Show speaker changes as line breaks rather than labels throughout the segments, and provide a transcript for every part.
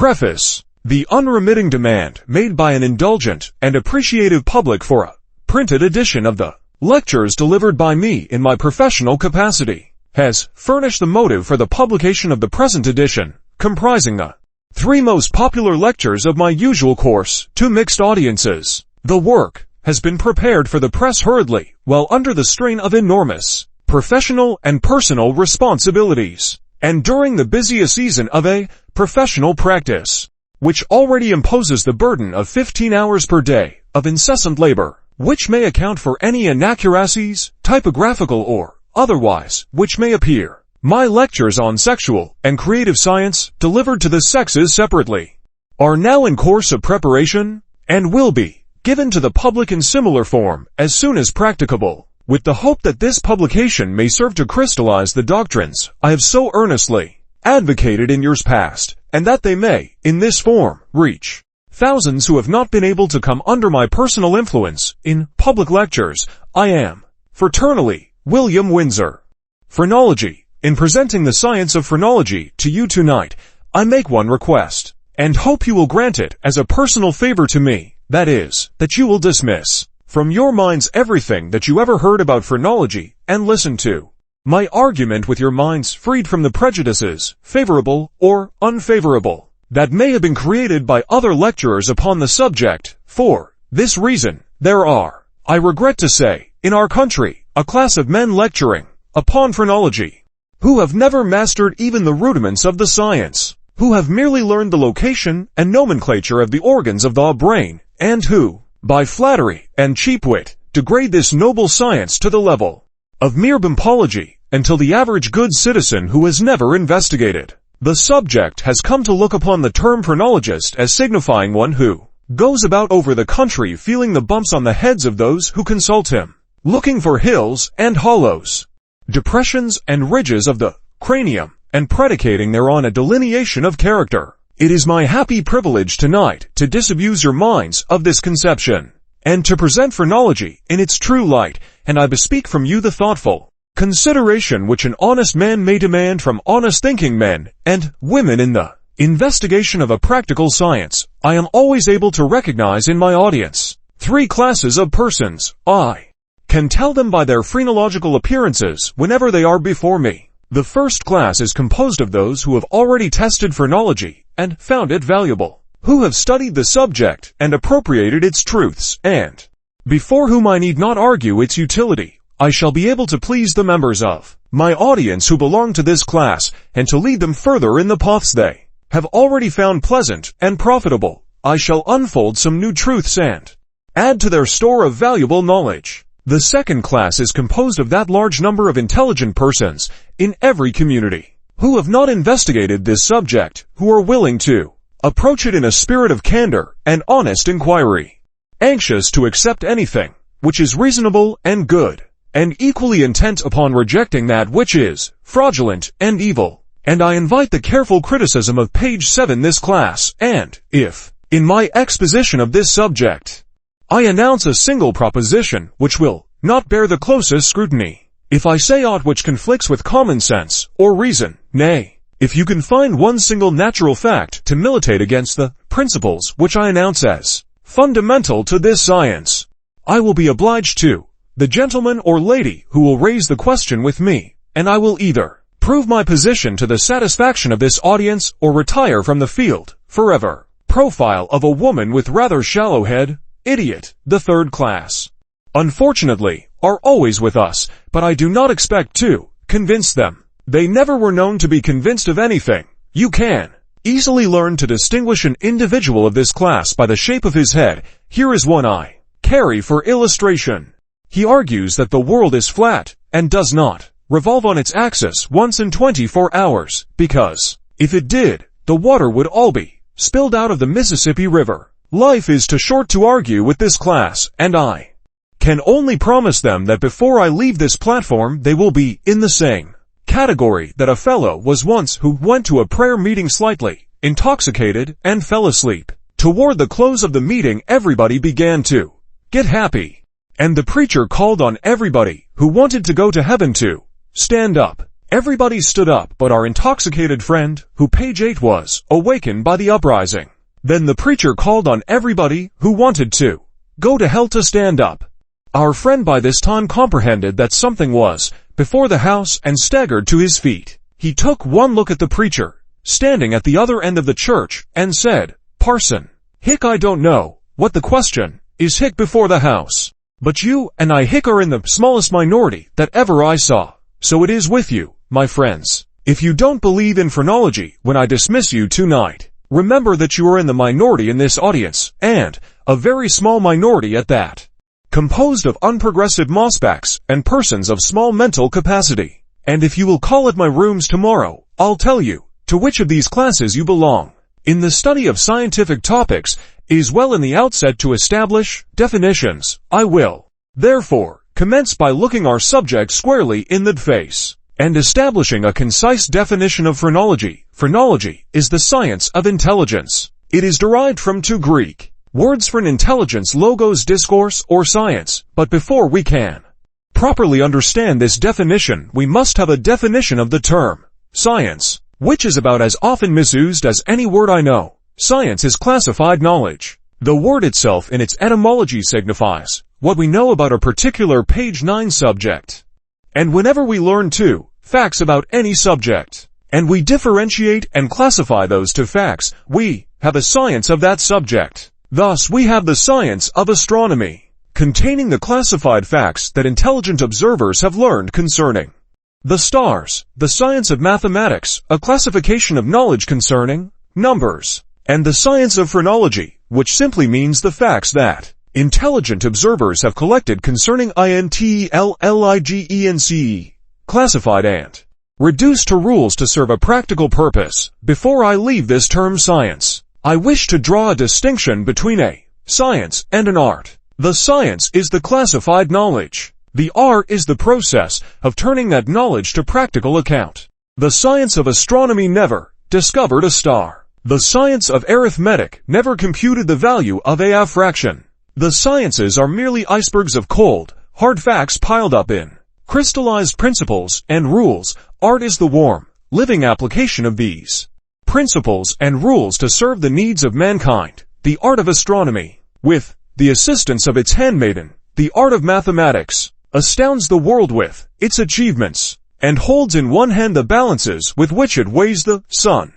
Preface. The unremitting demand made by an indulgent and appreciative public for a printed edition of the lectures delivered by me in my professional capacity has furnished the motive for the publication of the present edition, comprising the 3 most popular lectures of my usual course to mixed audiences. The work has been prepared for the press hurriedly, while under the strain of enormous professional and personal responsibilities, and during the busiest season of a professional practice, which already imposes the burden of 15 hours per day of incessant labor, which may account for any inaccuracies, typographical or otherwise, which may appear. My lectures on sexual and creative science, delivered to the sexes separately, are now in course of preparation, and will be given to the public in similar form as soon as practicable, with the hope that this publication may serve to crystallize the doctrines I have so earnestly advocated in years past, and that they may, in this form, reach thousands who have not been able to come under my personal influence in public lectures. I am, fraternally, William Windsor. Phrenology. In presenting the science of phrenology to you tonight, I make one request, and hope you will grant it as a personal favor to me, that is, that you will dismiss from your minds everything that you ever heard about phrenology, and listen to my argument with your minds freed from the prejudices, favorable or unfavorable, that may have been created by other lecturers upon the subject. For this reason, there are, I regret to say, in our country, a class of men lecturing upon phrenology, who have never mastered even the rudiments of the science, who have merely learned the location and nomenclature of the organs of the brain, and who, by flattery and cheap wit, degrade this noble science to the level of mere bimpology, until the average good citizen who has never investigated the subject has come to look upon the term phrenologist as signifying one who goes about over the country feeling the bumps on the heads of those who consult him, looking for hills and hollows, depressions and ridges of the cranium, and predicating thereon a delineation of character. It is my happy privilege tonight to disabuse your minds of this conception, and to present phrenology in its true light, and I bespeak from you the thoughtful consideration which an honest man may demand from honest thinking men and women in the investigation of a practical science. I am always able to recognize in my audience 3 classes of persons. I can tell them by their phrenological appearances whenever they are before me. The first class is composed of those who have already tested phrenology and found it valuable, who have studied the subject and appropriated its truths, and before whom I need not argue its utility. I shall be able to please the members of my audience who belong to this class, and to lead them further in the paths they have already found pleasant and profitable. I shall unfold some new truths and add to their store of valuable knowledge. The second class is composed of that large number of intelligent persons in every community who have not investigated this subject, who are willing to approach it in a spirit of candor and honest inquiry, anxious to accept anything which is reasonable and good, and equally intent upon rejecting that which is fraudulent and evil. And I invite the careful criticism of page 7 this class, and if, in my exposition of this subject, I announce a single proposition which will not bear the closest scrutiny, if I say aught which conflicts with common sense or reason, nay, if you can find one single natural fact to militate against the principles which I announce as fundamental to this science, I will be obliged to the gentleman or lady who will raise the question with me, and I will either prove my position to the satisfaction of this audience or retire from the field forever. Profile of a woman with rather shallow head. Idiot. The third class, unfortunately, are always with us, but I do not expect to convince them. They never were known to be convinced of anything. You can easily learn to distinguish an individual of this class by the shape of his head. Here is one I carry for illustration. He argues that the world is flat, and does not revolve on its axis once in 24 hours, because, if it did, the water would all be spilled out of the Mississippi River. Life is too short to argue with this class, and I can only promise them that before I leave this platform they will be in the same category that a fellow was once who went to a prayer meeting slightly intoxicated and fell asleep. Toward the close of the meeting everybody began to get happy, and the preacher called on everybody who wanted to go to heaven to stand up Everybody stood up but our intoxicated friend, who page 8 was, awakened by the uprising. Then the preacher called on everybody who wanted to go to hell to stand up. Our friend by this time comprehended that something was before the house and staggered to his feet. He took one look at the preacher, standing at the other end of the church, and said, "Parson, hick, I don't know what the question is hick before the house. But you and I hick are in the smallest minority that ever I saw. So it is with you, my friends. If you don't believe in phrenology when I dismiss you tonight, remember that you are in the minority in this audience, and a very small minority at that, composed of unprogressive mossbacks and persons of small mental capacity. And if you will call at my rooms tomorrow, I'll tell you to which of these classes you belong. In the study of scientific topics, it is well in the outset to establish definitions. I will, therefore, commence by looking our subject squarely in the face, and establishing a concise definition of phrenology. Phrenology is the science of intelligence. It is derived from two Greek words for an intelligence, logos, discourse, or science. But before we can properly understand this definition, we must have a definition of the term science, which is about as often misused as any word I know. Science is classified knowledge. The word itself in its etymology signifies what we know about a particular page 9 subject. And whenever we learn two facts about any subject, and we differentiate and classify those two facts, we have a science of that subject. Thus we have the science of astronomy, containing the classified facts that intelligent observers have learned concerning the stars, the science of mathematics, a classification of knowledge concerning numbers, and the science of phrenology, which simply means the facts that intelligent observers have collected concerning intelligence, classified and reduced to rules to serve a practical purpose. Before I leave this term science, I wish to draw a distinction between a science and an art. The science is the classified knowledge. The art is the process of turning that knowledge to practical account. The science of astronomy never discovered a star. The science of arithmetic never computed the value of a fraction. The sciences are merely icebergs of cold, hard facts piled up in crystallized principles and rules. Art is the warm, living application of these principles and rules to serve the needs of mankind. The art of astronomy, with the assistance of its handmaiden, the art of mathematics, astounds the world with its achievements, and holds in one hand the balances with which it weighs the sun,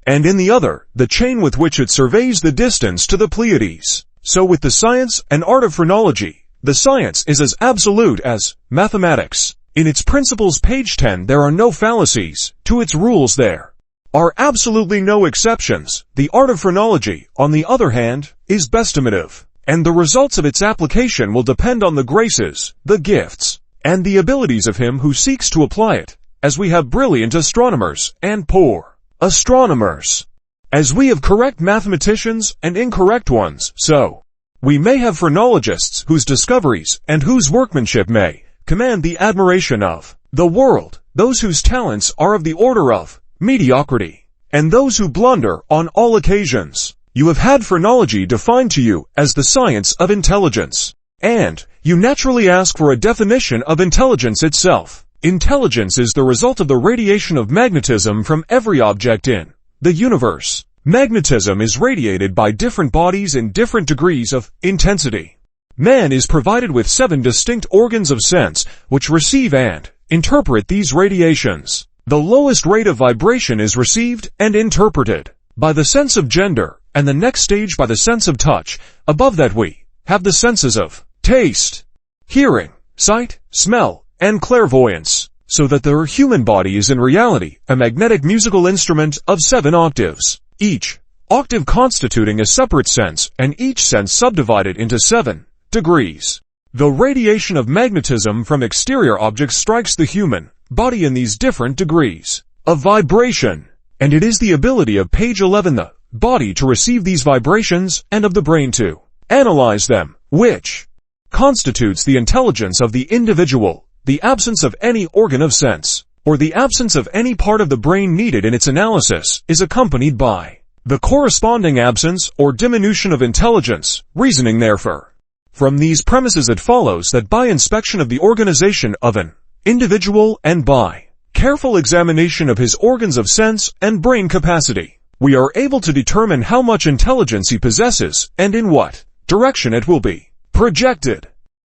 and in the other, the chain with which it surveys the distance to the Pleiades. So with the science and art of phrenology, the science is as absolute as mathematics. In its principles, page 10, there are no fallacies. To its rules there are absolutely no exceptions. The art of phrenology, on the other hand, is bestimative, and the results of its application will depend on the graces, the gifts, and the abilities of him who seeks to apply it, as we have brilliant astronomers and poor astronomers, as we have correct mathematicians and incorrect ones. So we may have phrenologists whose discoveries and whose workmanship may command the admiration of the world, those whose talents are of the order of mediocrity, and those who blunder on all occasions. You have had phrenology defined to you as the science of intelligence, and you naturally ask for a definition of intelligence itself. Intelligence is the result of the radiation of magnetism from every object in the universe. Magnetism is radiated by different bodies in different degrees of intensity. Man is provided with 7 distinct organs of sense, which receive and interpret these radiations. The lowest rate of vibration is received and interpreted by the sense of gender, and the next stage by the sense of touch. Above that we have the senses of taste, hearing, sight, smell, and clairvoyance, so that the human body is in reality a magnetic musical instrument of 7 octaves, each octave constituting a separate sense, and each sense subdivided into 7 degrees. The radiation of magnetism from exterior objects strikes the human body in these different degrees of vibration, and it is the ability of page 11, the body, to receive these vibrations, and of the brain to analyze them, which constitutes the intelligence of the individual. The absence of any organ of sense, or the absence of any part of the brain needed in its analysis, is accompanied by the corresponding absence or diminution of intelligence. Reasoning therefore from these premises, it follows that by inspection of the organization of an individual and by careful examination of his organs of sense and brain capacity, we are able to determine how much intelligence he possesses and in what direction it will be projected.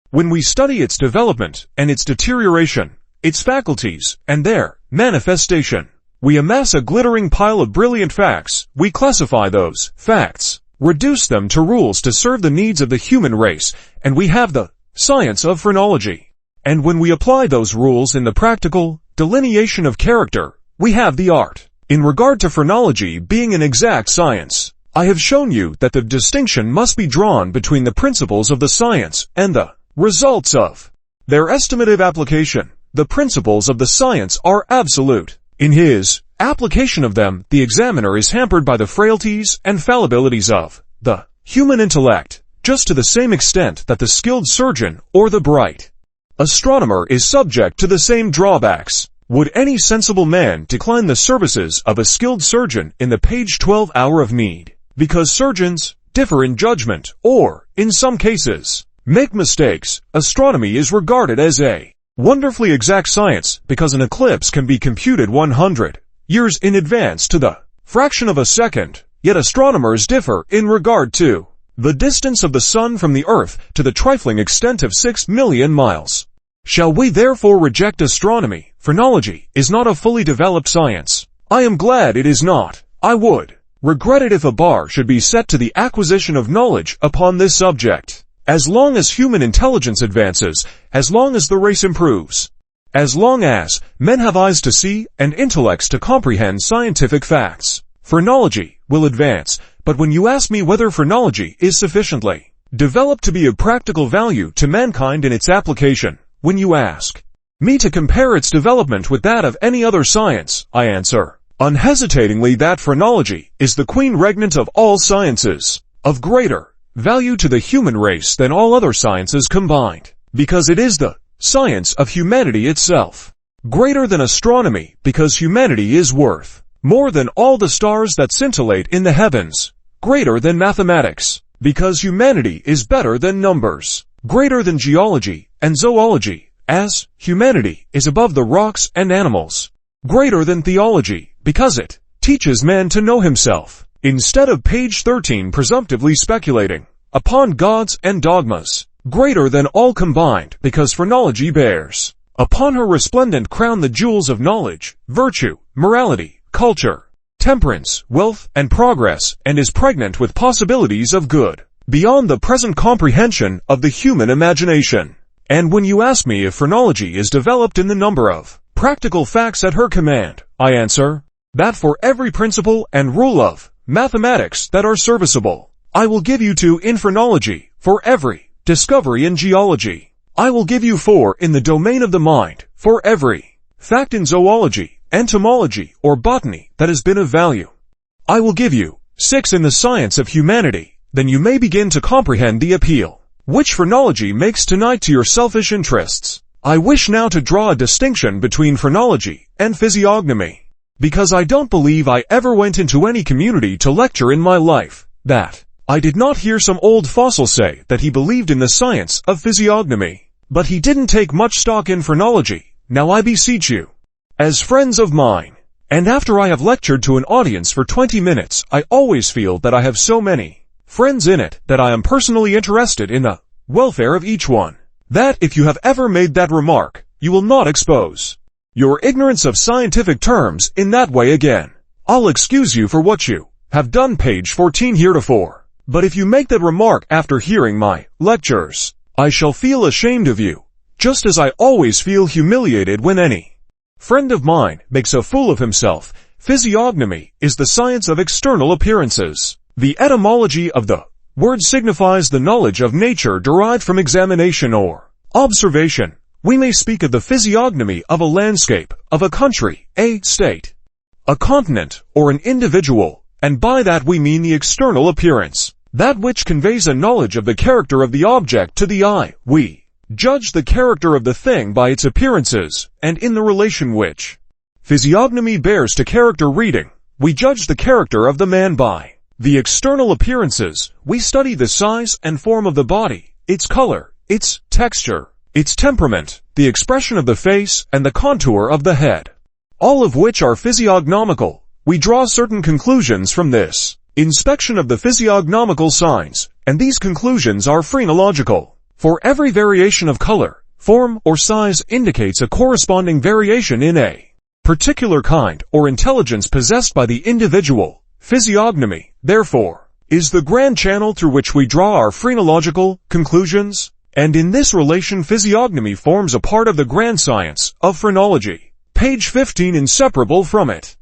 When we study its development and its deterioration, its faculties and their manifestation, we amass a glittering pile of brilliant facts. We classify those facts, reduce them to rules to serve the needs of the human race, and we have the science of phrenology. And when we apply those rules in the practical delineation of character, we have the art. In regard to phrenology being an exact science, I have shown you that the distinction must be drawn between the principles of the science and the results of their estimative application. The principles of the science are absolute. In his application of them, the examiner is hampered by the frailties and fallibilities of the human intellect, just to the same extent that the skilled surgeon or the bright astronomer is subject to the same drawbacks. Would any sensible man decline the services of a skilled surgeon in the page 12 hour of need, because surgeons differ in judgment or, in some cases, make mistakes? Astronomy is regarded as a wonderfully exact science because an eclipse can be computed 100 years in advance to the fraction of a second, yet astronomers differ in regard to the distance of the sun from the earth to the trifling extent of 6 million miles. Shall we therefore reject astronomy? Phrenology is not a fully developed science. I am glad it is not. I would regret it if a bar should be set to the acquisition of knowledge upon this subject. As long as human intelligence advances, as long as the race improves, as long as men have eyes to see and intellects to comprehend scientific facts, phrenology will advance. But when you ask me whether phrenology is sufficiently developed to be of practical value to mankind in its application, when you ask me to compare its development with that of any other science, I answer unhesitatingly that phrenology is the queen regnant of all sciences, of greater value to the human race than all other sciences combined, because it is the science of humanity itself, greater than astronomy because humanity is worth more than all the stars that scintillate in the heavens, greater than mathematics because humanity is better than numbers, greater than geology and zoology, as humanity is above the rocks and animals, greater than theology because it teaches man to know himself, instead of page 13 presumptively speculating upon gods and dogmas, greater than all combined because phrenology bears upon her resplendent crown the jewels of knowledge, virtue, morality, culture, temperance, wealth, and progress, and is pregnant with possibilities of good beyond the present comprehension of the human imagination. And when you ask me if phrenology is developed in the number of practical facts at her command, I answer that for every principle and rule of mathematics that are serviceable, I will give you 2 in phrenology. For every discovery in geology, I will give you 4 in the domain of the mind. For every fact in zoology, entomology, or botany that has been of value, I will give you 6 in the science of humanity. Then you may begin to comprehend the appeal which phrenology makes tonight to your selfish interests. I wish now to draw a distinction between phrenology and physiognomy, because I don't believe I ever went into any community to lecture in my life that I did not hear some old fossil say that he believed in the science of physiognomy, but he didn't take much stock in phrenology. Now I beseech you, as friends of mine, and after I have lectured to an audience for 20 minutes, I always feel that I have so many friends in it that I am personally interested in the welfare of each one, that if you have ever made that remark, you will not expose your ignorance of scientific terms in that way again. I'll excuse you for what you have done page 14 heretofore, but if you make that remark after hearing my lectures, I shall feel ashamed of you, just as I always feel humiliated when any friend of mine makes a fool of himself. Physiognomy is the science of external appearances. The etymology of the word signifies the knowledge of nature derived from examination or observation. We may speak of the physiognomy of a landscape, of a country, a state, a continent, or an individual, and by that we mean the external appearance, that which conveys a knowledge of the character of the object to the eye. We judge the character of the thing by its appearances, and in the relation which physiognomy bears to character reading, we judge the character of the man by the external appearances. We study the size and form of the body, its color, its texture, its temperament, the expression of the face, and the contour of the head. all of which are physiognomical. We draw certain conclusions from this inspection of the physiognomical signs, and these conclusions are phrenological. For every variation of color, form, or size indicates a corresponding variation in a particular kind or intelligence possessed by the individual. Physiognomy, therefore, is the grand channel through which we draw our phrenological conclusions, and in this relation physiognomy forms a part of the grand science of phrenology. Page 15 inseparable from it,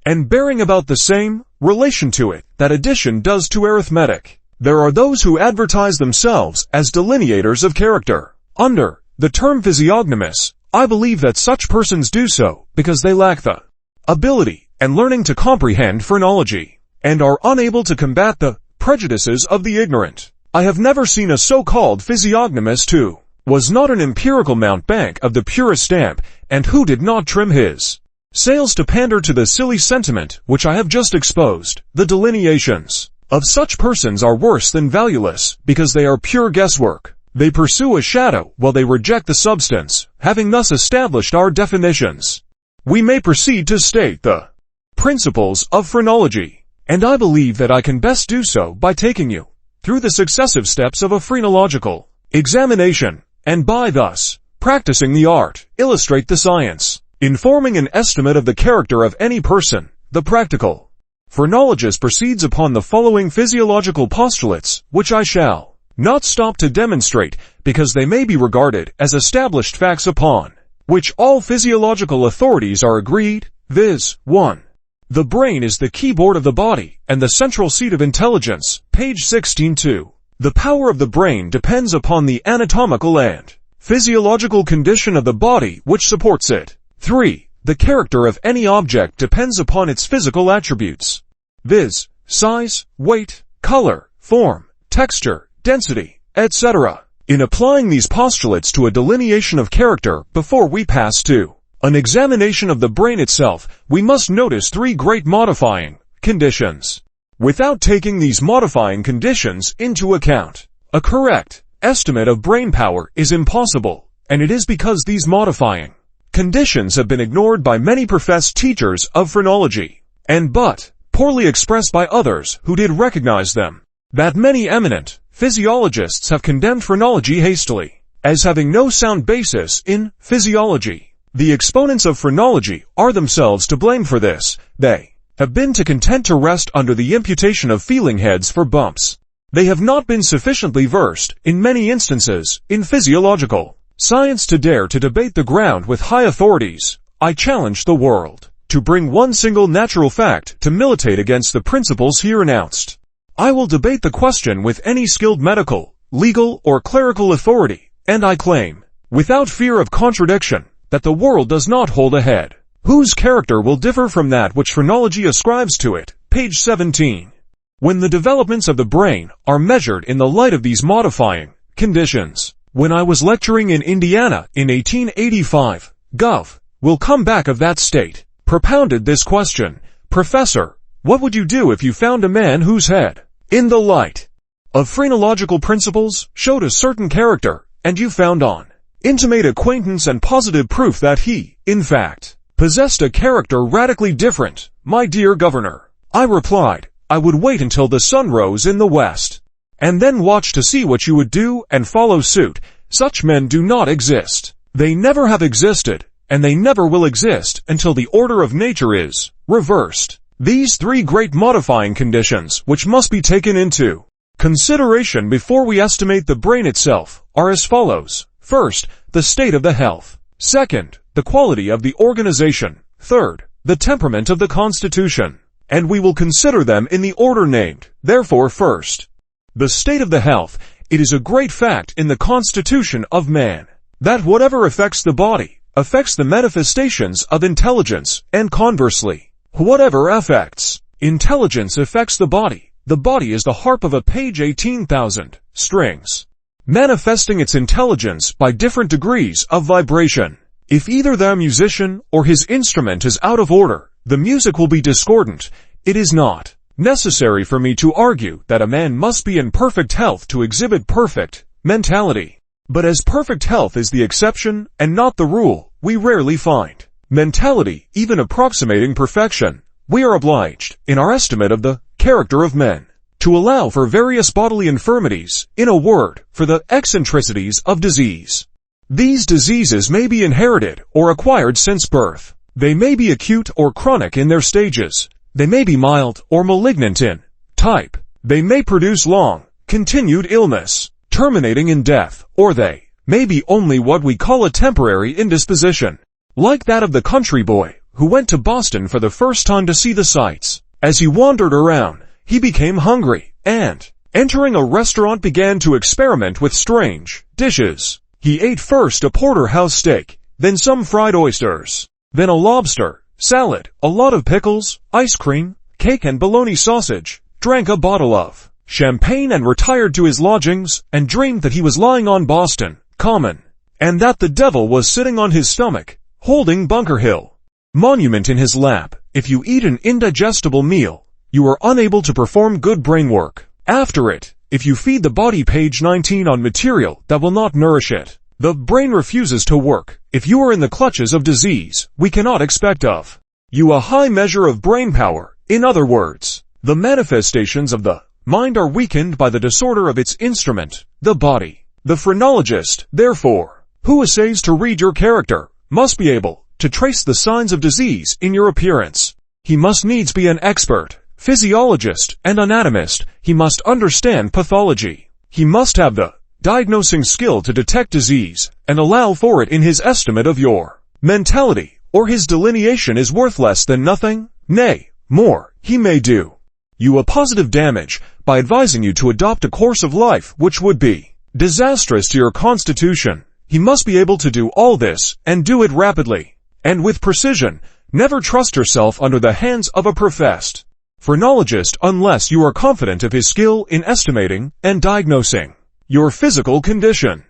and bearing about the same relation to it that addition does to arithmetic. There are those who advertise themselves as delineators of character under the term physiognomist. I believe that such persons do so because they lack the ability and learning to comprehend phrenology, and are unable to combat the prejudices of the ignorant. I have never seen a so-called physiognomist who was not an empirical mountebank of the purest stamp, and who did not trim his sails to pander to the silly sentiment which I have just exposed. The delineations of such persons are worse than valueless, because they are pure guesswork. They pursue a shadow while they reject the substance. Having thus established our definitions, we may proceed to state the principles of phrenology, and I believe that I can best do so by taking you through the successive steps of a phrenological examination, and by thus practicing the art, illustrate the science, in forming an estimate of the character of any person. The practical phrenologist proceeds upon the following physiological postulates, which I shall not stop to demonstrate, because they may be regarded as established facts upon which all physiological authorities are agreed, viz. 1. The brain is the keyboard of the body, and the central seat of intelligence. Page 16. 2. The power of the brain depends upon the anatomical and physiological condition of the body which supports it. 3. The character of any object depends upon its physical attributes, viz. Size, weight, color, form, texture, density, etc. In applying these postulates to a delineation of character, before we pass to an examination of the brain itself, we must notice three great modifying conditions. Without taking these modifying conditions into account, a correct estimate of brain power is impossible, and it is because these modifying conditions have been ignored by many professed teachers of phrenology, and but poorly expressed by others who did recognize them, that many eminent physiologists have condemned phrenology hastily, as having no sound basis in physiology. The exponents of phrenology are themselves to blame for this. They have been too content to rest under the imputation of feeling heads for bumps. They have not been sufficiently versed, in many instances, in physiological science to dare to debate the ground with high authorities. I challenge the world to bring one single natural fact to militate against the principles here announced. I will debate the question with any skilled medical, legal, or clerical authority, and I claim, without fear of contradiction, that the world does not hold a head whose character will differ from that which phrenology ascribes to it. Page 17. When the developments of the brain are measured in the light of these modifying conditions. When I was lecturing in Indiana in 1885, Gov. will come back of that state, propounded this question: Professor, what would you do if you found a man whose head, in the light of phrenological principles, showed a certain character, and you found on intimate acquaintance and positive proof that he, in fact, possessed a character radically different? My dear Governor, I replied, I would wait until the sun rose in the west, and then watch to see what you would do and follow suit. Such men do not exist. They never have existed, and they never will exist until the order of nature is reversed. These three great modifying conditions, which must be taken into consideration before we estimate the brain itself, are as follows. First, the state of the health. Second, the quality of the organization. Third, the temperament of the constitution. And we will consider them in the order named. Therefore, first, the state of the health. It is a great fact in the constitution of man that whatever affects the body affects the manifestations of intelligence, and conversely, whatever affects intelligence affects the body. The body is the harp of a page 18,000 strings, manifesting its intelligence by different degrees of vibration. If either the musician or his instrument is out of order, the music will be discordant. It is not necessary for me to argue that a man must be in perfect health to exhibit perfect mentality. But as perfect health is the exception and not the rule, we rarely find mentality even approximating perfection, we are obliged, in our estimate of the character of men, to allow for various bodily infirmities, in a word, for the eccentricities of disease. These diseases may be inherited or acquired since birth. They may be acute or chronic in their stages. They may be mild or malignant in type. They may produce long, continued illness, terminating in death, or they may be only what we call a temporary indisposition, like that of the country boy who went to Boston for the first time to see the sights. As he wandered around, he became hungry, and, entering a restaurant, began to experiment with strange dishes. He ate first a porterhouse steak, then some fried oysters, then a lobster salad, a lot of pickles, ice cream, cake and bologna sausage, drank a bottle of champagne and retired to his lodgings and dreamed that he was lying on Boston Common, and that the devil was sitting on his stomach, holding Bunker Hill Monument in his lap. If you eat an indigestible meal, you are unable to perform good brain work. After it, if you feed the body page 19 on material that will not nourish it, the brain refuses to work. If you are in the clutches of disease, we cannot expect of you a high measure of brain power. In other words, the manifestations of the mind are weakened by the disorder of its instrument, the body. The phrenologist, therefore, who essays to read your character, must be able to trace the signs of disease in your appearance. He must needs be an expert physiologist and anatomist. He must understand pathology. He must have the diagnosing skill to detect disease and allow for it in his estimate of your mentality, or his delineation is worth less than nothing. Nay, more, he may do you a positive damage by advising you to adopt a course of life which would be disastrous to your constitution. He must be able to do all this, and do it rapidly, and with precision. Never trust yourself under the hands of a professed phrenologist unless you are confident of his skill in estimating and diagnosing your physical condition.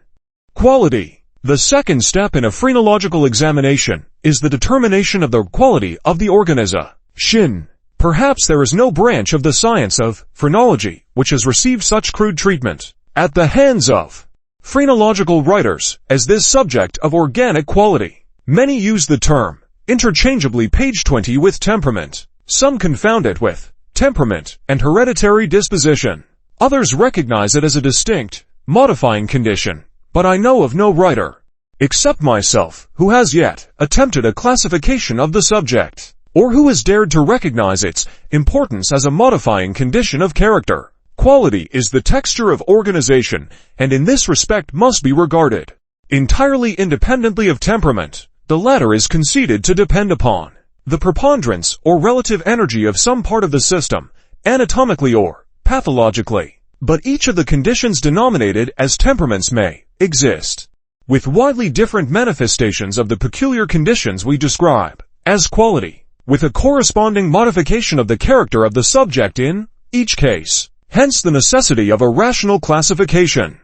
Quality. The second step in a phrenological examination is the determination of the quality of the organism. Perhaps there is no branch of the science of phrenology which has received such crude treatment at the hands of phrenological writers as this subject of organic quality. Many use the term interchangeably page 20 with temperament. Some confound it with temperament and hereditary disposition. Others recognize it as a distinct, modifying condition. But I know of no writer, except myself, who has yet attempted a classification of the subject, or who has dared to recognize its importance as a modifying condition of character. Quality is the texture of organization, and in this respect must be regarded entirely independently of temperament. The latter is conceded to depend upon the preponderance or relative energy of some part of the system, anatomically or pathologically. But each of the conditions denominated as temperaments may exist with widely different manifestations of the peculiar conditions we describe as quality, with a corresponding modification of the character of the subject in each case. Hence the necessity of a rational classification,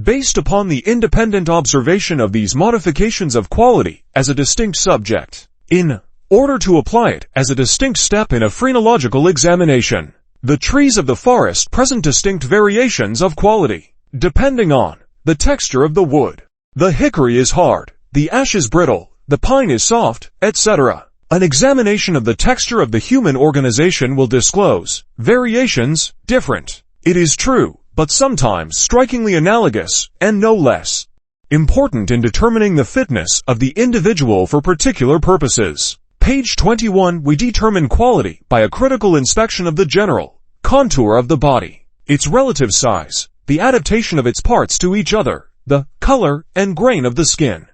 based upon the independent observation of these modifications of quality as a distinct subject, in order to apply it as a distinct step in a phrenological examination. The trees of the forest present distinct variations of quality, depending on the texture of the wood. The hickory is hard, the ash is brittle, the pine is soft, etc. An examination of the texture of the human organization will disclose variations, different, it is true, but sometimes strikingly analogous, and no less important in determining the fitness of the individual for particular purposes. Page 21. We determine quality by a critical inspection of the general contour of the body, its relative size, the adaptation of its parts to each other, the color and grain of the skin,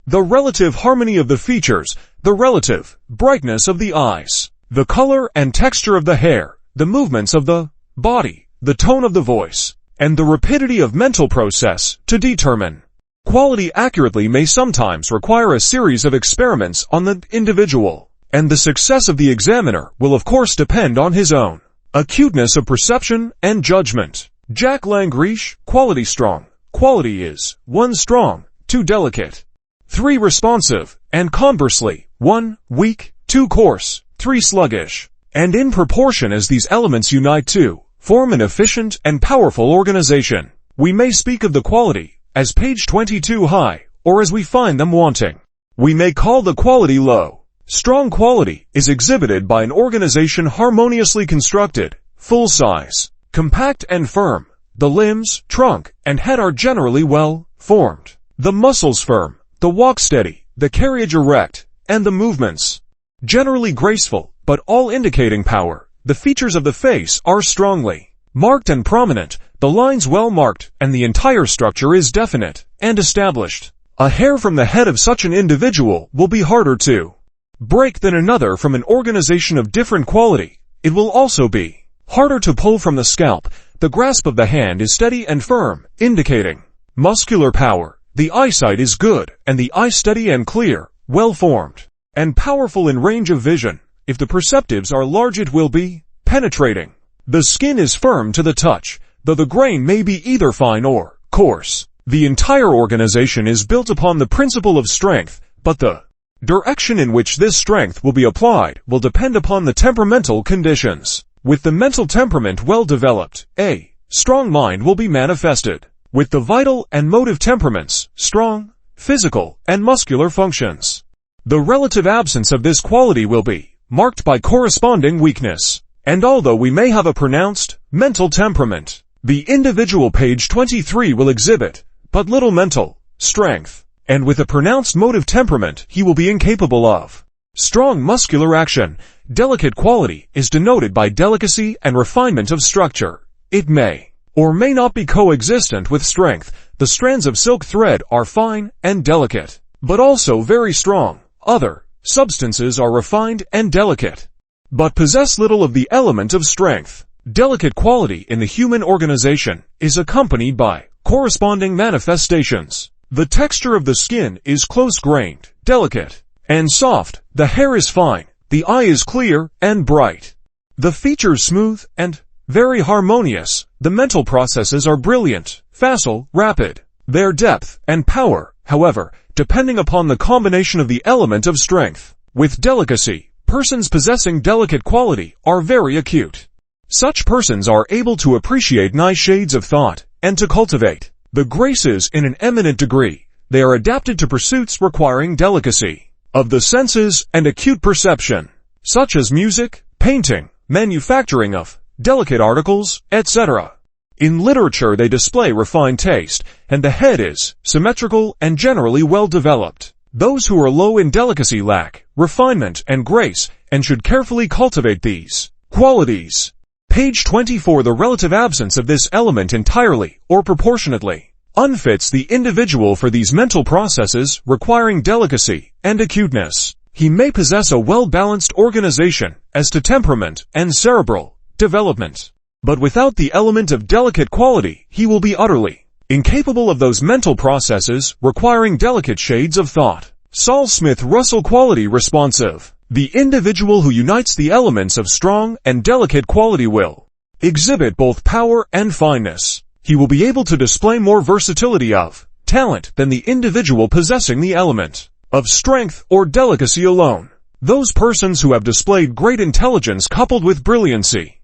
the relative harmony of the features, the relative brightness of the eyes, the color and texture of the hair, the movements of the body, the tone of the voice, and the rapidity of mental process. To determine quality accurately may sometimes require a series of experiments on the individual, and the success of the examiner will of course depend on his own acuteness of perception and judgment. Jack Langrish. Quality strong. Quality is 1 strong, 2 delicate, 3 responsive, and conversely, 1 weak, 2 coarse, 3 sluggish. And in proportion as these elements unite to form an efficient and powerful organization, we may speak of the quality as page 22 high, or as we find them wanting. we may call the quality low. Strong quality is exhibited by an organization harmoniously constructed, full size, compact and firm. The limbs, trunk, and head are generally well formed. The muscles firm, the walk steady, the carriage erect, and the movements generally graceful, but all indicating power. The features of the face are strongly marked and prominent, the lines well marked, and the entire structure is definite and established. A hair from the head of such an individual will be harder to break than another from an organization of different quality. It will also be harder to pull from the scalp. The grasp of the hand is steady and firm, indicating muscular power. The eyesight is good, and the eye steady and clear, well formed, and powerful in range of vision. If the perceptives are large, it will be penetrating. The skin is firm to the touch, though the grain may be either fine or coarse. The entire organization is built upon the principle of strength, but the direction in which this strength will be applied will depend upon the temperamental conditions. With the mental temperament well developed, a strong mind will be manifested. With the vital and motive temperaments, strong physical and muscular functions. The relative absence of this quality will be marked by corresponding weakness. And although we may have a pronounced mental temperament, the individual page 23 will exhibit but little mental strength, and with a pronounced motive temperament he will be incapable of strong muscular action. Delicate quality is denoted by delicacy and refinement of structure. It may or may not be coexistent with strength. The strands of silk thread are fine and delicate, but also very strong. Other substances are refined and delicate, but possess little of the element of strength. Delicate quality in the human organization is accompanied by corresponding manifestations. The texture of the skin is close-grained, delicate, and soft. The hair is fine. The eye is clear and bright. The features smooth and very harmonious. The mental processes are brilliant, facile, rapid. Their depth and power, however, depending upon the combination of the element of strength with delicacy. Persons possessing delicate quality are very acute. Such persons are able to appreciate nice shades of thought and to cultivate the graces in an eminent degree. They are adapted to pursuits requiring delicacy of the senses and acute perception, such as music, painting, manufacturing of delicate articles, etc. In literature they display refined taste, and the head is symmetrical and generally well developed. Those who are low in delicacy lack refinement and grace, and should carefully cultivate these qualities. Page 24. The relative absence of this element entirely, or proportionately, unfits the individual for these mental processes requiring delicacy and acuteness. He may possess a well-balanced organization as to temperament and cerebral development, but without the element of delicate quality, he will be utterly incapable of those mental processes requiring delicate shades of thought. Saul Smith Russell quality responsive. The individual who unites the elements of strong and delicate quality will exhibit both power and fineness. He will be able to display more versatility of talent than the individual possessing the element of strength or delicacy alone. Those persons who have displayed great intelligence coupled with brilliancy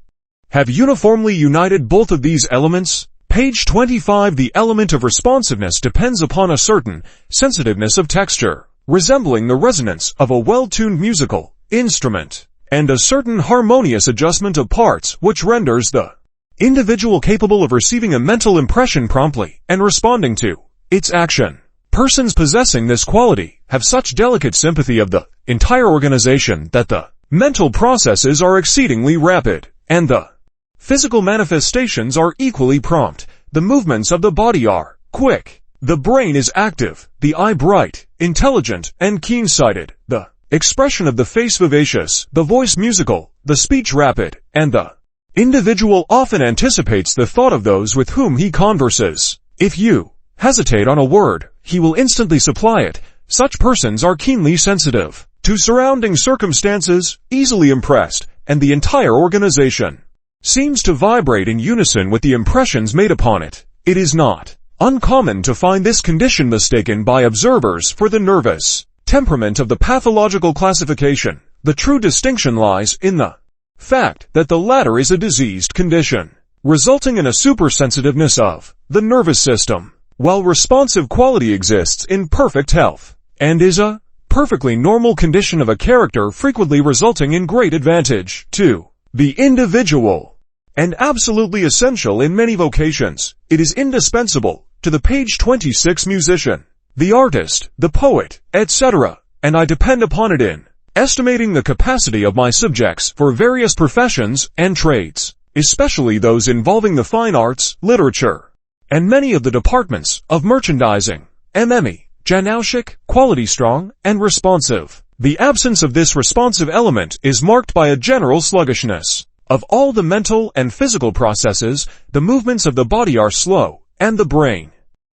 have uniformly united both of these elements. Page 25. The element of responsiveness depends upon a certain sensitiveness of texture, resembling the resonance of a well-tuned musical instrument, and a certain harmonious adjustment of parts which renders the individual capable of receiving a mental impression promptly and responding to its action. Persons possessing this quality have such delicate sympathy of the entire organization that the mental processes are exceedingly rapid, and the physical manifestations are equally prompt. The movements of the body are quick. The brain is active, the eye bright, intelligent, and keen-sighted, the expression of the face vivacious, the voice musical, the speech rapid, and the individual often anticipates the thought of those with whom he converses. If you hesitate on a word, he will instantly supply it. Such persons are keenly sensitive to surrounding circumstances, easily impressed, and the entire organization seems to vibrate in unison with the impressions made upon it. It is not uncommon to find this condition mistaken by observers for the nervous temperament of the pathological classification. The true distinction lies in the fact that the latter is a diseased condition, resulting in a supersensitiveness of the nervous system, while responsive quality exists in perfect health, and is a perfectly normal condition of a character frequently resulting in great advantage. 2. The individual. And absolutely essential in many vocations, it is indispensable to the page 26 musician, the artist, the poet, etc., and I depend upon it in estimating the capacity of my subjects for various professions and trades, especially those involving the fine arts, literature, and many of the departments of merchandising, MME, Janauschik, quality strong, and responsive. The absence of this responsive element is marked by a general sluggishness. Of all the mental and physical processes, the movements of the body are slow, and the brain,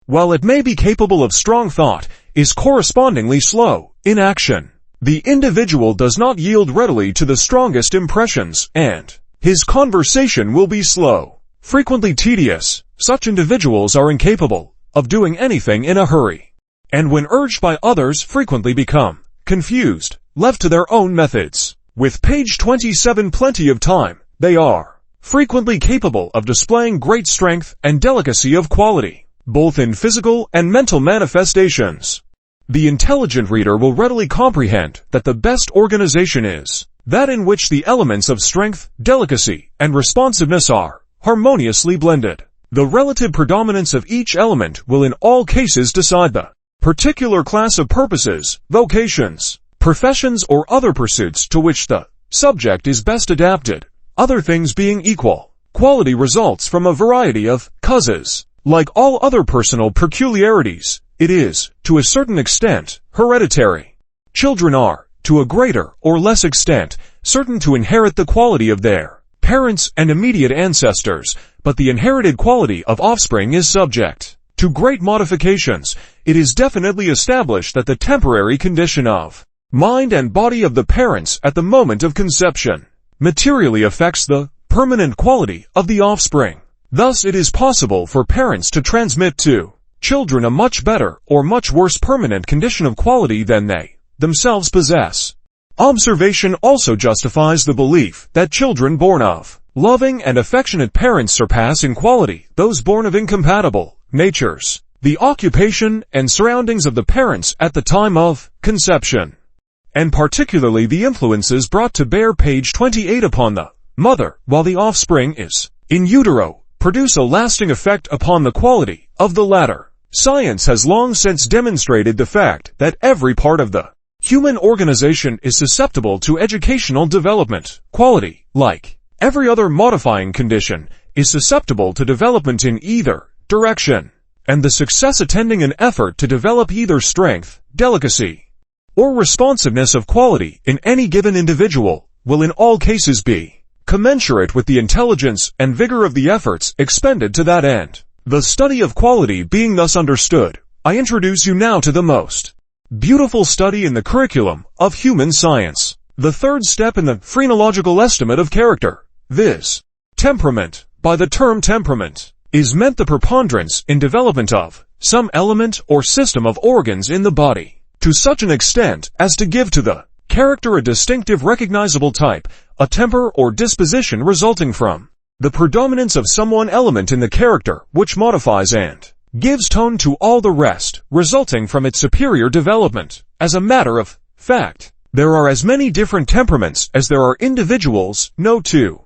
while it may be capable of strong thought, is correspondingly slow in action. The individual does not yield readily to the strongest impressions, and his conversation will be slow, frequently tedious. Such individuals are incapable of doing anything in a hurry, and when urged by others frequently become confused, left to their own methods. With page 27 plenty of time, they are frequently capable of displaying great strength and delicacy of quality, both in physical and mental manifestations. The intelligent reader will readily comprehend that the best organization is that in which the elements of strength, delicacy, and responsiveness are harmoniously blended. The relative predominance of each element will in all cases decide the particular class of purposes, vocations, professions, or other pursuits to which the subject is best adapted. Other things being equal, quality results from a variety of causes. Like all other personal peculiarities, it is, to a certain extent, hereditary. Children are, to a greater or less extent, certain to inherit the quality of their parents and immediate ancestors, but the inherited quality of offspring is subject to great modifications. It is definitely established that the temporary condition of mind and body of the parents at the moment of conception materially affects the permanent quality of the offspring. Thus it is possible for parents to transmit to children a much better or much worse permanent condition of quality than they themselves possess. Observation also justifies the belief that children born of loving and affectionate parents surpass in quality those born of incompatible natures. The occupation and surroundings of the parents at the time of conception, and particularly the influences brought to bear page 28 upon the mother while the offspring is in utero, produce a lasting effect upon the quality of the latter. Science has long since demonstrated the fact that every part of the human organization is susceptible to educational development. Quality, like every other modifying condition, is susceptible to development in either direction, and the success attending an effort to develop either strength, delicacy, or responsiveness of quality in any given individual will in all cases be commensurate with the intelligence and vigor of the efforts expended to that end. The study of quality being thus understood, I introduce you now to the most beautiful study in the curriculum of human science, the third step in the phrenological estimate of character, viz. Temperament. By the term temperament is meant the preponderance in development of some element or system of organs in the body, to such an extent as to give to the character a distinctive recognizable type, a temper or disposition resulting from the predominance of some one element in the character which modifies and gives tone to all the rest, resulting from its superior development. As a matter of fact, there are as many different temperaments as there are individuals, no two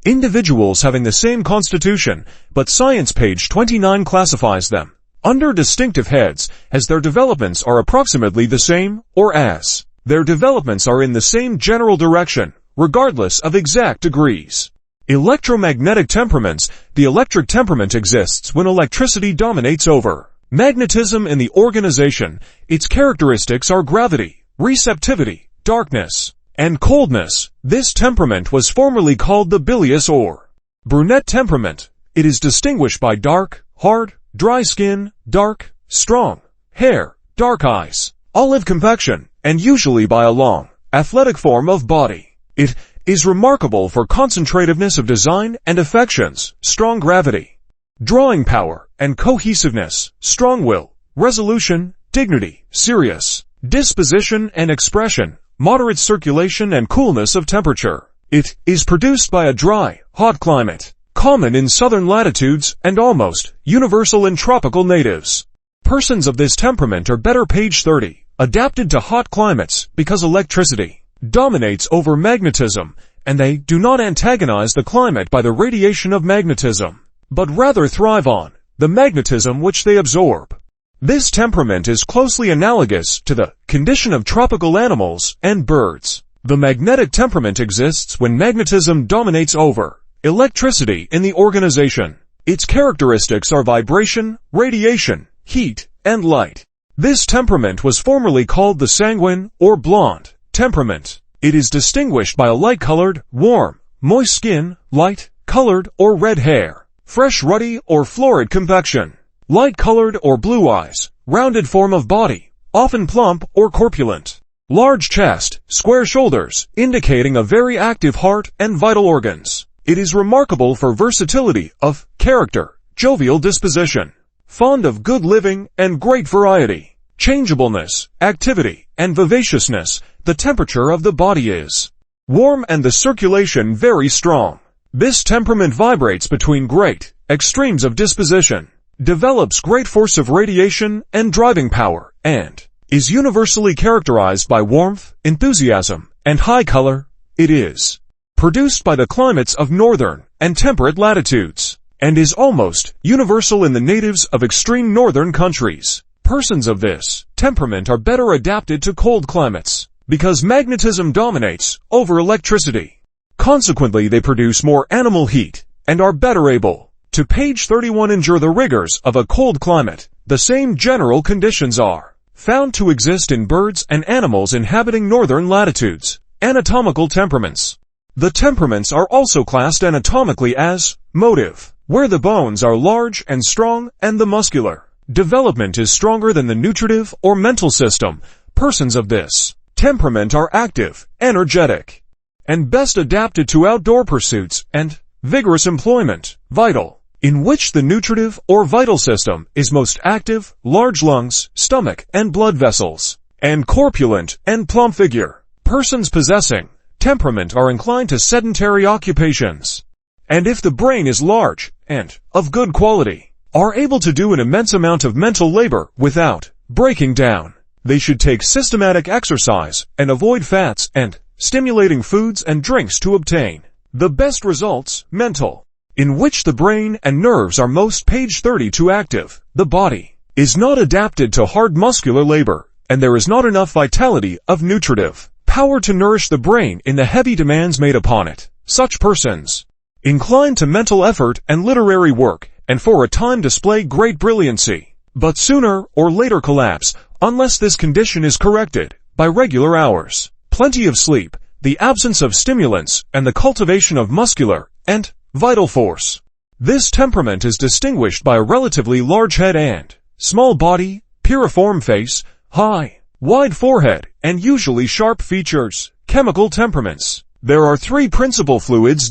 individuals having the same constitution, but science page 29 classifies them under distinctive heads, as their developments are approximately the same, or as their developments are in the same general direction, regardless of exact degrees. Electromagnetic temperaments. The electric temperament exists when electricity dominates over magnetism in the organization. Its characteristics are gravity, receptivity, darkness, and coldness. This temperament was formerly called the bilious or brunette temperament. It is distinguished by dark, hard, dry skin, dark, strong hair, dark eyes, olive complexion, and usually by a long, athletic form of body. It is remarkable for concentrativeness of design and affections, strong gravity, drawing power and cohesiveness, strong will, resolution, dignity, serious disposition and expression, moderate circulation and coolness of temperature. It is produced by a dry, hot climate, common in southern latitudes and almost universal in tropical natives. Persons of this temperament are better page 30 adapted to hot climates because electricity dominates over magnetism, and they do not antagonize the climate by the radiation of magnetism, but rather thrive on the magnetism which they absorb. This temperament is closely analogous to the condition of tropical animals and birds. The magnetic temperament exists when magnetism dominates over electricity in the organization. Its characteristics are vibration, radiation, heat, and light. This temperament was formerly called the sanguine or blonde temperament. It is distinguished by a light-colored, warm, moist skin, light-colored or red hair, fresh ruddy or florid complexion, light-colored or blue eyes, rounded form of body, often plump or corpulent, large chest, square shoulders, indicating a very active heart and vital organs. It is remarkable for versatility of character, jovial disposition, fond of good living and great variety, changeableness, activity, and vivaciousness. The temperature of the body is warm and the circulation very strong. This temperament vibrates between great extremes of disposition, develops great force of radiation and driving power, and is universally characterized by warmth, enthusiasm, and high color. It is produced by the climates of northern and temperate latitudes, and is almost universal in the natives of extreme northern countries. Persons of this temperament are better adapted to cold climates, because magnetism dominates over electricity. Consequently, they produce more animal heat, and are better able to page 31 endure the rigors of a cold climate. The same general conditions are found to exist in birds and animals inhabiting northern latitudes. Anatomical temperaments. The temperaments are also classed anatomically as motive, where the bones are large and strong and the muscular development is stronger than the nutritive or mental system. Persons of this temperament are active, energetic, and best adapted to outdoor pursuits and vigorous employment. Vital, in which the nutritive or vital system is most active, large lungs, stomach and blood vessels, and corpulent and plump figure. Persons possessing temperament are inclined to sedentary occupations, and if the brain is large and of good quality, are able to do an immense amount of mental labor without breaking down. They should take systematic exercise and avoid fats and stimulating foods and drinks to obtain the best results. Mental, in which the brain and nerves are most page 32 active. The body is not adapted to hard muscular labor, and there is not enough vitality of nutritive power to nourish the brain in the heavy demands made upon it. Such persons incline to mental effort and literary work, and for a time display great brilliancy, but sooner or later collapse, unless this condition is corrected by regular hours, plenty of sleep, the absence of stimulants, and the cultivation of muscular and vital force. This temperament is distinguished by a relatively large head and small body, piriform face, high, wide forehead, and usually sharp features. Chemical temperaments. There are three principal fluids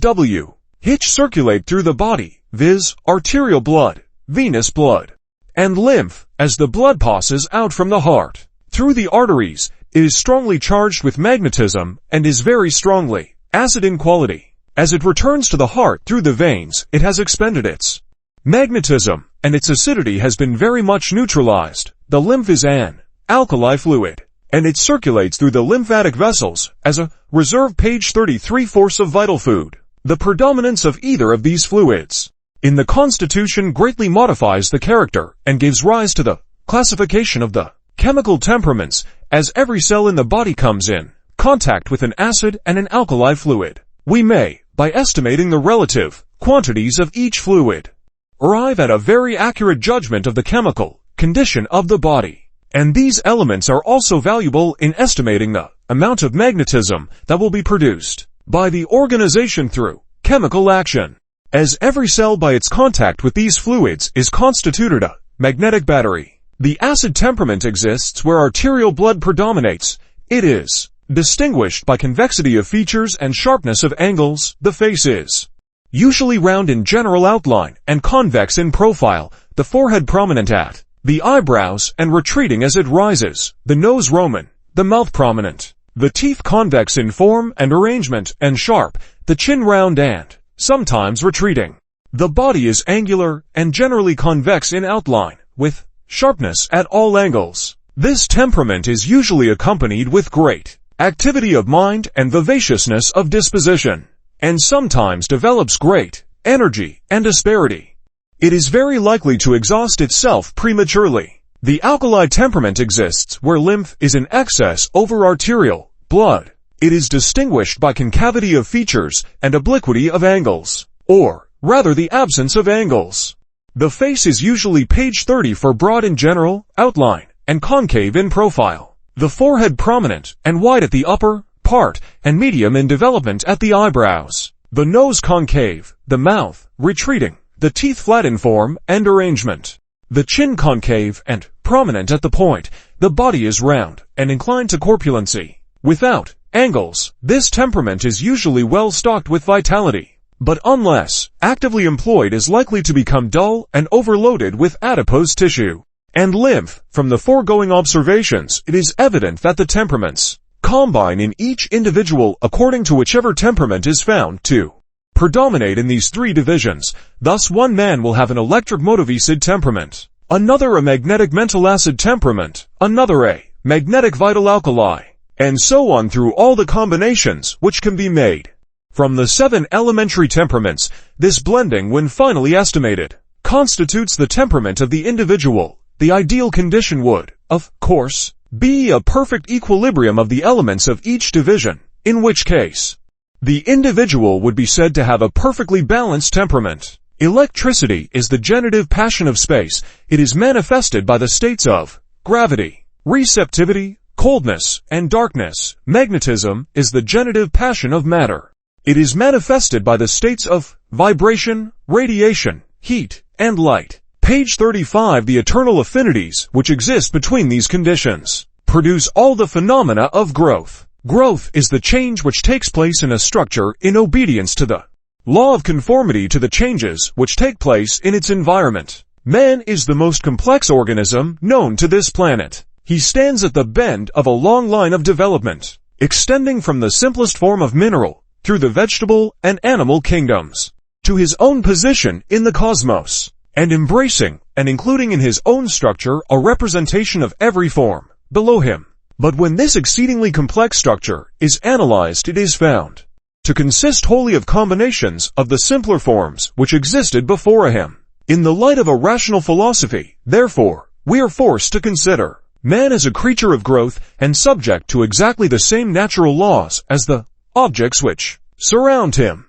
which circulate through the body, viz. Arterial blood, venous blood, and lymph. As the blood passes out from the heart through the arteries, it is strongly charged with magnetism and is very strongly acid in quality. As it returns to the heart through the veins, it has expended its magnetism, and its acidity has been very much neutralized. The lymph is an alkali fluid, and it circulates through the lymphatic vessels as a reserve. Page 33. Force of vital food. The predominance of either of these fluids in the constitution greatly modifies the character and gives rise to the classification of the chemical temperaments, as every cell in the body comes in contact with an acid and an alkali fluid. We may, by estimating the relative quantities of each fluid, arrive at a very accurate judgment of the chemical condition of the body. And these elements are also valuable in estimating the amount of magnetism that will be produced by the organization through chemical action. As every cell by its contact with these fluids is constituted a magnetic battery. The acid temperament exists where arterial blood predominates. It is distinguished by convexity of features and sharpness of angles. The face is usually round in general outline and convex in profile, the forehead prominent at the eyebrows and retreating as it rises, the nose Roman, the mouth prominent, the teeth convex in form and arrangement and sharp, the chin round and sometimes retreating. The body is angular and generally convex in outline, with sharpness at all angles. This temperament is usually accompanied with great activity of mind and vivaciousness of disposition, and sometimes develops great energy and asperity. It is very likely to exhaust itself prematurely. The alkali temperament exists where lymph is in excess over arterial blood. It is distinguished by concavity of features and obliquity of angles, or rather the absence of angles. The face is usually page 30 for broad in general outline and concave in profile. The forehead prominent and wide at the upper part and medium in development at the eyebrows. The nose concave, the mouth retreating, the teeth flat in form and arrangement. The chin concave and prominent at the point. The body is round and inclined to corpulency. Without angles, this temperament is usually well stocked with vitality, but unless actively employed is likely to become dull and overloaded with adipose tissue and lymph. From the foregoing observations, it is evident that the temperaments combine in each individual according to whichever temperament is found to predominate in these three divisions. Thus one man will have an electric motivacid temperament, another a magnetic mental acid temperament, another a magnetic vital alkali, and so on through all the combinations which can be made. From the 7 elementary temperaments, this blending, when finally estimated, constitutes the temperament of the individual. The ideal condition would, of course, be a perfect equilibrium of the elements of each division, in which case the individual would be said to have a perfectly balanced temperament. Electricity is the genitive passion of space. It is manifested by the states of gravity, receptivity, coldness, and darkness. Magnetism is the genitive passion of matter. It is manifested by the states of vibration, radiation, heat, and light. Page 35. The eternal affinities which exist between these conditions produce all the phenomena of growth. Growth is the change which takes place in a structure in obedience to the law of conformity to the changes which take place in its environment. Man is the most complex organism known to this planet. He stands at the bend of a long line of development, extending from the simplest form of mineral, through the vegetable and animal kingdoms, to his own position in the cosmos, and embracing and including in his own structure a representation of every form below him. But when this exceedingly complex structure is analyzed, it is found to consist wholly of combinations of the simpler forms which existed before him. In the light of a rational philosophy, therefore, we are forced to consider man as a creature of growth and subject to exactly the same natural laws as the objects which surround him.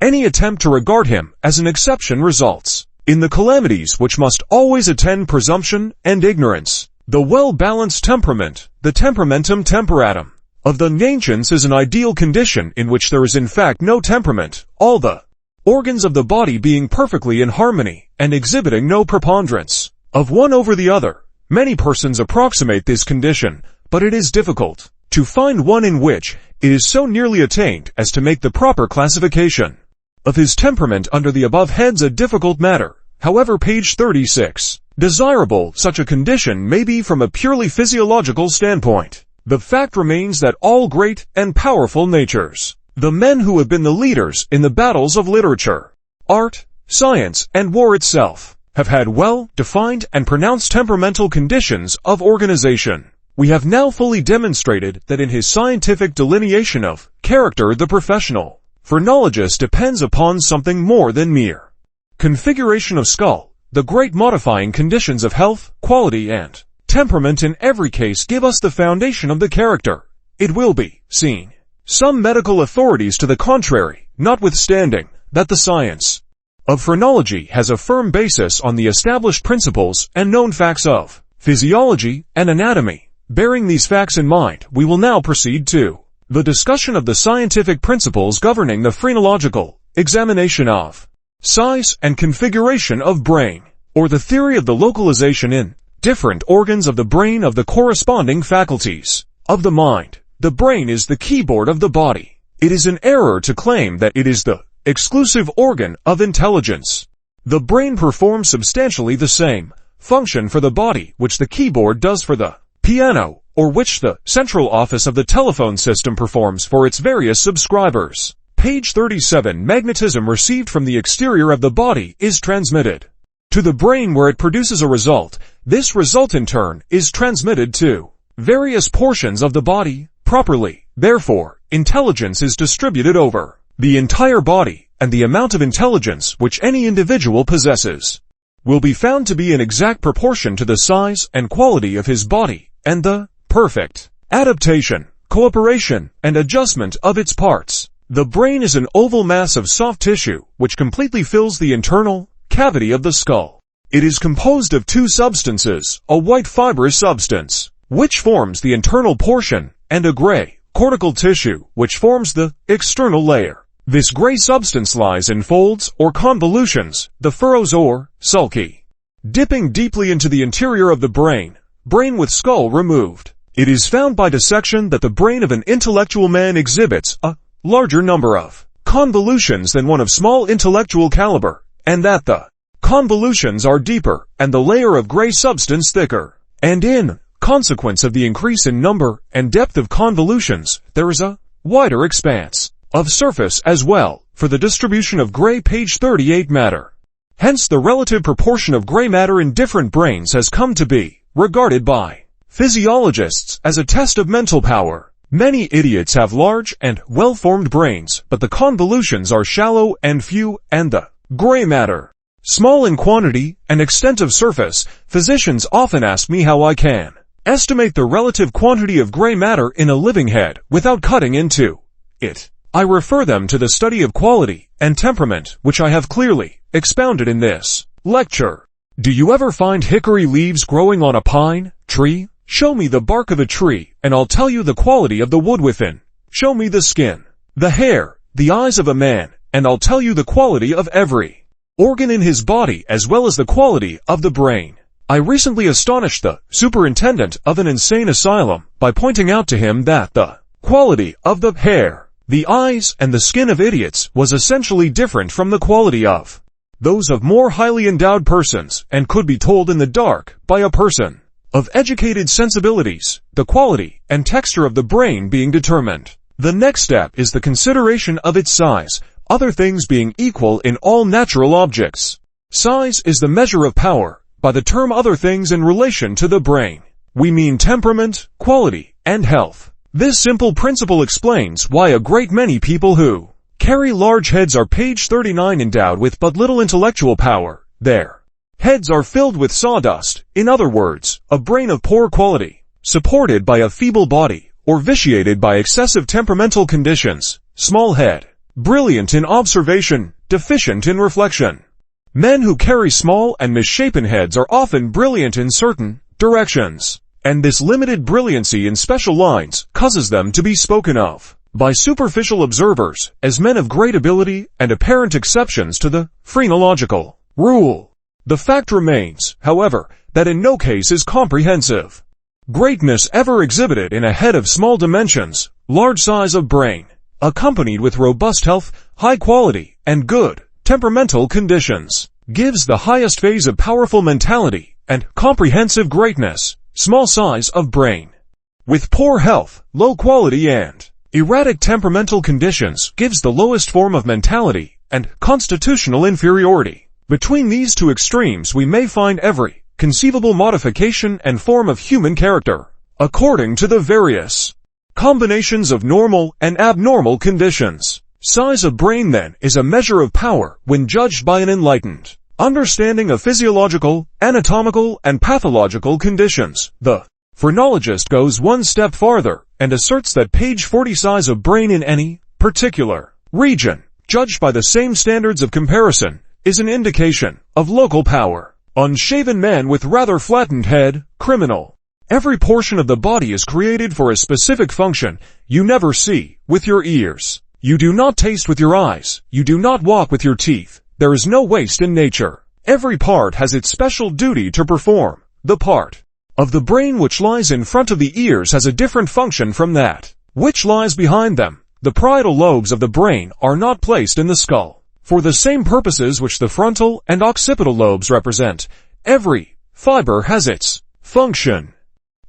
Any attempt to regard him as an exception results in the calamities which must always attend presumption and ignorance. The well-balanced temperament, the temperamentum temperatum, of the ancients is an ideal condition in which there is in fact no temperament, all the organs of the body being perfectly in harmony and exhibiting no preponderance of one over the other. Many persons approximate this condition, but it is difficult to find one in which it is so nearly attained as to make the proper classification of his temperament under the above heads a difficult matter. However, page 36. Desirable such a condition may be from a purely physiological standpoint. The fact remains that all great and powerful natures, the men who have been the leaders in the battles of literature, art, science, and war itself, have had well-defined and pronounced temperamental conditions of organization. We have now fully demonstrated that in his scientific delineation of character the professional phrenologist depends upon something more than mere configuration of skull. The great modifying conditions of health, quality, and temperament in every case give us the foundation of the character. It will be seen some medical authorities to the contrary, notwithstanding that the science of phrenology has a firm basis on the established principles and known facts of physiology and anatomy. Bearing these facts in mind, we will now proceed to the discussion of the scientific principles governing the phrenological examination of size and configuration of brain, or the theory of the localization in different organs of the brain of the corresponding faculties of the mind. The brain is the keyboard of the body. It is an error to claim that it is the exclusive organ of intelligence. The brain performs substantially the same function for the body which the keyboard does for the piano, or which the central office of the telephone system performs for its various subscribers. Page 37. Magnetism received from the exterior of the body is transmitted to the brain where it produces a result. This result in turn is transmitted to various portions of the body properly. Therefore, intelligence is distributed over the entire body, and the amount of intelligence which any individual possesses will be found to be in exact proportion to the size and quality of his body and the perfect adaptation, cooperation, and adjustment of its parts. The brain is an oval mass of soft tissue which completely fills the internal cavity of the skull. It is composed of two substances, a white fibrous substance, which forms the internal portion, and a gray cortical tissue, which forms the external layer. This gray substance lies in folds or convolutions, the furrows or sulci, dipping deeply into the interior of the brain with skull removed. It is found by dissection that the brain of an intellectual man exhibits a larger number of convolutions than one of small intellectual caliber, and that the convolutions are deeper and the layer of gray substance thicker. And in consequence of the increase in number and depth of convolutions, there is a wider expanse of surface as well for the distribution of gray page 38 matter. Hence the relative proportion of gray matter in different brains has come to be regarded by physiologists as a test of mental power. Many idiots have large and well-formed brains, but the convolutions are shallow and few, and the gray matter small in quantity and extent of surface. Physicians often ask me how I can estimate the relative quantity of gray matter in a living head without cutting into it. I refer them to the study of quality and temperament, which I have clearly expounded in this lecture. Do you ever find hickory leaves growing on a pine tree? Show me the bark of a tree, and I'll tell you the quality of the wood within. Show me the skin, the hair, the eyes of a man, and I'll tell you the quality of every organ in his body as well as the quality of the brain. I recently astonished the superintendent of an insane asylum by pointing out to him that the quality of the hair, the eyes, and the skin of idiots was essentially different from the quality of those of more highly endowed persons, and could be told in the dark by a person of educated sensibilities, the quality and texture of the brain being determined. The next step is the consideration of its size, other things being equal in all natural objects. Size is the measure of power. By the term other things in relation to the brain, we mean temperament, quality, and health. This simple principle explains why a great many people who carry large heads are page 39 endowed with but little intellectual power. Their heads are filled with sawdust, in other words, a brain of poor quality, supported by a feeble body, or vitiated by excessive temperamental conditions. Small head, brilliant in observation, deficient in reflection. Men who carry small and misshapen heads are often brilliant in certain directions, and this limited brilliancy in special lines causes them to be spoken of by superficial observers as men of great ability and apparent exceptions to the phrenological rule. The fact remains, however, that in no case is comprehensive greatness ever exhibited in a head of small dimensions, large size of brain, accompanied with robust health, high quality, and good temperamental conditions, gives the highest phase of powerful mentality and comprehensive greatness. Small size of brain with poor health, low quality, and erratic temperamental conditions gives the lowest form of mentality and constitutional inferiority. Between these two extremes we may find every conceivable modification and form of human character, according to the various combinations of normal and abnormal conditions. Size of brain, then, is a measure of power when judged by an enlightened understanding of physiological, anatomical, and pathological conditions. The phrenologist goes one step farther and asserts that page 40 size of brain in any particular region, judged by the same standards of comparison, is an indication of local power. Unshaven man with rather flattened head, criminal. Every portion of the body is created for a specific function. You never see with your ears. You do not taste with your eyes. You do not walk with your teeth. There is no waste in nature. Every part has its special duty to perform. The part of the brain which lies in front of the ears has a different function from that which lies behind them. The parietal lobes of the brain are not placed in the skull for the same purposes which the frontal and occipital lobes represent. Every fiber has its function,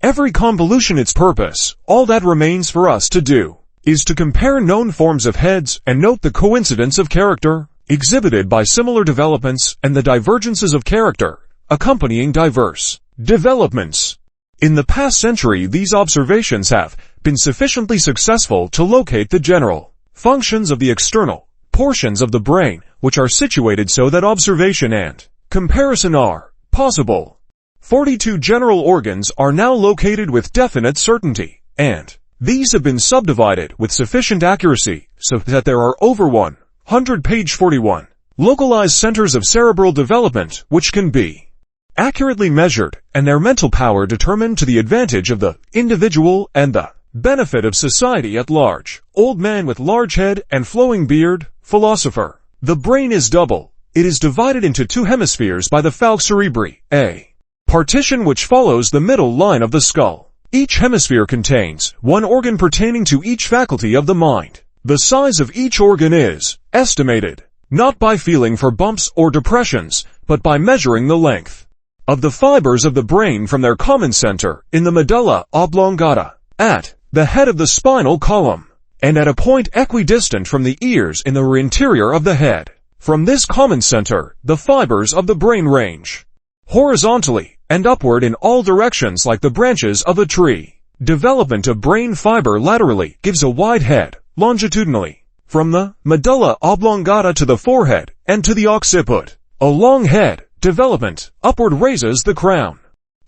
every convolution its purpose. All that remains for us to do is to compare known forms of heads and note the coincidence of character. exhibited by similar developments and the divergences of character, accompanying diverse developments. In the past century, these observations have been sufficiently successful to locate the general functions of the external portions of the brain, which are situated so that observation and comparison are possible. 42 general organs are now located with definite certainty, and these have been subdivided with sufficient accuracy so that there are over 100 page 41 localized centers of cerebral development which can be accurately measured and their mental power determined to the advantage of the individual and the benefit of society at large. Old man with large head and flowing beard, philosopher. The brain is double. It is divided into two hemispheres by the falx cerebri, a partition which follows the middle line of the skull. Each hemisphere contains one organ pertaining to each faculty of the mind. The size of each organ is estimated not by feeling for bumps or depressions, but by measuring the length of the fibers of the brain from their common center in the medulla oblongata, at the head of the spinal column, and at a point equidistant from the ears in the interior of the head. From this common center, the fibers of the brain range horizontally and upward in all directions like the branches of a tree. Development of brain fiber laterally gives a wide head, longitudinally, from the medulla oblongata to the forehead and to the occiput. A long head development upward raises the crown.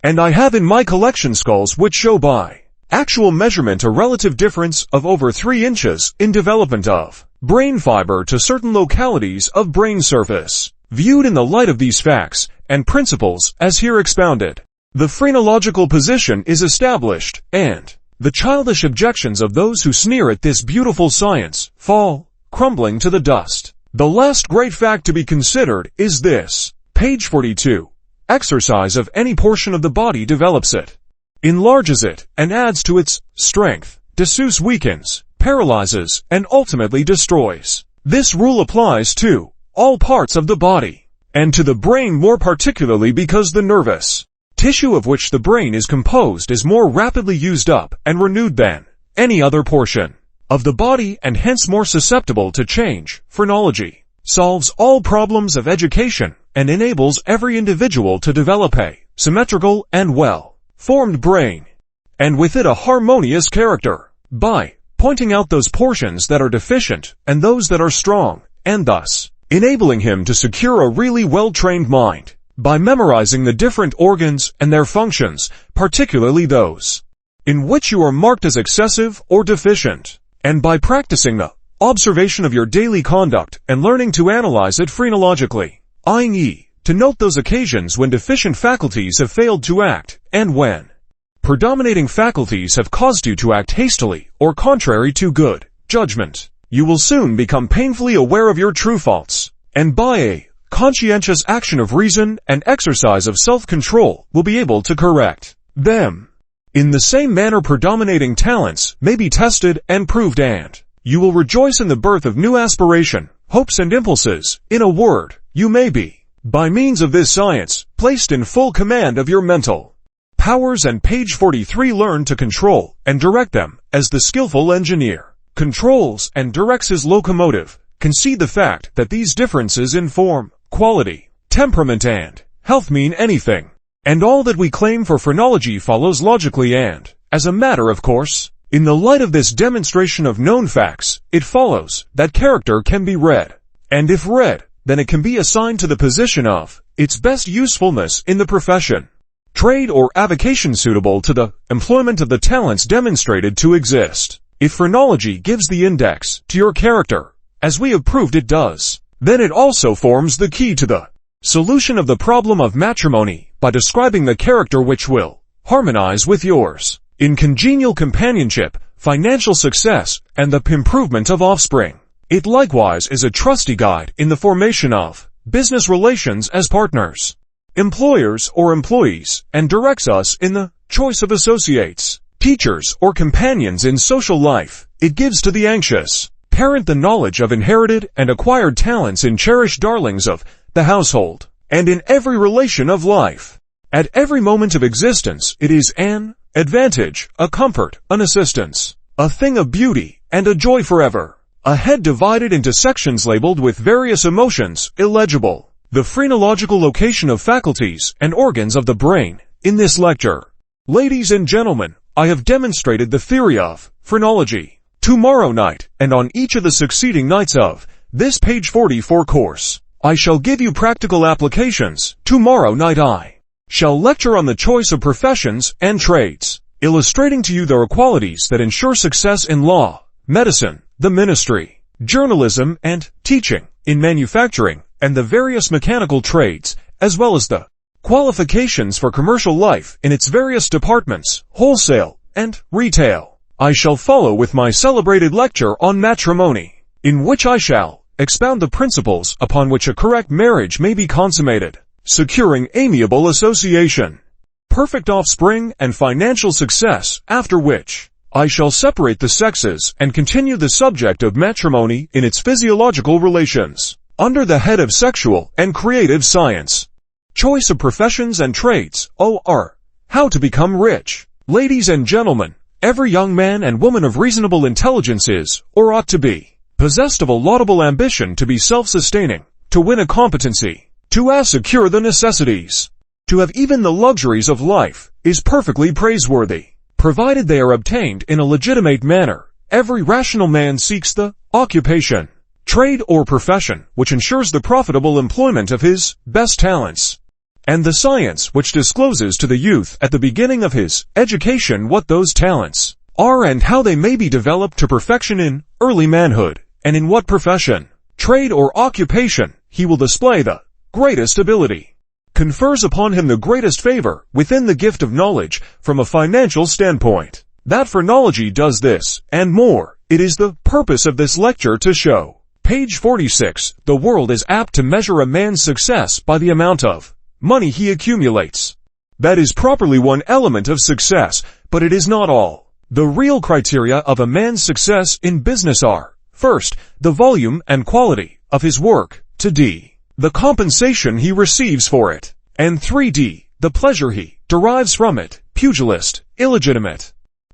And I have in my collection skulls which show by actual measurement a relative difference of over 3 inches in development of brain fiber to certain localities of brain surface. Viewed in the light of these facts and principles as here expounded, the phrenological position is established, and the childish objections of those who sneer at this beautiful science fall crumbling to the dust. The last great fact to be considered is this. Page 42. Exercise of any portion of the body develops it, enlarges it, and adds to its strength. Disuse weakens, paralyzes, and ultimately destroys. This rule applies to all parts of the body, and to the brain more particularly because the nervous tissue of which the brain is composed is more rapidly used up and renewed than any other portion of the body and hence more susceptible to change. Phrenology solves all problems of education and enables every individual to develop a symmetrical and well-formed brain, and with it a harmonious character, by pointing out those portions that are deficient and those that are strong, and thus enabling him to secure a really well-trained mind by memorizing the different organs and their functions, particularly those in which you are marked as excessive or deficient, and by practicing the observation of your daily conduct and learning to analyze it phrenologically, i.e., to note those occasions when deficient faculties have failed to act, and when predominating faculties have caused you to act hastily or contrary to good judgment. You will soon become painfully aware of your true faults, and by a conscientious action of reason and exercise of self-control will be able to correct them. In the same manner predominating talents may be tested and proved, and you will rejoice in the birth of new aspiration, hopes and impulses. In a word, you may be, by means of this science, placed in full command of your mental powers, and page 43 learn to control and direct them as the skillful engineer controls and directs his locomotive. Concede the fact that these differences in form, quality, temperament, and health mean anything, and all that we claim for phrenology follows logically and, as a matter of course. In the light of this demonstration of known facts, it follows that character can be read, and if read, then it can be assigned to the position of its best usefulness in the profession, trade, or avocation suitable to the employment of the talents demonstrated to exist. If phrenology gives the index to your character, as we have proved it does, then it also forms the key to the solution of the problem of matrimony by describing the character which will harmonize with yours in congenial companionship, financial success, and the improvement of offspring. It likewise is a trusty guide in the formation of business relations as partners, employers, or employees, and directs us in the choice of associates, teachers, or companions in social life. It gives to the anxious parent the knowledge of inherited and acquired talents in cherished darlings of the household, and in every relation of life. At every moment of existence it is an advantage, a comfort, an assistance, a thing of beauty, and a joy forever. A head divided into sections labeled with various emotions, illegible. The phrenological location of faculties and organs of the brain. In this lecture, ladies and gentlemen, I have demonstrated the theory of phrenology. Tomorrow night, and on each of the succeeding nights of this page 44 course, I shall give you practical applications. Tomorrow night I shall lecture on the choice of professions and trades, illustrating to you their qualities that ensure success in law, medicine, the ministry, journalism, and teaching, in manufacturing, and the various mechanical trades, as well as the qualifications for commercial life in its various departments, wholesale and retail. I shall follow with my celebrated lecture on matrimony, in which I shall expound the principles upon which a correct marriage may be consummated, securing amiable association, perfect offspring, and financial success, after which I shall separate the sexes and continue the subject of matrimony in its physiological relations, under the head of sexual and creative science. Choice of professions and trades, or how to become rich. Ladies and gentlemen, every young man and woman of reasonable intelligence is, or ought to be, possessed of a laudable ambition to be self-sustaining, to win a competency, to secure the necessities, to have even the luxuries of life, is perfectly praiseworthy, provided they are obtained in a legitimate manner. Every rational man seeks the occupation, trade or profession which ensures the profitable employment of his best talents, and the science which discloses to the youth at the beginning of his education what those talents are and how they may be developed to perfection in early manhood, and in what profession, trade or occupation he will display the greatest ability, confers upon him the greatest favor within the gift of knowledge from a financial standpoint. That phrenology does this, and more, it is the purpose of this lecture to show. Page 46, the world is apt to measure a man's success by the amount of money he accumulates. That is properly one element of success, but it is not all. The real criteria of a man's success in business are, first, the volume and quality of his work, to d, the compensation he receives for it, and 3d, the pleasure he derives from it. Pugilist, illegitimate.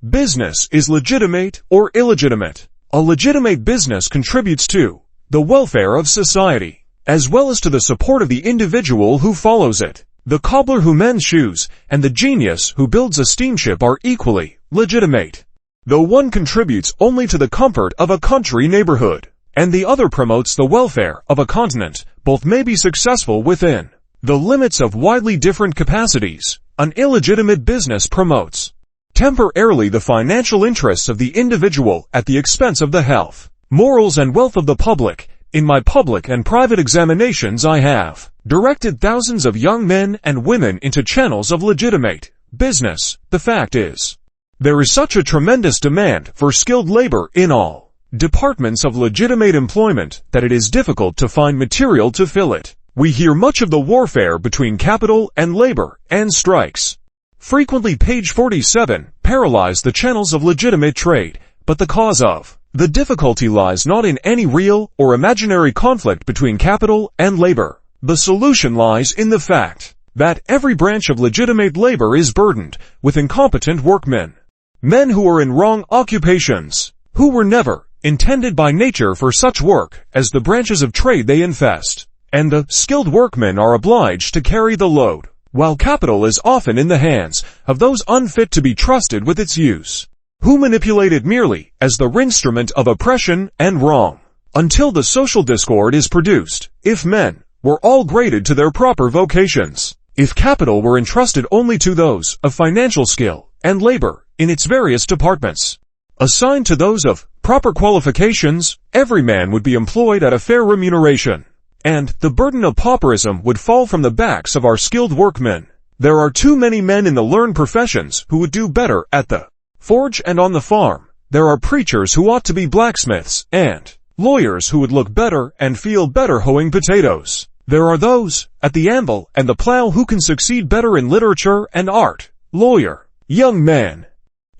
Business is legitimate or illegitimate. A legitimate business contributes to the welfare of society, as well as to the support of the individual who follows it. The cobbler who mends shoes and the genius who builds a steamship are equally legitimate. Though one contributes only to the comfort of a country neighborhood, and the other promotes the welfare of a continent, both may be successful within the limits of widely different capacities. An illegitimate business promotes temporarily the financial interests of the individual at the expense of the health, morals, and wealth of the public. In my public and private examinations I have directed thousands of young men and women into channels of legitimate business. The fact is, there is such a tremendous demand for skilled labor in all departments of legitimate employment that it is difficult to find material to fill it. We hear much of the warfare between capital and labor, and strikes frequently, page 47, paralyze the channels of legitimate trade, but the cause of the difficulty lies not in any real or imaginary conflict between capital and labor. The solution lies in the fact that every branch of legitimate labor is burdened with incompetent workmen, men who are in wrong occupations, who were never intended by nature for such work as the branches of trade they infest, and the skilled workmen are obliged to carry the load, while capital is often in the hands of those unfit to be trusted with its use, who manipulate it merely as the instrument of oppression and wrong, until the social discord is produced. If men were all graded to their proper vocations, if capital were entrusted only to those of financial skill, and labor, in its various departments, assigned to those of proper qualifications, every man would be employed at a fair remuneration, and the burden of pauperism would fall from the backs of our skilled workmen. There are too many men in the learned professions who would do better at the forge and on the farm. There are preachers who ought to be blacksmiths, and lawyers who would look better and feel better hoeing potatoes. There are those at the anvil and the plow who can succeed better in literature and art. Lawyer, young man,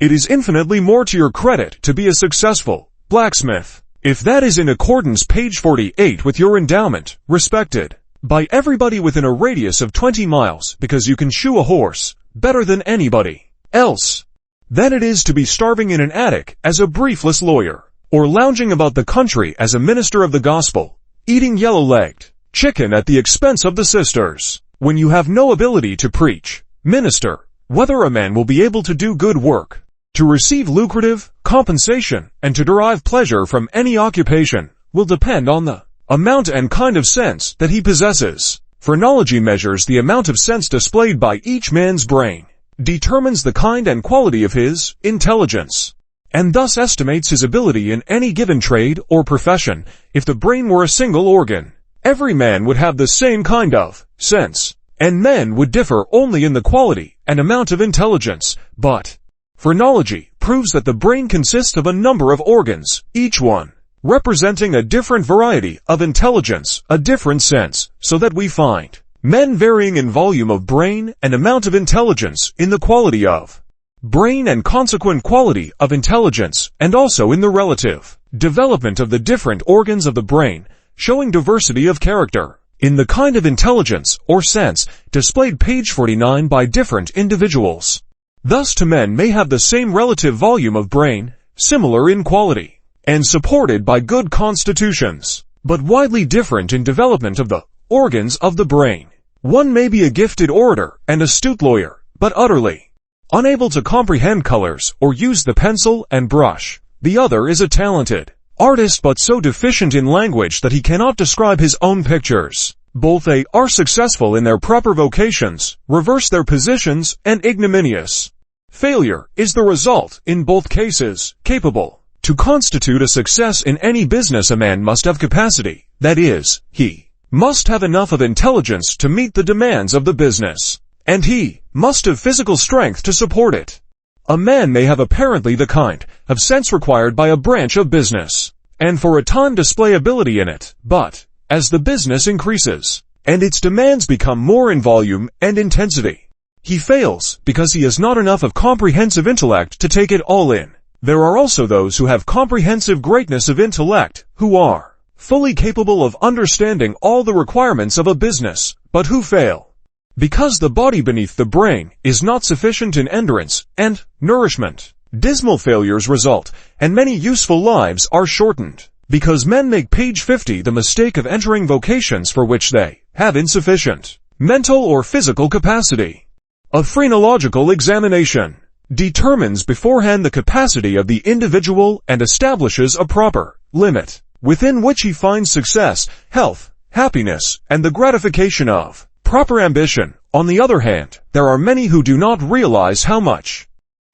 it is infinitely more to your credit to be a successful blacksmith, if that is in accordance, page 48, with your endowment, respected by everybody within a radius of 20 miles, because you can shoe a horse better than anybody else, than it is to be starving in an attic as a briefless lawyer, or lounging about the country as a minister of the gospel, eating yellow-legged chicken at the expense of the sisters. When you have no ability to preach, minister, whether a man will be able to do good work, to receive lucrative compensation, and to derive pleasure from any occupation, will depend on the amount and kind of sense that he possesses. Phrenology measures the amount of sense displayed by each man's brain, determines the kind and quality of his intelligence, and thus estimates his ability in any given trade or profession. If the brain were a single organ, every man would have the same kind of sense, and men would differ only in the quality and amount of intelligence. But phrenology proves that the brain consists of a number of organs, each one representing a different variety of intelligence, a different sense, so that we find men varying in volume of brain and amount of intelligence in the quality of brain and consequent quality of intelligence, and also in the relative development of the different organs of the brain, showing diversity of character in the kind of intelligence or sense displayed page 49 by different individuals. Thus two men may have the same relative volume of brain, similar in quality, and supported by good constitutions, but widely different in development of the organs of the brain. One may be a gifted orator and astute lawyer, but utterly unable to comprehend colors or use the pencil and brush. The other is a talented artist but so deficient in language that he cannot describe his own pictures. Both are successful in their proper vocations, reverse their positions, and ignominious failure is the result in both cases. Capable. To constitute a success in any business, a man must have capacity, that is, he must have enough of intelligence to meet the demands of the business, and he must have physical strength to support it. A man may have apparently the kind of sense required by a branch of business, and for a time display ability in it, but as the business increases, and its demands become more in volume and intensity, he fails because he has not enough of comprehensive intellect to take it all in. There are also those who have comprehensive greatness of intellect, who are fully capable of understanding all the requirements of a business, but who fail because the body beneath the brain is not sufficient in endurance and nourishment. Dismal failures result, and many useful lives are shortened, because men make page 50 the mistake of entering vocations for which they have insufficient mental or physical capacity. A phrenological examination determines beforehand the capacity of the individual and establishes a proper limit within which he finds success, health, happiness, and the gratification of proper ambition. On the other hand, there are many who do not realize how much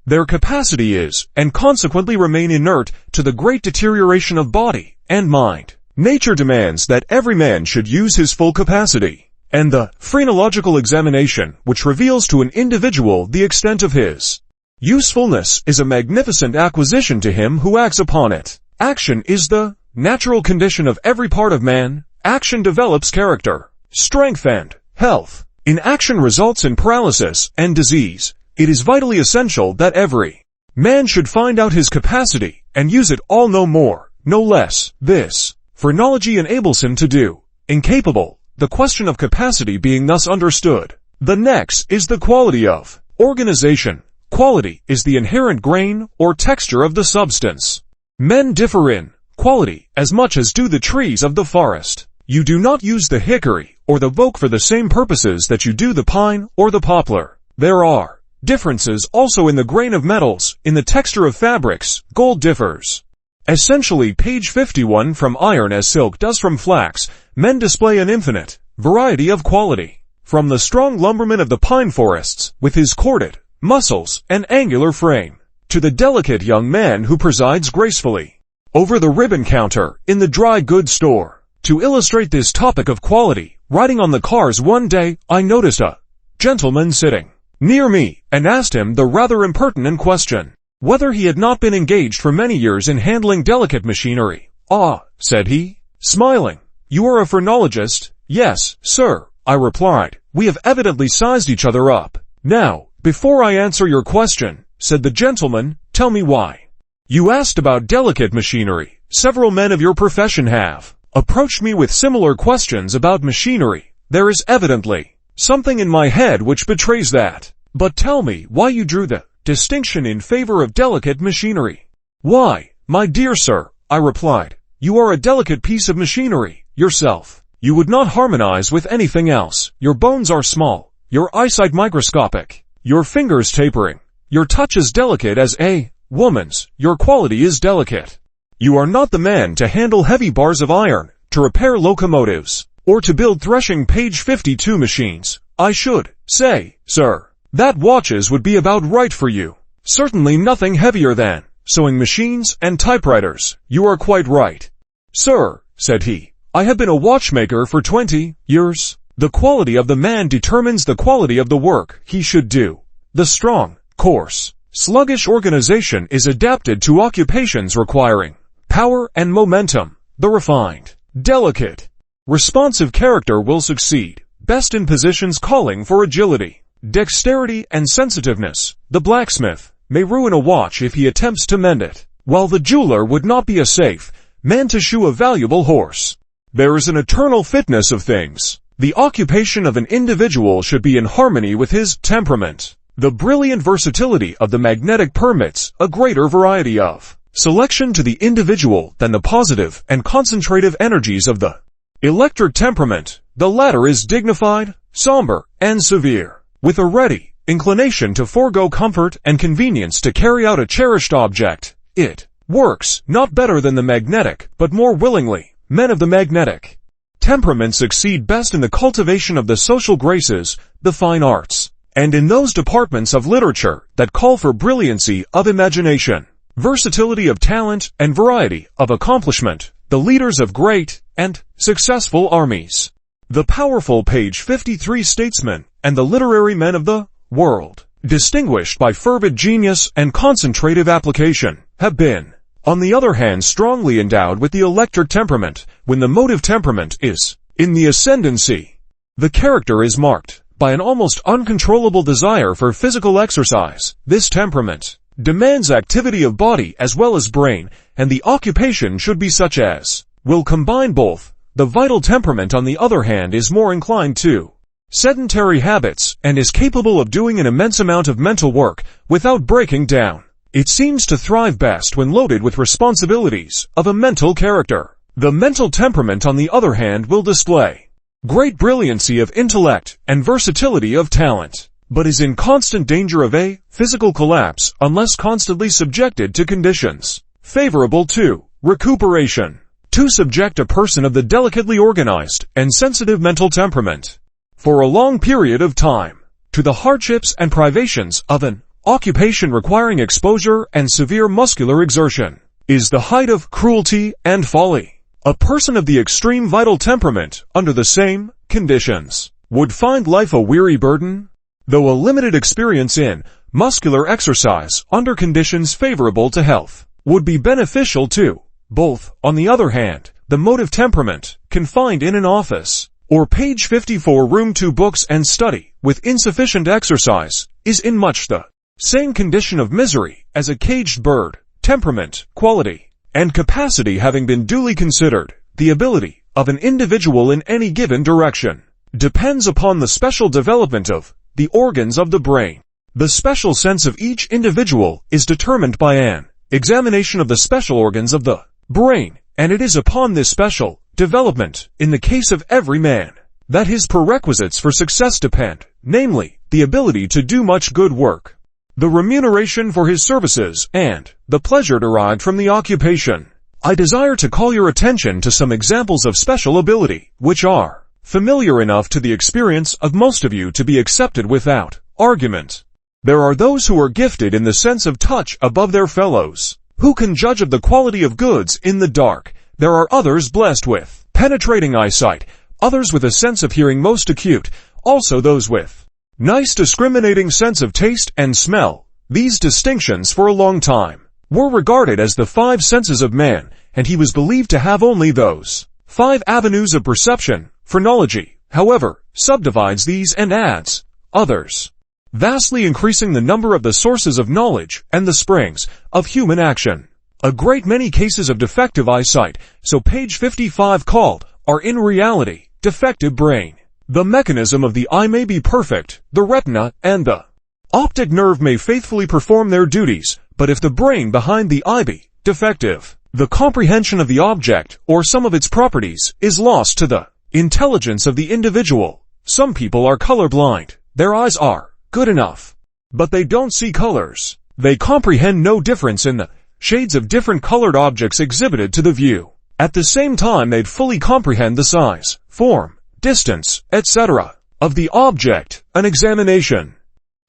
their capacity is, and consequently remain inert to the great deterioration of body and mind. Nature demands that every man should use his full capacity, and the phrenological examination, which reveals to an individual the extent of his usefulness, is a magnificent acquisition to him who acts upon it. Action is the natural condition of every part of man. Action develops character, strength, and health. Inaction results in paralysis and disease. It is vitally essential that every man should find out his capacity and use it all, no more, no less. This phrenology enables him to do. Incapable, the question of capacity being thus understood. The next is the quality of organization. Quality is the inherent grain or texture of the substance. Men differ in quality as much as do the trees of the forest. You do not use the hickory or the oak for the same purposes that you do the pine or the poplar. There are differences also in the grain of metals, in the texture of fabrics. Gold differs essentially, page 51, from iron as silk does from flax. Men display an infinite variety of quality, from the strong lumberman of the pine forests, with his corded muscles and angular frame, to the delicate young man who presides gracefully over the ribbon counter in the dry goods store. To illustrate this topic of quality, riding on the cars one day, I noticed a gentleman sitting near me, and asked him the rather impertinent question whether he had not been engaged for many years in handling delicate machinery. "Ah," said he, smiling, "you are a phrenologist?" "Yes, sir," I replied. "We have evidently sized each other up." "Now, before I answer your question," said the gentleman, "tell me why you asked about delicate machinery. Several men of your profession have approached me with similar questions about machinery. There is evidently something in my head which betrays that. But tell me why you drew the distinction in favor of delicate machinery." "Why, my dear sir," I replied. You are a delicate piece of machinery, yourself. You would not harmonize with anything else. Your bones are small, your eyesight microscopic, your fingers tapering. Your touch is delicate as a woman's. Your quality is delicate. You are not the man to handle heavy bars of iron, to repair locomotives, or to build threshing page 52 machines. I should say, sir, that watches would be about right for you. Certainly nothing heavier than sewing machines and typewriters. You are quite right. Sir, said he, I have been a watchmaker for 20 years. The quality of the man determines the quality of the work he should do. The strong, coarse, sluggish organization is adapted to occupations requiring power and momentum. The refined, delicate, responsive character will succeed best in positions calling for agility, dexterity, and sensitiveness. The blacksmith may ruin a watch if he attempts to mend it, while the jeweler would not be a safe man to shoe a valuable horse. There is an eternal fitness of things. The occupation of an individual should be in harmony with his temperament. The brilliant versatility of the magnetic permits a greater variety of selection to the individual than the positive and concentrative energies of the electric temperament. The latter is dignified, somber, and severe, with a ready inclination to forego comfort and convenience to carry out a cherished object. It works not better than the magnetic, but more willingly. Men of the magnetic temperament succeed best in the cultivation of the social graces, the fine arts, and in those departments of literature that call for brilliancy of imagination, versatility of talent, and variety of accomplishment. The leaders of great and successful armies, the powerful page 53 statesmen, and the literary men of the world, distinguished by fervid genius and concentrative application, have been, on the other hand, strongly endowed with the electric temperament. When the motive temperament is in the ascendancy, the character is marked by an almost uncontrollable desire for physical exercise. This temperament demands activity of body as well as brain, and the occupation should be such as will combine both. The vital temperament, on the other hand, is more inclined to sedentary habits and is capable of doing an immense amount of mental work without breaking down. It seems to thrive best when loaded with responsibilities of a mental character. The mental temperament, on the other hand, will display great brilliancy of intellect and versatility of talent, but is in constant danger of a physical collapse unless constantly subjected to conditions favorable to recuperation. To subject a person of the delicately organized and sensitive mental temperament for a long period of time to the hardships and privations of an occupation requiring exposure and severe muscular exertion is the height of cruelty and folly. A person of the extreme vital temperament, under the same conditions, would find life a weary burden, though a limited experience in muscular exercise under conditions favorable to health would be beneficial to both. On the other hand, the motive temperament, confined in an office or page 54 room to books and study with insufficient exercise, is in much the same condition of misery as a caged bird. Temperament, quality, and capacity having been duly considered, the ability of an individual in any given direction depends upon the special development of the organs of the brain. The special sense of each individual is determined by an examination of the special organs of the brain, and it is upon this special development, in the case of every man, that his prerequisites for success depend, namely, the ability to do much good work, the remuneration for his services, and the pleasure derived from the occupation. I desire to call your attention to some examples of special ability, which are familiar enough to the experience of most of you to be accepted without argument. There are those who are gifted in the sense of touch above their fellows, who can judge of the quality of goods in the dark. There are others blessed with penetrating eyesight, others with a sense of hearing most acute, also those with nice discriminating sense of taste and smell. These distinctions for a long time were regarded as the five senses of man, and he was believed to have only those five avenues of perception. Phrenology, however, subdivides these and adds others, vastly increasing the number of the sources of knowledge and the springs of human action. A great many cases of defective eyesight, so page 55 called, are in reality defective brain. The mechanism of the eye may be perfect, the retina and the optic nerve may faithfully perform their duties, but if the brain behind the eye be defective, The comprehension of the object or some of its properties is lost to the intelligence of the individual. Some people are colorblind. Their eyes are good enough, but they don't see colors. They comprehend no difference in the shades of different colored objects exhibited to the view. At the same time, they'd fully comprehend the size, form, distance, etc. of the object. An examination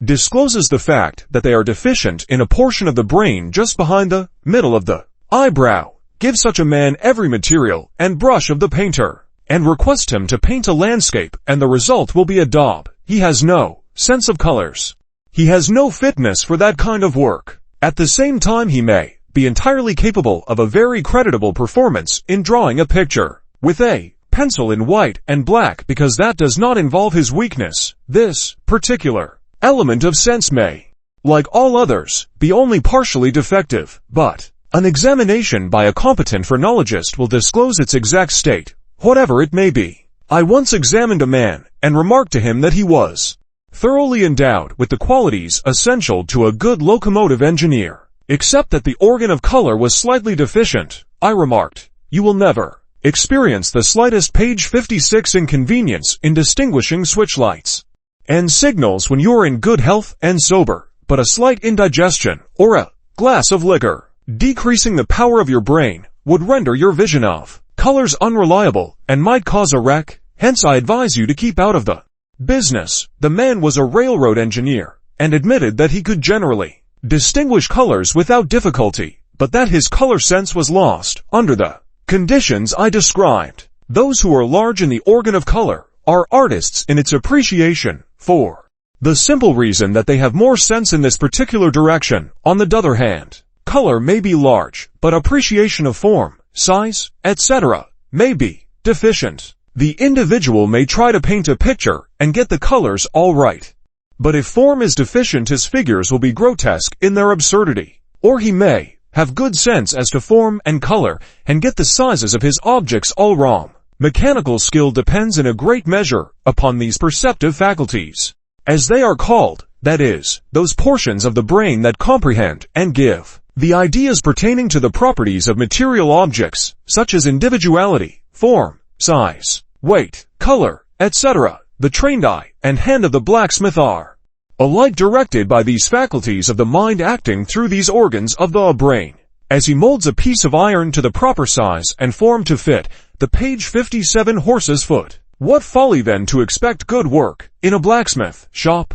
discloses the fact that they are deficient in a portion of the brain just behind the middle of the eyebrow. Give such a man every material and brush of the painter, and request him to paint a landscape, and the result will be a daub. He has no sense of colors. He has no fitness for that kind of work. At the same time, he may be entirely capable of a very creditable performance in drawing a picture with a pencil in white and black, because that does not involve his weakness. This particular element of sense may, like all others, be only partially defective, but an examination by a competent phrenologist will disclose its exact state, whatever it may be. I once examined a man and remarked to him that he was thoroughly endowed with the qualities essential to a good locomotive engineer, except that the organ of color was slightly deficient. I remarked, "You will never experience the slightest page 56 inconvenience in distinguishing switch lights and signals when you are in good health and sober, but a slight indigestion or a glass of liquor, decreasing the power of your brain, would render your vision of colors unreliable and might cause a wreck. Hence I advise you to keep out of the business." The man was a railroad engineer, and admitted that he could generally distinguish colors without difficulty, but that his color sense was lost under the conditions I described. Those who are large in the organ of color are artists in its appreciation, for the simple reason that they have more sense in this particular direction. On the other hand, color may be large, but appreciation of form, size, etc. may be deficient. The individual may try to paint a picture and get the colors all right, but if form is deficient, his figures will be grotesque in their absurdity. Or he may have good sense as to form and color and get the sizes of his objects all wrong. Mechanical skill depends in a great measure upon these perceptive faculties, as they are called, that is, those portions of the brain that comprehend and give the ideas pertaining to the properties of material objects, such as individuality, form, size, weight, color, etc. The trained eye and hand of the blacksmith are alike directed by these faculties of the mind, acting through these organs of the brain, as he molds a piece of iron to the proper size and form to fit the page 57 horse's foot. What folly then to expect good work in a blacksmith shop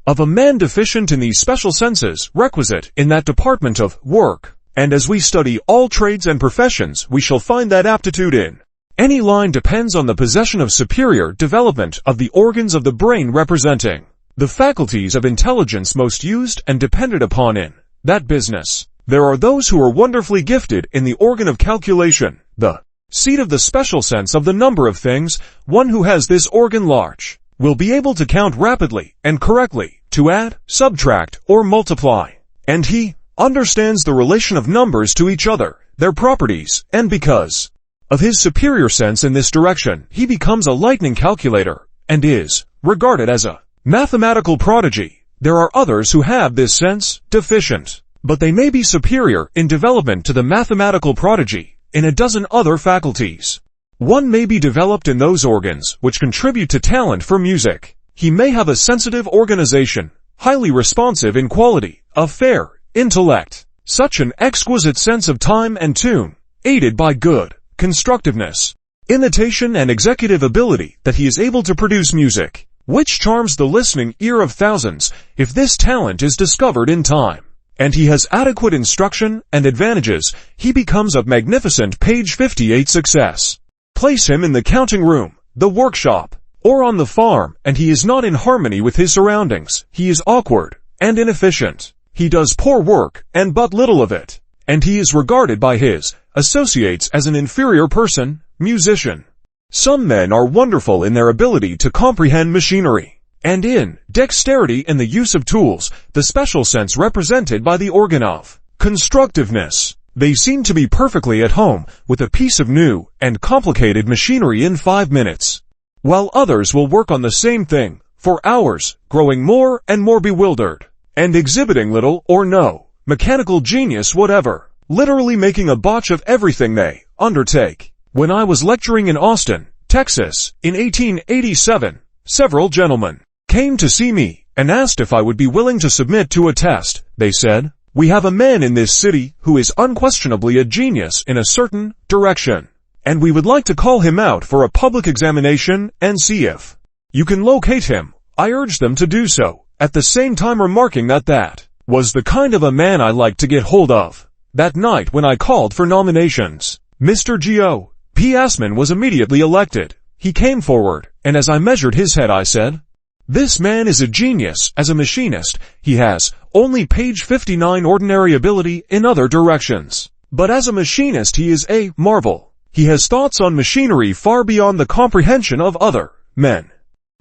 of a man deficient in these special senses requisite in that department of work. And as we study all trades and professions, we shall find that aptitude in any line depends on the possession of superior development of the organs of the brain representing the faculties of intelligence most used and depended upon in that business. There are those who are wonderfully gifted in the organ of calculation, the seat of the special sense of the number of things. One who has this organ large will be able to count rapidly and correctly, to add, subtract, or multiply. And he understands the relation of numbers to each other, their properties, and because of his superior sense in this direction, he becomes a lightning calculator, and is regarded as a mathematical prodigy. There are others who have this sense deficient, but they may be superior in development to the mathematical prodigy in a dozen other faculties. One may be developed in those organs which contribute to talent for music. He may have a sensitive organization, highly responsive in quality, a fair intellect, such an exquisite sense of time and tune, aided by good constructiveness, imitation, and executive ability, that he is able to produce music which charms the listening ear of thousands. If this talent is discovered in time, and he has adequate instruction and advantages, he becomes a magnificent page 58 success. Place him in the counting room, the workshop, or on the farm, and he is not in harmony with his surroundings. He is awkward and inefficient. He does poor work and but little of it, and he is regarded by his associates as an inferior person. Musician. Some men are wonderful in their ability to comprehend machinery, and in dexterity in the use of tools, the special sense represented by the organ of constructiveness. They seem to be perfectly at home with a piece of new and complicated machinery in 5 minutes, while others will work on the same thing for hours, growing more and more bewildered, and exhibiting little or no mechanical genius whatever. literally making a botch of everything they undertake. When I was lecturing in Austin, Texas, in 1887, several gentlemen came to see me and asked if I would be willing to submit to a test. They said, "We have a man in this city who is unquestionably a genius in a certain direction, and we would like to call him out for a public examination and see if you can locate him." I urged them to do so, at the same time remarking that that was the kind of a man I liked to get hold of. That night when I called for nominations, Mr. G.O.P. Assman was immediately elected. He came forward, and as I measured his head I said, "This man is a genius as a machinist. He has only page 59 ordinary ability in other directions. But as a machinist he is a marvel. He has thoughts on machinery far beyond the comprehension of other men,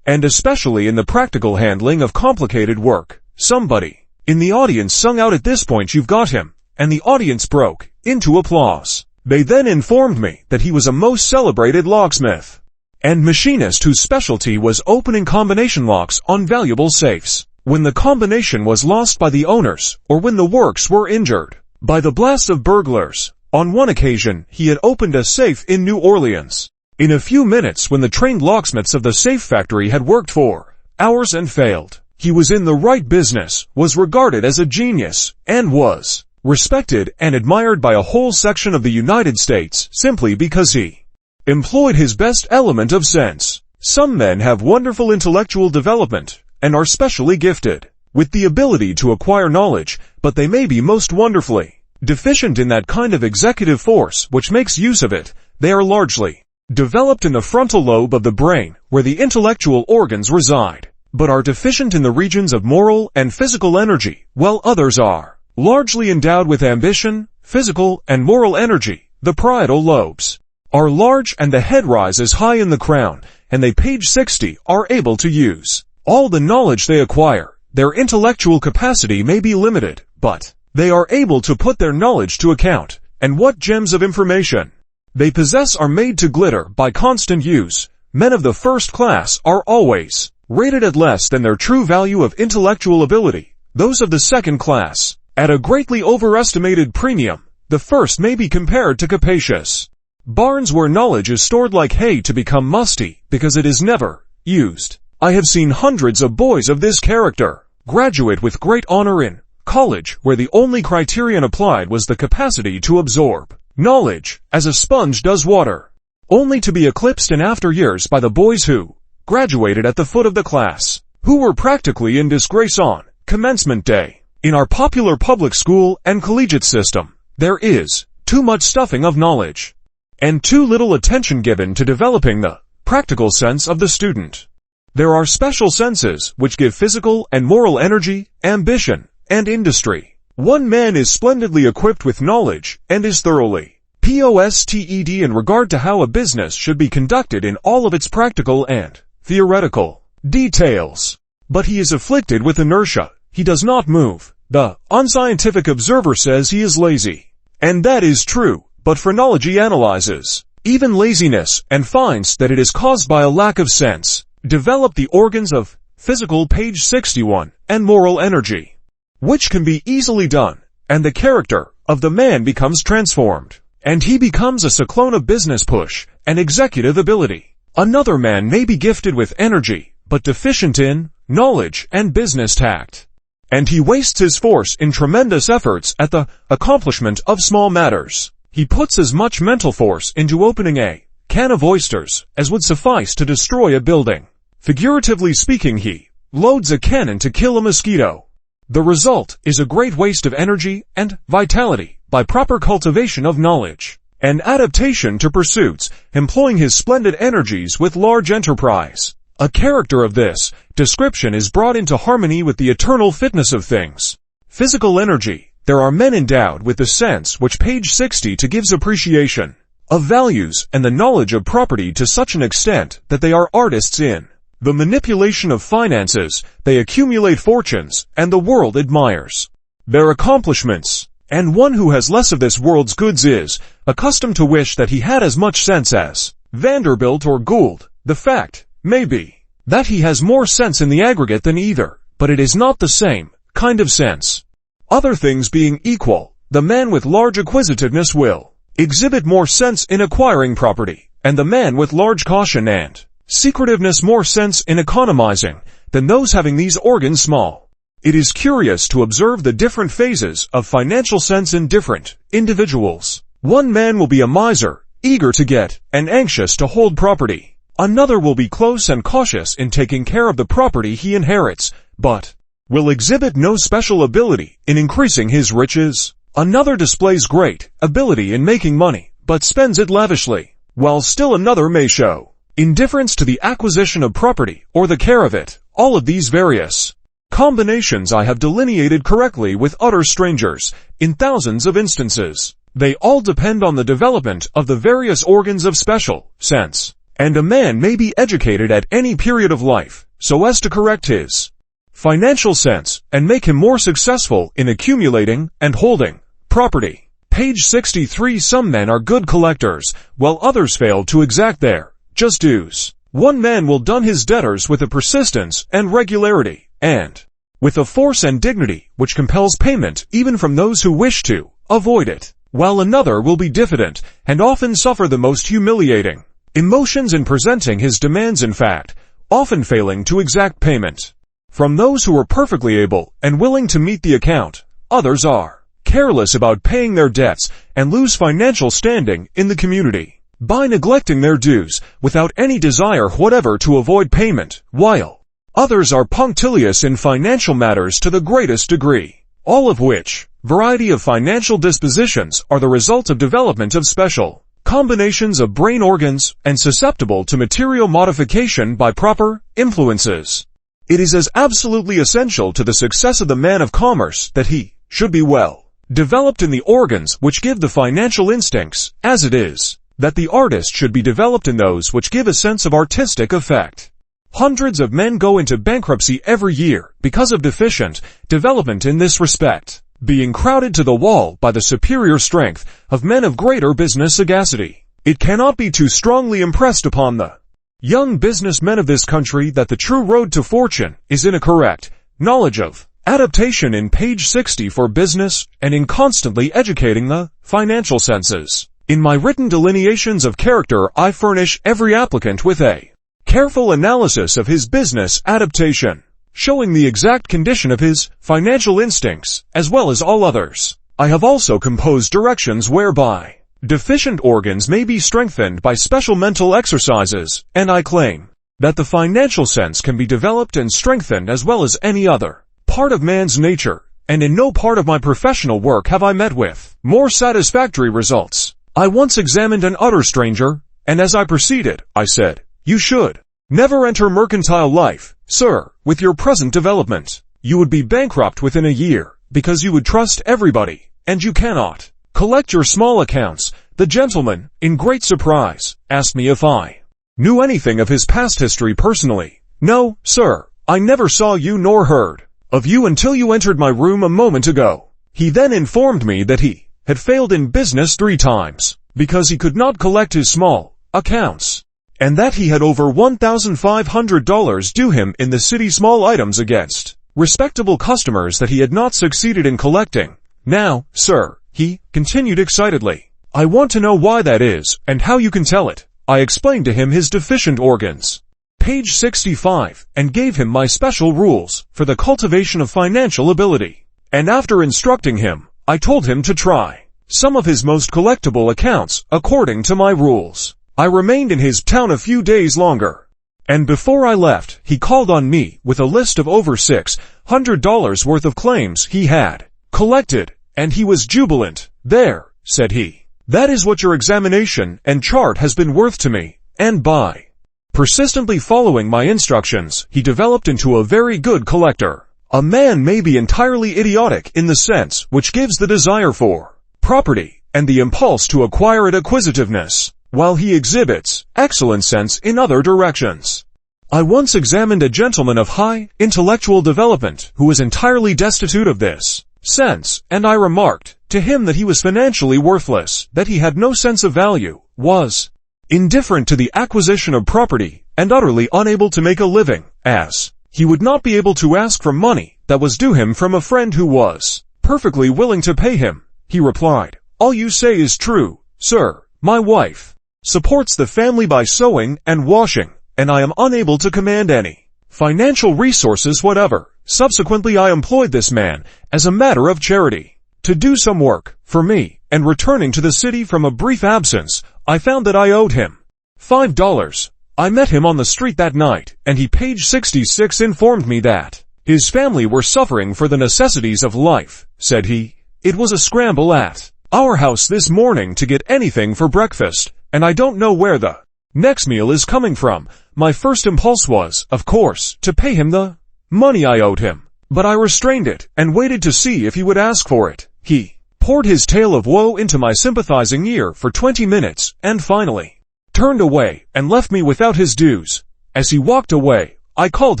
and especially in the practical handling of complicated work." Somebody in the audience sung out, "At this point you've got him," and the audience broke into applause. They then informed me that he was a most celebrated locksmith and machinist whose specialty was opening combination locks on valuable safes. When the combination was lost by the owners, or when the works were injured by the blast of burglars. On one occasion, he had opened a safe in New Orleans in a few minutes when the trained locksmiths of the safe factory had worked for hours and failed. He was in the right business, was regarded as a genius, and was respected and admired by a whole section of the United States simply because he employed his best element of sense. Some men have wonderful intellectual development and are specially gifted with the ability to acquire knowledge, but they may be most wonderfully deficient in that kind of executive force which makes use of it. They are largely developed in the frontal lobe of the brain, where the intellectual organs reside, but are deficient in the regions of moral and physical energy, while others are largely endowed with ambition, physical and moral energy. The parietal lobes are large and the head rises high in the crown, and they, page 60, are able to use all the knowledge they acquire. Their intellectual capacity may be limited, but they are able to put their knowledge to account, and what gems of information they possess are made to glitter by constant use. Men of the first class are always rated at less than their true value of intellectual ability. Those of the second class at a greatly overestimated premium. The first may be compared to capacious barns where knowledge is stored like hay to become musty because it is never used. I have seen hundreds of boys of this character graduate with great honor in college, where the only criterion applied was the capacity to absorb knowledge, as a sponge does water, only to be eclipsed in after years by the boys who graduated at the foot of the class, who were practically in disgrace on commencement day. In our popular public school and collegiate system, there is too much stuffing of knowledge, and too little attention given to developing the practical sense of the student. There are special senses which give physical and moral energy, ambition, and industry. One man is splendidly equipped with knowledge and is thoroughly posted in regard to how a business should be conducted in all of its practical and theoretical details. But he is afflicted with inertia. He does not move. The unscientific observer says he is lazy, and that is true, but phrenology analyzes even laziness and finds that it is caused by a lack of sense. Develop the organs of physical, page 61, and moral energy, which can be easily done, and the character of the man becomes transformed, and he becomes a cyclone of business push and executive ability. Another man may be gifted with energy, but deficient in knowledge and business tact, and he wastes his force in tremendous efforts at the accomplishment of small matters. He puts as much mental force into opening a can of oysters as would suffice to destroy a building. Figuratively speaking, he loads a cannon to kill a mosquito. The result is a great waste of energy and vitality by proper cultivation of knowledge and adaptation to pursuits, employing his splendid energies with large enterprise. A character of this description is brought into harmony with the eternal fitness of things. Physical energy. There are men endowed with the sense which, page 60, to gives appreciation of values and the knowledge of property to such an extent that they are artists in the manipulation of finances. They accumulate fortunes, and the world admires their accomplishments. And one who has less of this world's goods is accustomed to wish that he had as much sense as Vanderbilt or Gould. The fact may be that he has more sense in the aggregate than either, but it is not the same kind of sense. Other things being equal, the man with large acquisitiveness will exhibit more sense in acquiring property, and the man with large caution and secretiveness more sense in economizing than those having these organs small. It is curious to observe the different phases of financial sense in different individuals. One man will be a miser, eager to get and anxious to hold property. Another will be close and cautious in taking care of the property he inherits, but will exhibit no special ability in increasing his riches. Another displays great ability in making money, but spends it lavishly, while still another may show indifference to the acquisition of property or the care of it. All of these various combinations I have delineated correctly with utter strangers in thousands of instances. They all depend on the development of the various organs of special sense, and a man may be educated at any period of life so as to correct his financial sense and make him more successful in accumulating and holding property. Page 63. Some men are good collectors, while others fail to exact their just dues. One man will dun his debtors with a persistence and regularity, and with a force and dignity which compels payment even from those who wish to avoid it, while another will be diffident and often suffer the most humiliating emotions in presenting his demands, in fact, often failing to exact payment from those who are perfectly able and willing to meet the account. Others are careless about paying their debts and lose financial standing in the community by neglecting their dues without any desire whatever to avoid payment, while others are punctilious in financial matters to the greatest degree. All of which variety of financial dispositions are the result of development of special combinations of brain organs and susceptible to material modification by proper influences. It is as absolutely essential to the success of the man of commerce that he should be well developed in the organs which give the financial instincts, as it is that the artist should be developed in those which give a sense of artistic effect. Hundreds of men go into bankruptcy every year because of deficient development in this respect, being crowded to the wall by the superior strength of men of greater business sagacity. It cannot be too strongly impressed upon the young businessmen of this country that the true road to fortune is in a correct knowledge of adaptation in page 60 for business and in constantly educating the financial senses. In my written delineations of character, I furnish every applicant with a careful analysis of his business adaptation, showing the exact condition of his financial instincts, as well as all others. I have also composed directions whereby deficient organs may be strengthened by special mental exercises, and I claim that the financial sense can be developed and strengthened as well as any other part of man's nature, and in no part of my professional work have I met with more satisfactory results. I once examined an utter stranger, and as I proceeded, I said, "You should never enter mercantile life, sir, with your present development. You would be bankrupt within a year, because you would trust everybody, and you cannot collect your small accounts." The gentleman, in great surprise, asked me if I knew anything of his past history personally. "No, sir, I never saw you nor heard of you until you entered my room a moment ago." He then informed me that he had failed in business 3 times, because he could not collect his small accounts, and that he had over $1,500 due him in the city small items against respectable customers that he had not succeeded in collecting. "Now, sir," he continued excitedly, "I want to know why that is, and how you can tell it." I explained to him his deficient organs, page 65, and gave him my special rules for the cultivation of financial ability. And after instructing him, I told him to try some of his most collectible accounts according to my rules. I remained in his town a few days longer, and before I left, he called on me with a list of over $600 worth of claims he had collected, and he was jubilant. "There," said he, "that is what your examination and chart has been worth to me," and by persistently following my instructions, he developed into a very good collector. A man may be entirely idiotic in the sense which gives the desire for property and the impulse to acquire it acquisitiveness, while he exhibits excellent sense in other directions. I once examined a gentleman of high intellectual development who was entirely destitute of this sense, and I remarked to him that he was financially worthless, that he had no sense of value, was indifferent to the acquisition of property, and utterly unable to make a living, as he would not be able to ask for money that was due him from a friend who was perfectly willing to pay him, he replied. All you say is true, sir. My wife supports the family by sewing and washing, and I am unable to command any financial resources whatever. Subsequently, I employed this man, as a matter of charity, to do some work for me, and returning to the city from a brief absence, I found that I owed him $5. I met him on the street that night, and he, page 66, informed me that his family were suffering for the necessities of life, said he. It was a scramble at our house this morning to get anything for breakfast, and I don't know where the next meal is coming from. My first impulse was, of course, to pay him the money I owed him, but I restrained it and waited to see if he would ask for it. He poured his tale of woe into my sympathizing ear for 20 minutes and finally turned away and left me without his dues. As he walked away, I called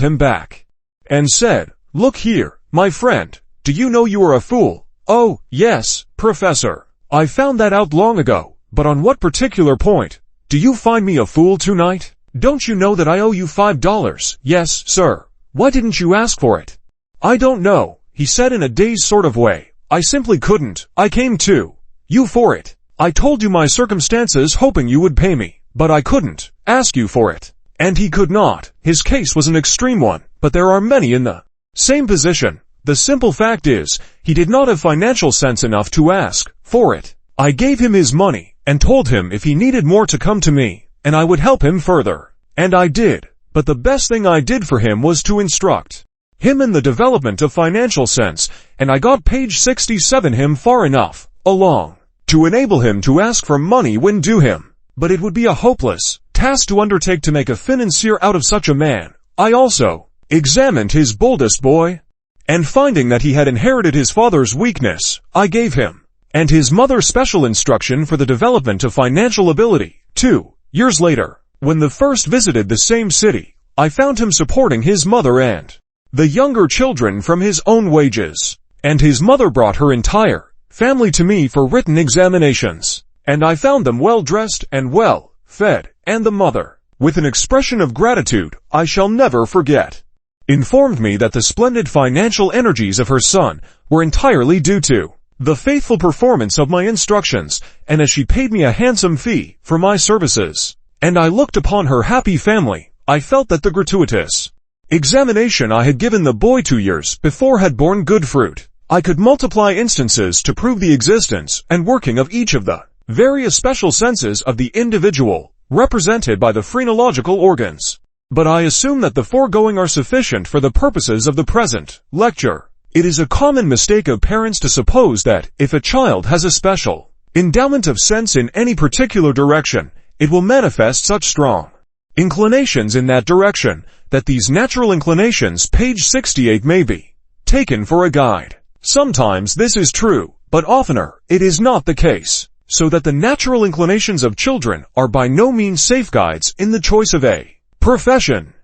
him back and said, Look here, my friend, do you know you are a fool? Oh, yes, Professor. I found that out long ago, but on what particular point? Do you find me a fool tonight? Don't you know that I owe you $5? Yes, sir. Why didn't you ask for it? I don't know, he said in a dazed sort of way. I simply couldn't. I came to you for it. I told you my circumstances hoping you would pay me, but I couldn't ask you for it. And he could not. His case was an extreme one, but there are many in the same position. The simple fact is, he did not have financial sense enough to ask for it. I gave him his money and told him if he needed more to come to me, and I would help him further. And I did. But the best thing I did for him was to instruct him in the development of financial sense, and I got, page 67, him far enough along to enable him to ask for money when due him. But it would be a hopeless task to undertake to make a financier out of such a man. I also examined his boldest boy, and finding that he had inherited his father's weakness, I gave him and his mother special instruction for the development of financial ability. 2 years later, when the first visited the same city, I found him supporting his mother and the younger children from his own wages, and his mother brought her entire family to me for written examinations, and I found them well dressed and well fed, and the mother, with an expression of gratitude I shall never forget, informed me that the splendid financial energies of her son were entirely due to the faithful performance of my instructions, and as she paid me a handsome fee for my services, and I looked upon her happy family, I felt that the gratuitous examination I had given the boy 2 years before had borne good fruit. I could multiply instances to prove the existence and working of each of the various special senses of the individual, represented by the phrenological organs. But I assume that the foregoing are sufficient for the purposes of the present lecture. It is a common mistake of parents to suppose that, if a child has a special endowment of sense in any particular direction, it will manifest such strong inclinations in that direction, that these natural inclinations, page 68, may be taken for a guide. Sometimes this is true, but oftener it is not the case, so that the natural inclinations of children are by no means safe guides in the choice of a profession,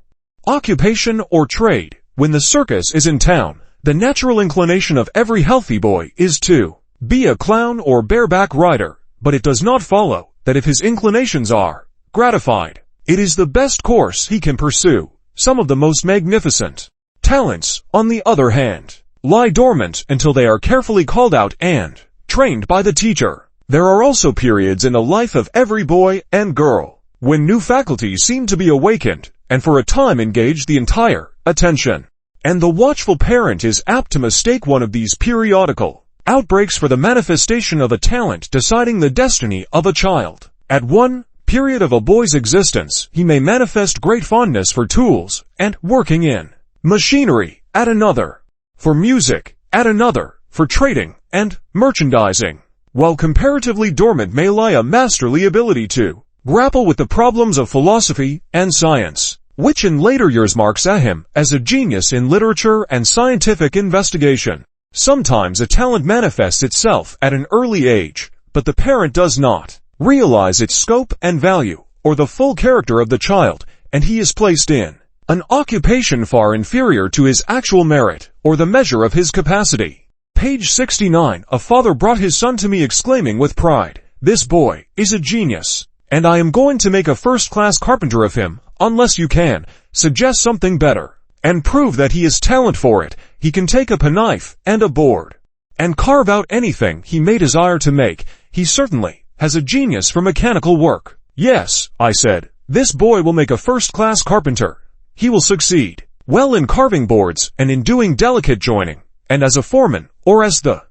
occupation, or trade. When the circus is in town, the natural inclination of every healthy boy is to be a clown or bareback rider, but it does not follow that if his inclinations are gratified, it is the best course he can pursue. Some of the most magnificent talents, on the other hand, lie dormant until they are carefully called out and trained by the teacher. There are also periods in the life of every boy and girl when new faculties seem to be awakened and for a time engage the entire attention, and the watchful parent is apt to mistake one of these periodical outbreaks for the manifestation of a talent deciding the destiny of a child. At one period of a boy's existence, he may manifest great fondness for tools and working in machinery; at another, for music; at another, for trading and merchandising; while comparatively dormant may lie a masterly ability to grapple with the problems of philosophy and science, which in later years marks him as a genius in literature and scientific investigation. Sometimes a talent manifests itself at an early age, but the parent does not realize its scope and value, or the full character of the child, and he is placed in an occupation far inferior to his actual merit, or the measure of his capacity. Page 69. A father brought his son to me exclaiming with pride, "This boy is a genius, and I am going to make a first-class carpenter of him. Unless you can suggest something better, and prove that he has talent for it, he can take up a knife and a board and carve out anything he may desire to make. He certainly has a genius for mechanical work. Yes, I said, this boy will make a first-class carpenter. He will succeed well in carving boards and in doing delicate joining, and as a foreman, or as the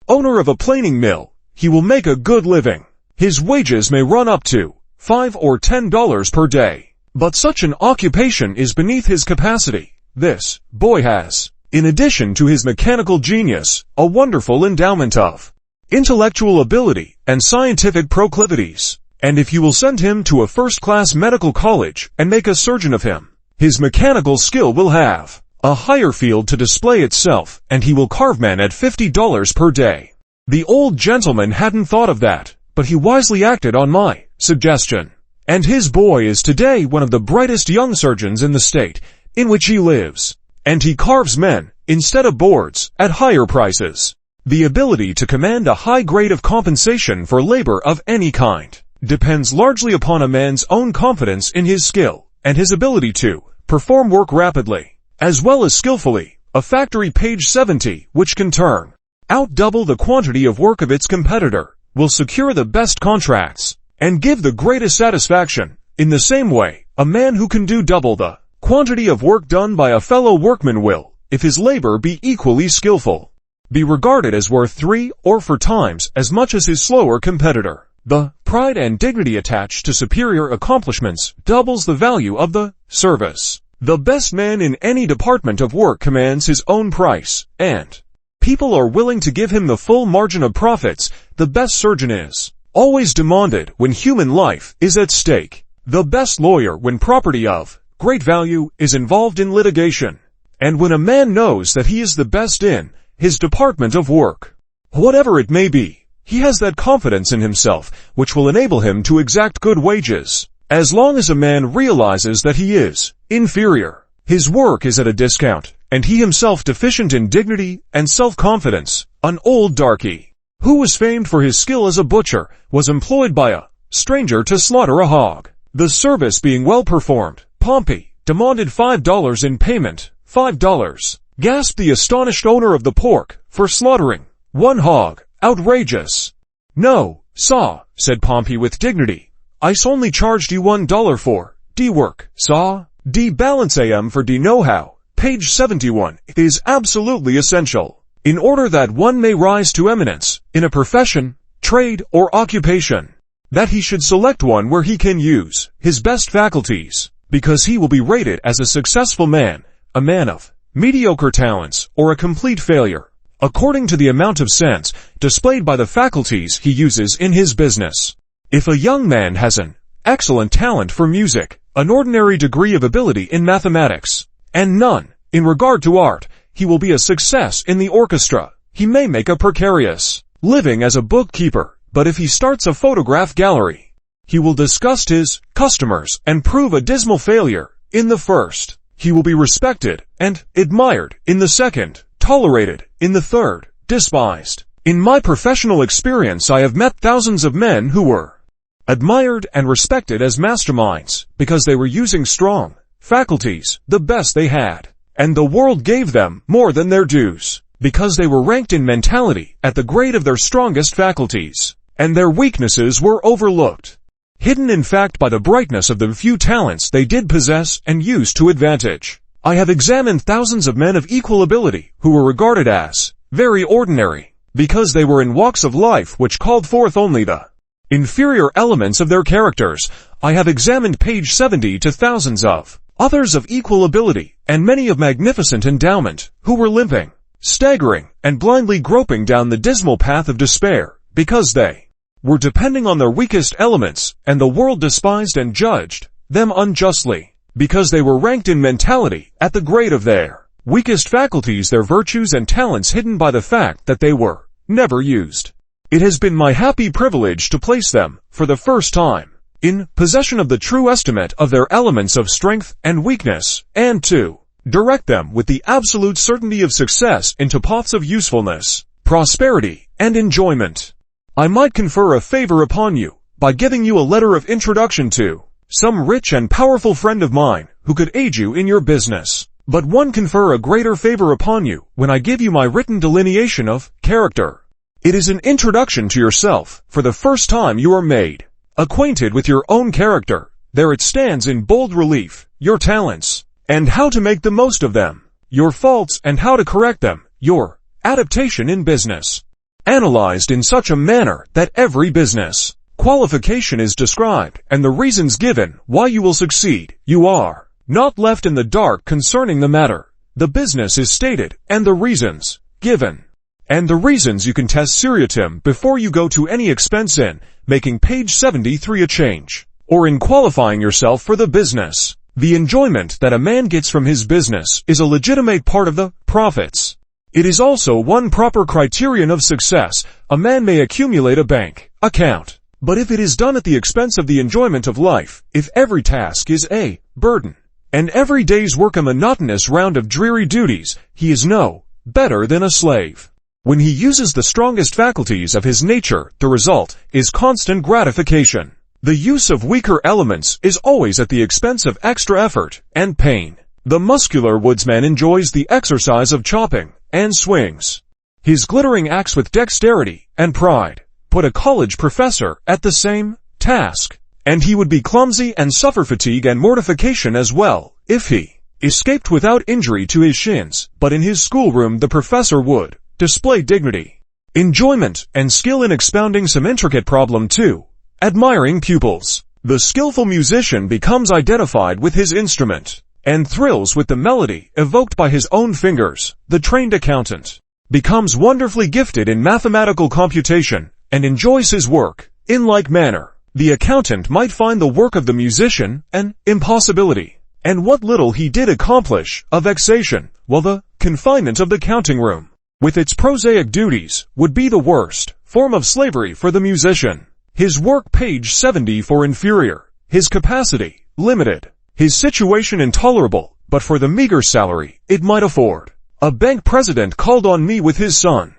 owner of a planing mill, he will make a good living. His wages may run up to $5 or $10 per day, but such an occupation is beneath his capacity. This boy has, in addition to his mechanical genius, a wonderful endowment of intellectual ability and scientific proclivities, and if you will send him to a first-class medical college and make a surgeon of him, his mechanical skill will have a higher field to display itself, and he will carve men at $50 per day. The old gentleman hadn't thought of that, but he wisely acted on my suggestion, and his boy is today one of the brightest young surgeons in the state in which he lives, and he carves men, instead of boards, at higher prices. The ability to command a high grade of compensation for labor of any kind depends largely upon a man's own confidence in his skill, and his ability to perform work rapidly, as well as skillfully. A factory, page 70, which can turn out double the quantity of work of its competitor, will secure the best contracts, and give the greatest satisfaction. In the same way, a man who can do double the quantity of work done by a fellow workman will, if his labor be equally skillful, be regarded as worth 3 or 4 times as much as his slower competitor. The pride and dignity attached to superior accomplishments doubles the value of the service. The best man in any department of work commands his own price, and people are willing to give him the full margin of profits. The best surgeon is always demanded when human life is at stake. The best lawyer when property of great value is involved in litigation, and when a man knows that he is the best in his department of work, whatever it may be, he has that confidence in himself which will enable him to exact good wages. As long as a man realizes that he is inferior, his work is at a discount, and he himself deficient in dignity and self-confidence. An old darky, who was famed for his skill as a butcher, was employed by a stranger to slaughter a hog. The service being well performed, Pompey demanded $5 in payment. $5, gasped the astonished owner of the pork, for slaughtering 1 hog. Outrageous. No, saw, said Pompey with dignity. I's only charged you $1 for D work, saw. D balance am for D know-how. Page 71. It is absolutely essential, in order that one may rise to eminence, in a profession, trade, or occupation, that he should select one where he can use his best faculties, because he will be rated as a successful man, a man of mediocre talents, or a complete failure, according to the amount of sense displayed by the faculties he uses in his business. If a young man has an excellent talent for music, an ordinary degree of ability in mathematics, and none in regard to art, he will be a success in the orchestra. He may make a precarious living as a bookkeeper, but if he starts a photograph gallery, he will disgust his customers and prove a dismal failure. In the first, he will be respected and admired. In the second, tolerated. In the third, despised. In my professional experience, I have met thousands of men who were admired and respected as masterminds because they were using strong faculties, the best they had, and the world gave them more than their dues because they were ranked in mentality at the grade of their strongest faculties, and their weaknesses were overlooked, hidden in fact by the brightness of the few talents they did possess and use to advantage. I have examined thousands of men of equal ability who were regarded as very ordinary because they were in walks of life which called forth only the inferior elements of their characters. I have examined page 70 to thousands of others of equal ability and many of magnificent endowment who were limping, staggering, and blindly groping down the dismal path of despair because they were depending on their weakest elements, and the world despised and judged them unjustly because they were ranked in mentality at the grade of their weakest faculties, their virtues and talents hidden by the fact that they were never used. It has been my happy privilege to place them, for the first time, in possession of the true estimate of their elements of strength and weakness, and to direct them with the absolute certainty of success into paths of usefulness, prosperity, and enjoyment. I might confer a favor upon you by giving you a letter of introduction to some rich and powerful friend of mine who could aid you in your business, but one confer a greater favor upon you when I give you my written delineation of character. It is an introduction to yourself for the first time you are made acquainted with your own character. There it stands in bold relief, your talents, and how to make the most of them, your faults and how to correct them, your adaptation in business, analyzed in such a manner that every business qualification is described and the reasons given why you will succeed. You are not left in the dark concerning the matter. The business is stated and the reasons given, and the reasons you can test seriatim before you go to any expense in making page 73 a change, or in qualifying yourself for the business. The enjoyment that a man gets from his business is a legitimate part of the profits. It is also one proper criterion of success. A man may accumulate a bank account, but if it is done at the expense of the enjoyment of life, if every task is a burden, and every day's work a monotonous round of dreary duties, he is no better than a slave. When he uses the strongest faculties of his nature, the result is constant gratification. The use of weaker elements is always at the expense of extra effort and pain. The muscular woodsman enjoys the exercise of chopping and swings his glittering axe with dexterity and pride. Put a college professor at the same task, and he would be clumsy and suffer fatigue and mortification as well. If he escaped without injury to his shins, but in his schoolroom the professor would display dignity, enjoyment, and skill in expounding some intricate problem to admiring pupils. The skillful musician becomes identified with his instrument and thrills with the melody evoked by his own fingers. The trained accountant becomes wonderfully gifted in mathematical computation and enjoys his work. In like manner, the accountant might find the work of the musician an impossibility, and what little he did accomplish a vexation, while the confinement of the counting room, with its prosaic duties, would be the worst form of slavery for the musician. His work page 70 for inferior, his capacity limited, his situation intolerable, but for the meager salary it might afford. A bank president called on me with his son,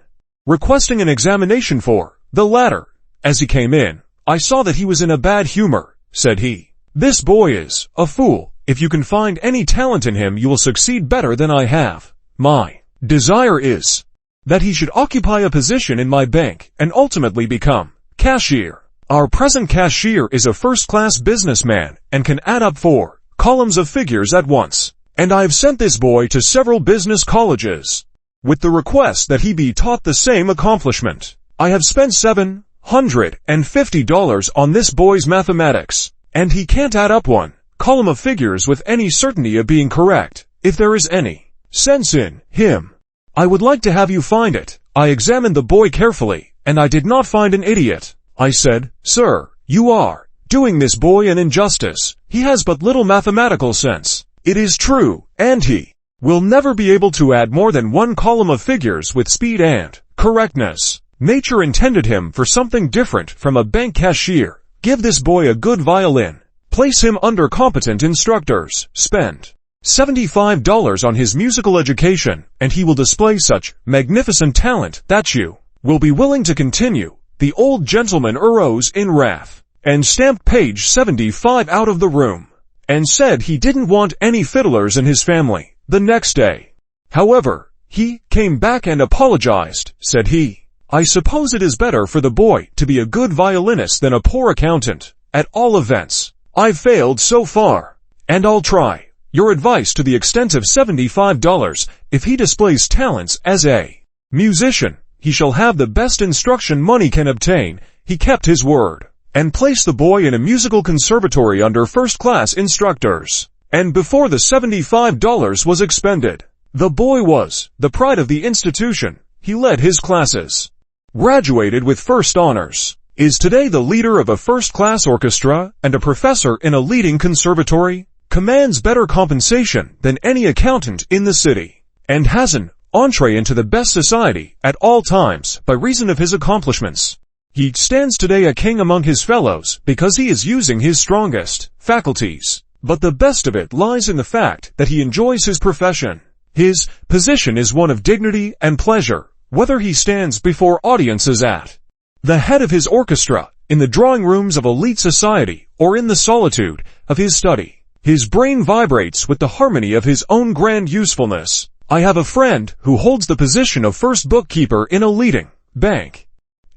requesting an examination for the latter. As he came in, I saw that he was in a bad humor. Said he, "This boy is a fool. If you can find any talent in him you will succeed better than I have. My desire is that he should occupy a position in my bank and ultimately become cashier. Our present cashier is a first-class businessman and can add up 4 columns of figures at once, and I have sent this boy to several business colleges with the request that he be taught the same accomplishment. I have spent $750 on this boy's mathematics, and he can't add up 1 column of figures with any certainty of being correct. If there is any sense in him, I would like to have you find it." I examined the boy carefully, and I did not find an idiot. I said, "Sir, you are doing this boy an injustice. He has but little mathematical sense. It is true, and he will never be able to add more than 1 column of figures with speed and correctness. Nature intended him for something different from a bank cashier. Give this boy a good violin. Place him under competent instructors. Spend $75 on his musical education, and he will display such magnificent talent that you will be willing to continue." The old gentleman arose in wrath, and stamped page 75 out of the room, and said he didn't want any fiddlers in his family. The next day, however, he came back and apologized. Said he, "I suppose it is better for the boy to be a good violinist than a poor accountant. At all events, I've failed so far, and I'll try your advice to the extent of $75. If he displays talents as a musician, he shall have the best instruction money can obtain." He kept his word, and placed the boy in a musical conservatory under first-class instructors, and before the $75 was expended, the boy was the pride of the institution. He led his classes, graduated with first honors, is today the leader of a first-class orchestra, and a professor in a leading conservatory, commands better compensation than any accountant in the city, and has an entree into the best society at all times by reason of his accomplishments. He stands today a king among his fellows because he is using his strongest faculties, but the best of it lies in the fact that he enjoys his profession. His position is one of dignity and pleasure, whether he stands before audiences at the head of his orchestra, in the drawing rooms of elite society, or in the solitude of his study. His brain vibrates with the harmony of his own grand usefulness. I have a friend who holds the position of first bookkeeper in a leading bank.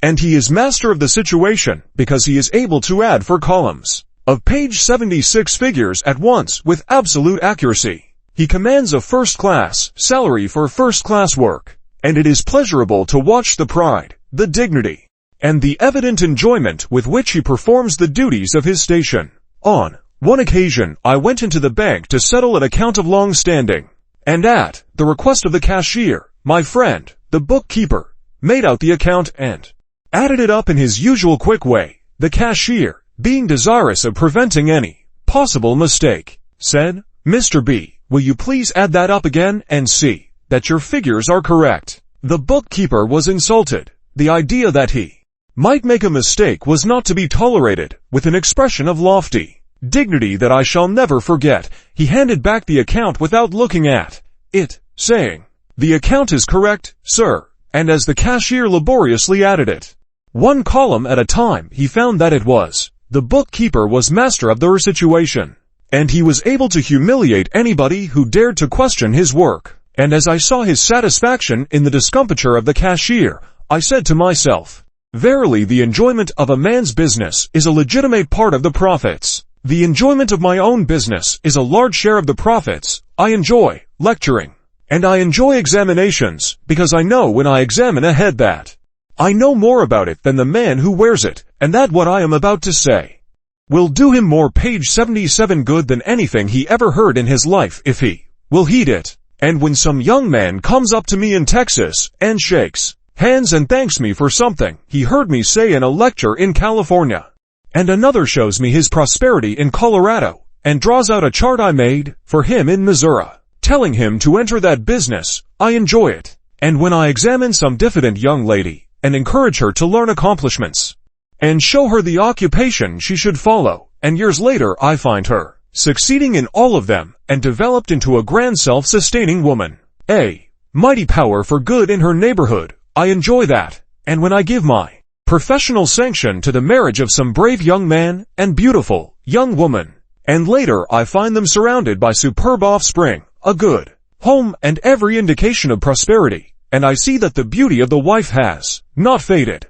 And he is master of the situation because he is able to add 4 columns of page 76 figures at once with absolute accuracy. He commands a first-class salary for first-class work, and it is pleasurable to watch the pride, the dignity, and the evident enjoyment with which he performs the duties of his station. On one occasion, I went into the bank to settle an account of long standing, and at the request of the cashier, my friend, the bookkeeper, made out the account and added it up in his usual quick way. The cashier, being desirous of preventing any possible mistake, said, "Mr. B, will you please add that up again and see that your figures are correct?" The bookkeeper was insulted. The idea that he might make a mistake was not to be tolerated. With an expression of lofty dignity that I shall never forget, he handed back the account without looking at it, saying, "The account is correct, sir," and as the cashier laboriously added it 1 column at a time, he found that it was. The bookkeeper was master of their situation, and he was able to humiliate anybody who dared to question his work. And as I saw his satisfaction in the discomfiture of the cashier, I said to myself, verily the enjoyment of a man's business is a legitimate part of the profits. The enjoyment of my own business is a large share of the profits. I enjoy lecturing, and I enjoy examinations, because I know when I examine a head that I know more about it than the man who wears it, and that what I am about to say will do him more page 77 good than anything he ever heard in his life if he will heed it. And when some young man comes up to me in Texas and shakes hands and thanks me for something he heard me say in a lecture in California, and another shows me his prosperity in Colorado and draws out a chart I made for him in Missouri, telling him to enter that business, I enjoy it. And when I examine some diffident young lady and encourage her to learn accomplishments and show her the occupation she should follow, and years later I find her succeeding in all of them and developed into a grand self-sustaining woman, a mighty power for good in her neighborhood, I enjoy that. And when I give my professional sanction to the marriage of some brave young man and beautiful young woman, and later I find them surrounded by superb offspring, a good home, and every indication of prosperity, and I see that the beauty of the wife has not faded,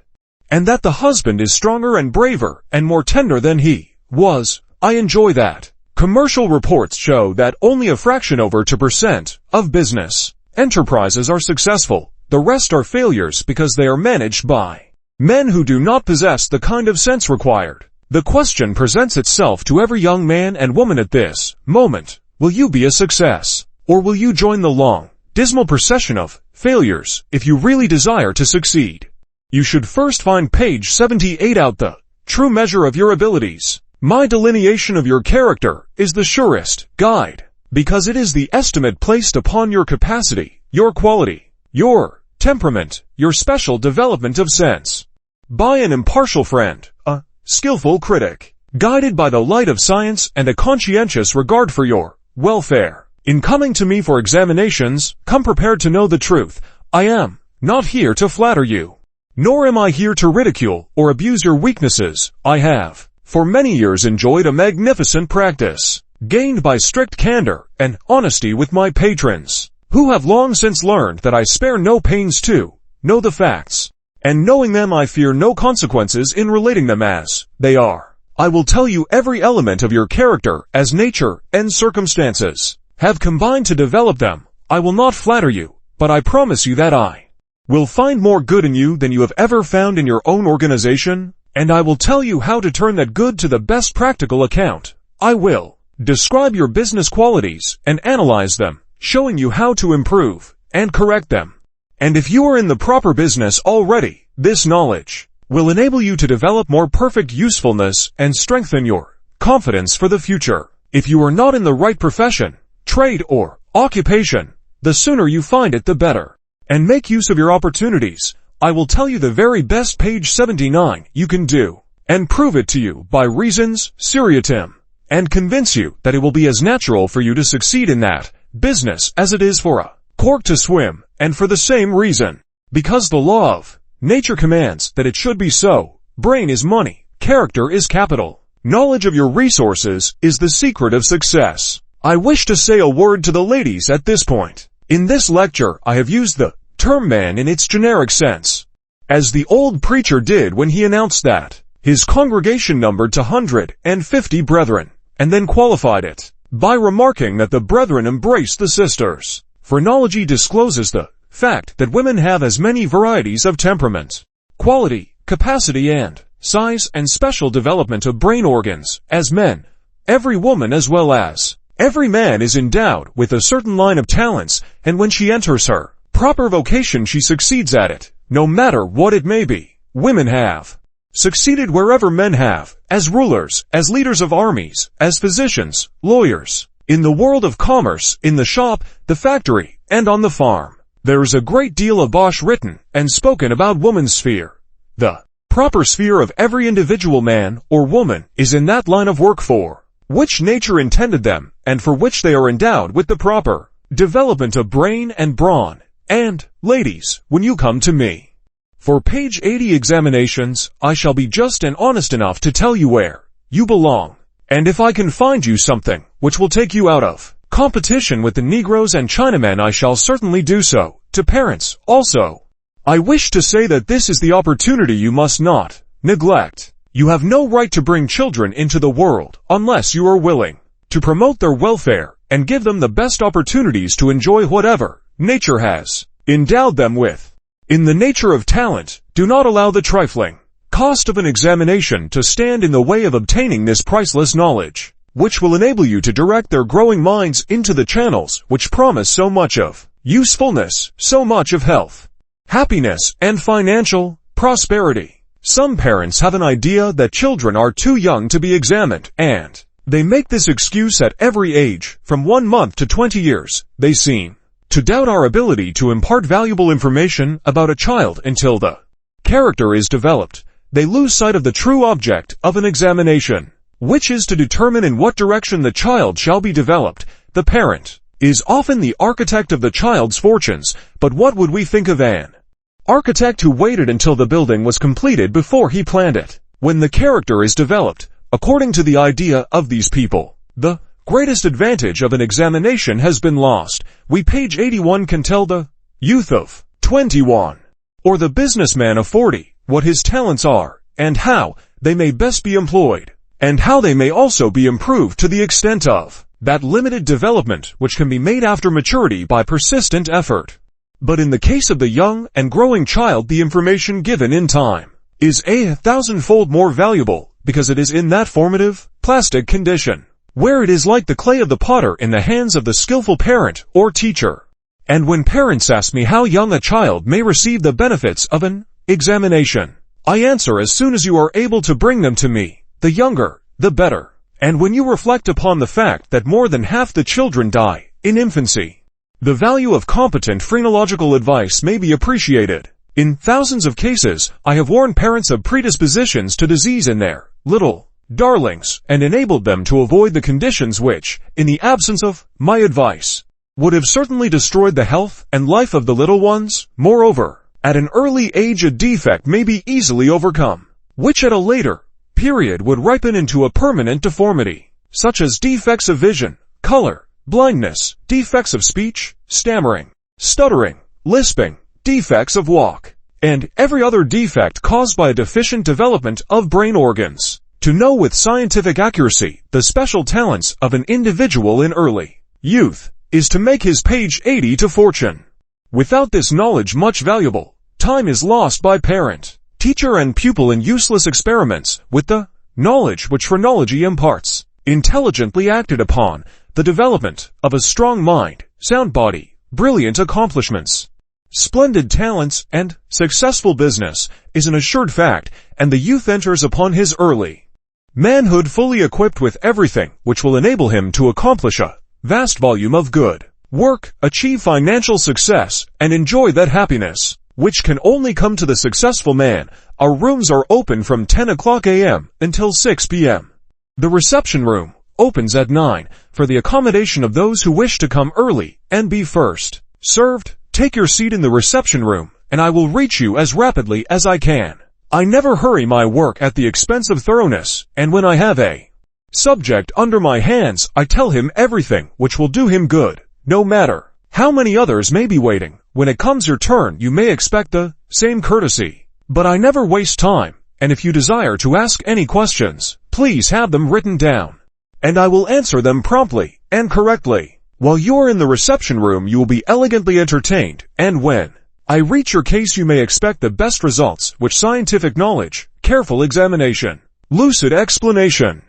and that the husband is stronger and braver and more tender than he was, I enjoy that. Commercial reports show that only a fraction over 2% of business enterprises are successful. The rest are failures because they are managed by men who do not possess the kind of sense required. The question presents itself to every young man and woman at this moment. Will you be a success? Or will you join the long, dismal procession of failures? If you really desire to succeed, you should first find page 78 out, the true measure of your abilities. My delineation of your character is the surest guide, because it is the estimate placed upon your capacity, your quality, your temperament, your special development of sense, by an impartial friend, a skillful critic, guided by the light of science and a conscientious regard for your welfare. In coming to me for examinations, come prepared to know the truth. I am not here to flatter you, nor am I here to ridicule or abuse your weaknesses. I have for many years enjoyed a magnificent practice, gained by strict candor and honesty with my patrons, who have long since learned that I spare no pains to know the facts, and knowing them I fear no consequences in relating them as they are. I will tell you every element of your character as nature and circumstances have combined to develop them. I will not flatter you, but I promise you that I will find more good in you than you have ever found in your own organization, and I will tell you how to turn that good to the best practical account. I will describe your business qualities and analyze them, showing you how to improve and correct them. And if you are in the proper business already, this knowledge will enable you to develop more perfect usefulness and strengthen your confidence for the future. If you are not in the right profession, trade, or occupation, the sooner you find it the better, and make use of your opportunities. I will tell you the very best page 79 you can do, and prove it to you by reasons seriatim, and convince you that it will be as natural for you to succeed in that business as it is for a cork to swim, and for the same reason, because the law of nature commands that it should be so. Brain is money, character is capital, knowledge of your resources is the secret of success. I wish to say a word to the ladies at this point. In this lecture, I have used the term man in its generic sense, as the old preacher did when he announced that his congregation numbered 150 brethren, and then qualified it by remarking that the brethren embraced the sisters. Phrenology discloses the fact that women have as many varieties of temperament, quality, capacity and size and special development of brain organs as men. Every woman as well as every man is endowed with a certain line of talents, and when she enters her proper vocation she succeeds at it, no matter what it may be. Women have succeeded wherever men have, as rulers, as leaders of armies, as physicians, lawyers, in the world of commerce, in the shop, the factory, and on the farm. There is a great deal of bosh written and spoken about woman's sphere. The proper sphere of every individual man or woman is in that line of work for which nature intended them, and for which they are endowed with the proper development of brain and brawn. And, ladies, when you come to me for page 80 examinations, I shall be just and honest enough to tell you where you belong. And if I can find you something which will take you out of competition with the Negroes and Chinamen, I shall certainly do so. To parents, also, I wish to say that this is the opportunity you must not neglect. You have no right to bring children into the world unless you are willing to promote their welfare and give them the best opportunities to enjoy whatever nature has endowed them with. In the nature of talent, do not allow the trifling cost of an examination to stand in the way of obtaining this priceless knowledge, which will enable you to direct their growing minds into the channels which promise so much of usefulness, so much of health, happiness, and financial prosperity. Some parents have an idea that children are too young to be examined, and they make this excuse at every age. From 1 month to 20 years, they seem to doubt our ability to impart valuable information about a child until the character is developed. They lose sight of the true object of an examination, which is to determine in what direction the child shall be developed. The parent is often the architect of the child's fortunes, but what would we think of an architect who waited until the building was completed before he planned it? When the character is developed, according to the idea of these people, the greatest advantage of an examination has been lost. We page 81 can tell the youth of 21 or the businessman of 40 what his talents are and how they may best be employed, and how they may also be improved to the extent of that limited development which can be made after maturity by persistent effort. But in the case of the young and growing child, the information given in time is 1,000-fold more valuable, because it is in that formative, plastic condition where it is like the clay of the potter in the hands of the skillful parent or teacher. And when parents ask me how young a child may receive the benefits of an examination, I answer, as soon as you are able to bring them to me, the younger, the better. And when you reflect upon the fact that more than half the children die in infancy, the value of competent phrenological advice may be appreciated. In thousands of cases, I have warned parents of predispositions to disease in their little darlings, and enabled them to avoid the conditions which, in the absence of my advice, would have certainly destroyed the health and life of the little ones. Moreover, at an early age a defect may be easily overcome, which at a later period would ripen into a permanent deformity, such as defects of vision, color, blindness, defects of speech, stammering, stuttering, lisping, defects of walk, and every other defect caused by a deficient development of brain organs. To know with scientific accuracy the special talents of an individual in early youth is to make his page 80 to fortune. Without this knowledge, much valuable time is lost by parent, teacher, and pupil in useless experiments with the knowledge which phrenology imparts. Intelligently acted upon, the development of a strong mind, sound body, brilliant accomplishments, splendid talents, and successful business is an assured fact, and the youth enters upon his early manhood fully equipped with everything which will enable him to accomplish a vast volume of good work, achieve financial success, and enjoy that happiness which can only come to the successful man. Our rooms are open from 10 o'clock a.m. until 6 p.m. The reception room opens at 9 for the accommodation of those who wish to come early and be first served. Take your seat in the reception room, and I will reach you as rapidly as I can. I never hurry my work at the expense of thoroughness, and when I have a subject under my hands, I tell him everything which will do him good, no matter How many others may be waiting? When it comes your turn, you may expect the same courtesy. But I never waste time, and if you desire to ask any questions, please have them written down, and I will answer them promptly and correctly. While you're in the reception room, you will be elegantly entertained, and when I reach your case, you may expect the best results, which scientific knowledge, careful examination, lucid explanation,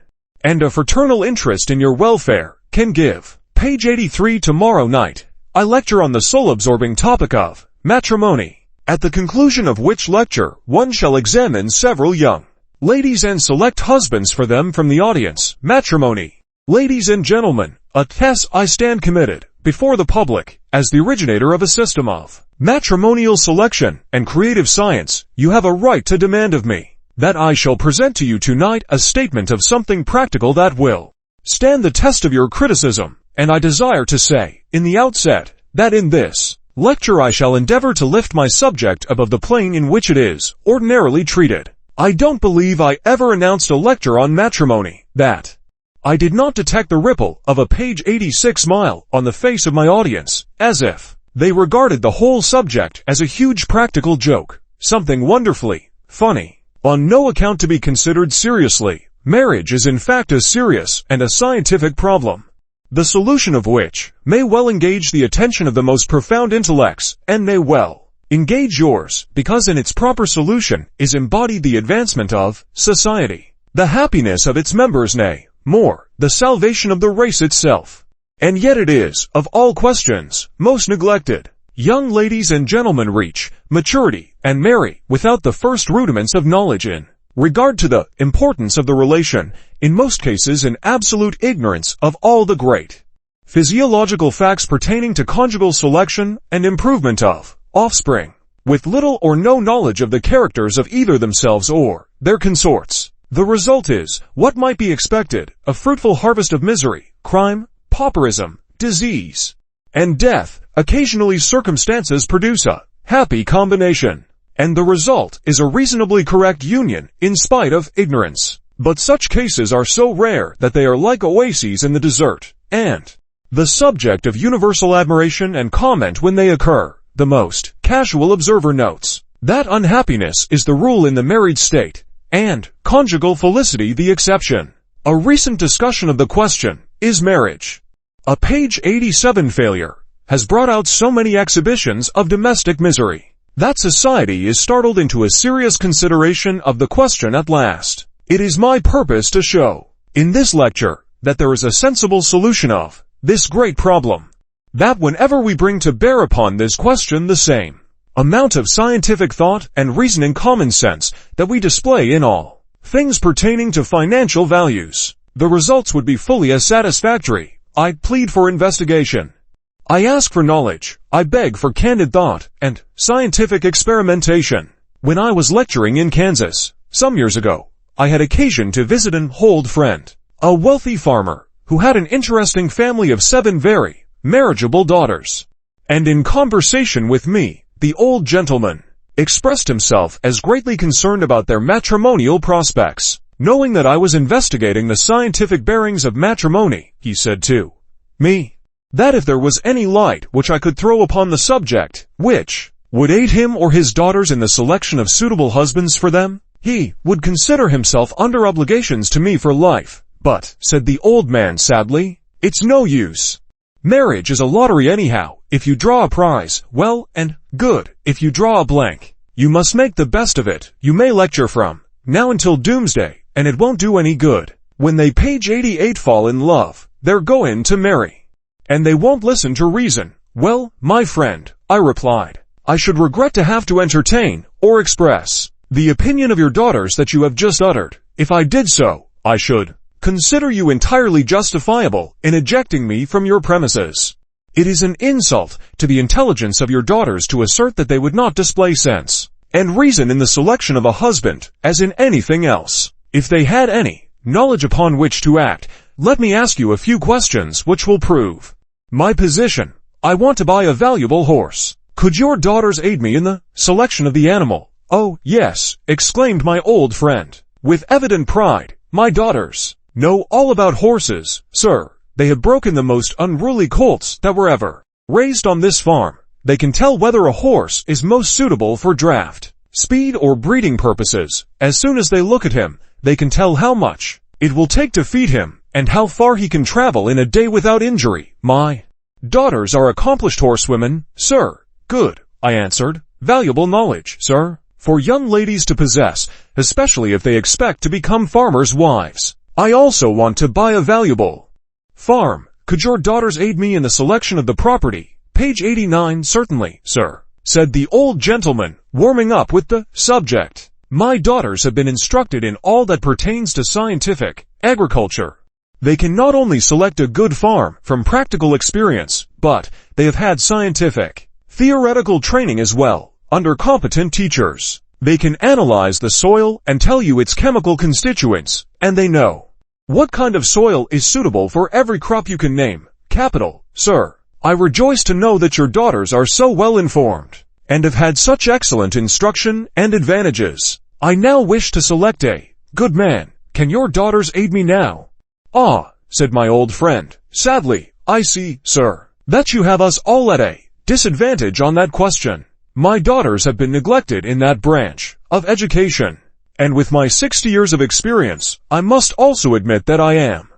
and a fraternal interest in your welfare can give. Page 83. Tomorrow night, I lecture on the soul-absorbing topic of matrimony, at the conclusion of which lecture one shall examine several young ladies and select husbands for them from the audience. Matrimony. Ladies and gentlemen, a test I stand committed before the public as the originator of a system of matrimonial selection and creative science. You have a right to demand of me that I shall present to you tonight a statement of something practical that will stand the test of your criticism, and I desire to say, in the outset, that in this lecture I shall endeavor to lift my subject above the plane in which it is ordinarily treated. I don't believe I ever announced a lecture on matrimony that I did not detect the ripple of a page 86 smile on the face of my audience, as if they regarded the whole subject as a huge practical joke, something wonderfully funny, on no account to be considered seriously. Marriage is in fact a serious and a scientific problem, the solution of which may well engage the attention of the most profound intellects, and may well engage yours, because in its proper solution is embodied the advancement of society, the happiness of its members, nay, more, the salvation of the race itself. And yet it is, of all questions, most neglected. Young ladies and gentlemen reach maturity and marry without the first rudiments of knowledge in regard to the importance of the relation, in most cases in absolute ignorance of all the great physiological facts pertaining to conjugal selection and improvement of offspring, with little or no knowledge of the characters of either themselves or their consorts. The result is, what might be expected, a fruitful harvest of misery, crime, pauperism, disease, and death. Occasionally circumstances produce a happy combination, and the result is a reasonably correct union in spite of ignorance. But such cases are so rare that they are like oases in the desert, and the subject of universal admiration and comment when they occur. The most casual observer notes that unhappiness is the rule in the married state, and conjugal felicity the exception. A recent discussion of the question, is marriage a page 87 failure, has brought out so many exhibitions of domestic misery that society is startled into a serious consideration of the question at last. It is my purpose to show, in this lecture, that there is a sensible solution of this great problem, that whenever we bring to bear upon this question the same amount of scientific thought and reasoning common sense that we display in all things pertaining to financial values, the results would be fully as satisfactory. I plead for investigation. I ask for knowledge. I beg for candid thought and scientific experimentation. When I was lecturing in Kansas, some years ago, I had occasion to visit an old friend, a wealthy farmer, who had an interesting family of 7 very marriageable daughters. And in conversation with me, the old gentleman expressed himself as greatly concerned about their matrimonial prospects. Knowing that I was investigating the scientific bearings of matrimony, he said to me that if there was any light which I could throw upon the subject, which would aid him or his daughters in the selection of suitable husbands for them, he would consider himself under obligations to me for life. But, said the old man sadly, it's no use. Marriage is a lottery anyhow. If you draw a prize, well and good. If you draw a blank, you must make the best of it. You may lecture from now until doomsday, and it won't do any good. When they page 88 fall in love, they're going to marry, and they won't listen to reason. Well, my friend, I replied, I should regret to have to entertain or express the opinion of your daughters that you have just uttered. If I did so, I should consider you entirely justifiable in ejecting me from your premises. It is an insult to the intelligence of your daughters to assert that they would not display sense and reason in the selection of a husband, as in anything else. If they had any knowledge upon which to act, let me ask you a few questions which will prove my position. I want to buy a valuable horse. Could your daughters aid me in the selection of the animal? Oh, yes, exclaimed my old friend, with evident pride. My daughters know all about horses, sir. They have broken the most unruly colts that were ever Raised on this farm, they can tell whether a horse is most suitable for draft, speed or breeding purposes. As soon as they look at him, they can tell how much it will take to feed him and how far he can travel in a day without injury. My daughters are accomplished horsewomen, sir. Good, I answered. Valuable knowledge, sir, for young ladies to possess, especially if they expect to become farmers' wives. I also want to buy a valuable farm. Could your daughters aid me in the selection of the property? Page 89. Certainly, sir, said the old gentleman, warming up with the subject. My daughters have been instructed in all that pertains to scientific agriculture. They can not only select a good farm from practical experience, but they have had scientific, theoretical training as well, under competent teachers. They can analyze the soil and tell you its chemical constituents, and they know what kind of soil is suitable for every crop you can name. Capital, sir. I rejoice to know that your daughters are so well informed, and have had such excellent instruction and advantages. I now wish to select a good man. Can your daughters aid me now? Ah, said my old friend, sadly, I see, sir, that you have us all at a disadvantage on that question. My daughters have been neglected in that branch of education, and with my 60 years of experience, I must also admit that I am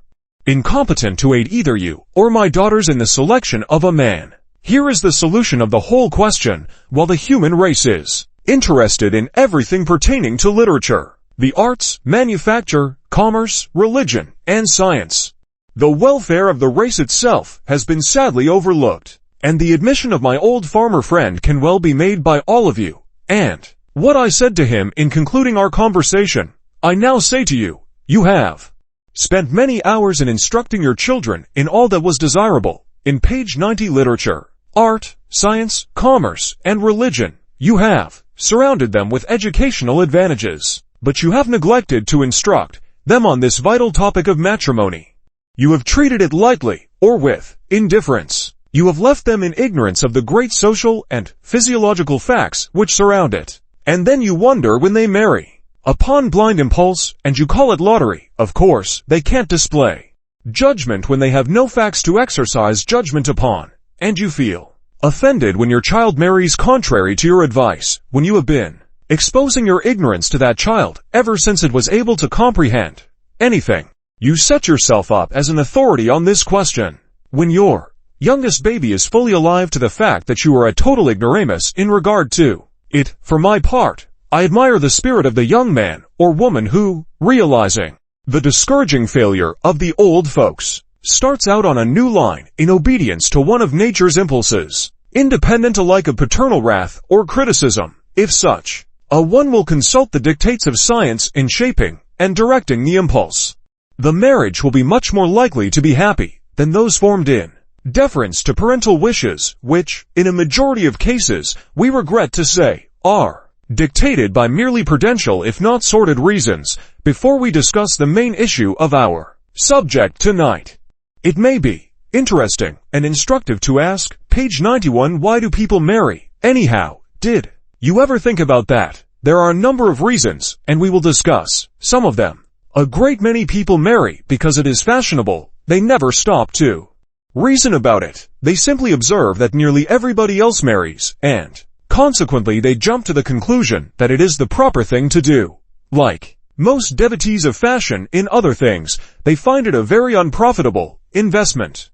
incompetent to aid either you or my daughters in the selection of a man. Here is the solution of the whole question. While the human race is interested in everything pertaining to literature, the arts, manufacture, commerce, religion, and science, the welfare of the race itself has been sadly overlooked, and the admission of my old farmer friend can well be made by all of you. And what I said to him in concluding our conversation, I now say to you. You have spent many hours in instructing your children in all that was desirable. In page 90, literature, art, science, commerce, and religion, you have surrounded them with educational advantages, but you have neglected to instruct them on this vital topic of matrimony. You have treated it lightly, or with indifference. You have left them in ignorance of the great social and physiological facts which surround it. And then you wonder when they marry upon blind impulse, and you call it lottery. Of course, they can't display judgment when they have no facts to exercise judgment upon, and you feel offended when your child marries contrary to your advice, when you have been exposing your ignorance to that child ever since it was able to comprehend anything. You set yourself up as an authority on this question, when your youngest baby is fully alive to the fact that you are a total ignoramus in regard to it. For my part, I admire the spirit of the young man or woman who, realizing the discouraging failure of the old folks, starts out on a new line in obedience to one of nature's impulses, independent alike of paternal wrath or criticism. If such a one will consult the dictates of science in shaping and directing the impulse, the marriage will be much more likely to be happy than those formed in deference to parental wishes, which, in a majority of cases, we regret to say, are dictated by merely prudential if not sordid reasons. Before we discuss the main issue of our subject tonight, it may be interesting and instructive to ask, page 91, why do people marry anyhow? Did you ever think about that? There are a number of reasons, and we will discuss some of them. A great many people marry because it is fashionable. They never stop to reason about it. They simply observe that nearly everybody else marries, and consequently they jump to the conclusion that it is the proper thing to do. Like most devotees of fashion in other things, they find it a very unprofitable investment.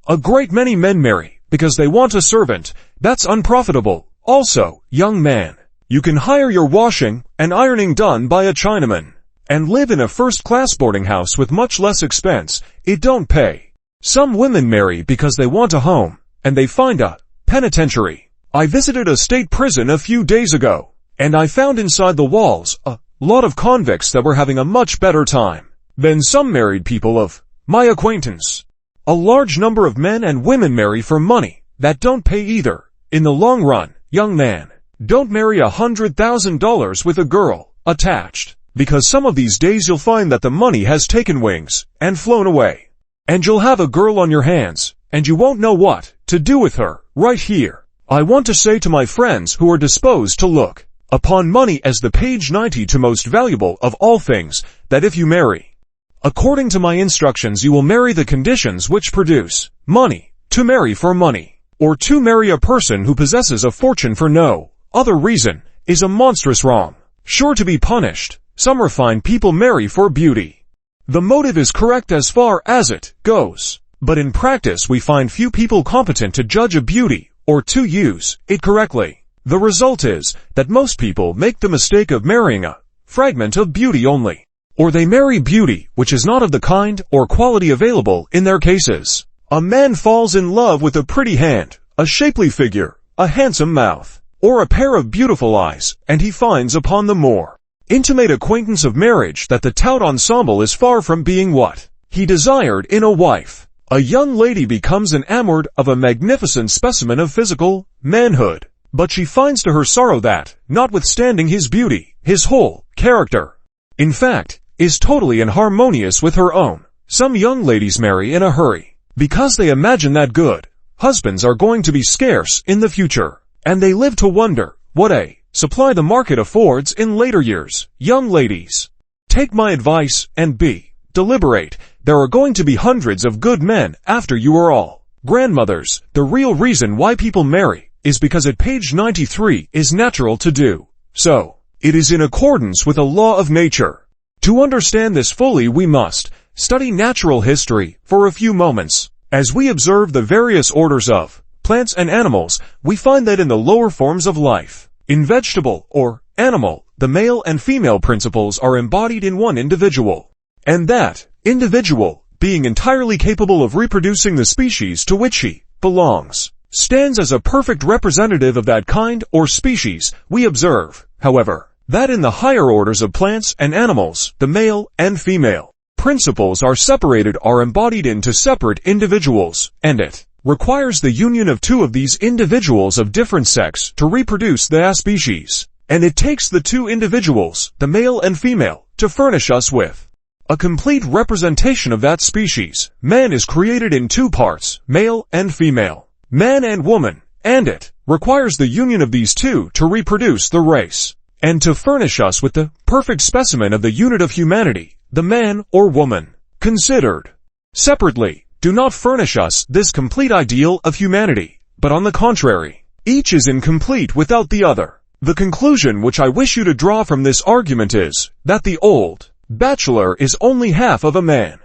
A great many men marry because they want a servant. That's unprofitable. Also, young man, you can hire your washing and ironing done by a Chinaman, and live in a first-class boarding house with much less expense. It don't pay. Some women marry because they want a home, and they find a penitentiary. I visited a state prison a few days ago, and I found inside the walls a lot of convicts that were having a much better time than some married people of my acquaintance. A large number of men and women marry for money that don't pay either. In the long run, young man, don't marry $100,000 with a girl attached, because some of these days you'll find that the money has taken wings and flown away, and you'll have a girl on your hands, and you won't know what to do with her. Right here, I want to say to my friends who are disposed to look upon money as the page 90 to most valuable of all things, that if you marry according to my instructions, you will marry the conditions which produce money. To marry for money or to marry a person who possesses a fortune for no other reason, is a monstrous wrong, sure to be punished. Some refined people marry for beauty. The motive is correct as far as it goes, but in practice we find few people competent to judge a beauty, or to use it correctly. The result is that most people make the mistake of marrying a fragment of beauty only, or they marry beauty which is not of the kind or quality available in their cases. A man falls in love with a pretty hand, a shapely figure, a handsome mouth, or a pair of beautiful eyes, and he finds upon the more intimate acquaintance of marriage that the tout ensemble is far from being what he desired in a wife. A young lady becomes enamored of a magnificent specimen of physical manhood, but she finds to her sorrow that, notwithstanding his beauty, his whole character, in fact, is totally inharmonious with her own. Some young ladies marry in a hurry, because they imagine that good husbands are going to be scarce in the future, and they live to wonder what a supply the market affords in later years. Young ladies, take my advice and be deliberate. There are going to be hundreds of good men after you are all grandmothers. The real reason why people marry is because at page 93 is natural to do so. It is in accordance with a law of nature. To understand this fully, we must study natural history for a few moments. As we observe the various orders of plants and animals, we find that in the lower forms of life, in vegetable or animal, the male and female principles are embodied in one individual, and that individual, being entirely capable of reproducing the species to which he belongs, stands as a perfect representative of that kind or species. We observe, however, that in the higher orders of plants and animals, the male and female principles are embodied into separate individuals, and it requires the union of two of these individuals of different sex to reproduce the species, and it takes the two individuals, the male and female, to furnish us with a complete representation of that species. Man is created in two parts, male and female, man and woman, and it requires the union of these two to reproduce the race, and to furnish us with the perfect specimen of the unit of humanity. The man or woman, considered separately, do not furnish us this complete ideal of humanity, but on the contrary, each is incomplete without the other. The conclusion which I wish you to draw from this argument is that the old bachelor is only half of a man,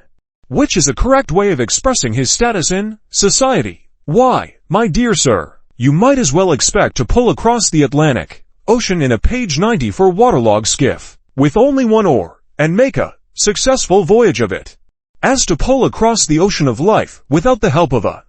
which is a correct way of expressing his status in society. Why, my dear sir, you might as well expect to pull across the Atlantic Ocean in a page 94 waterlogged skiff, with only one oar, and make a successful voyage of it, as to pull across the ocean of life without the help of a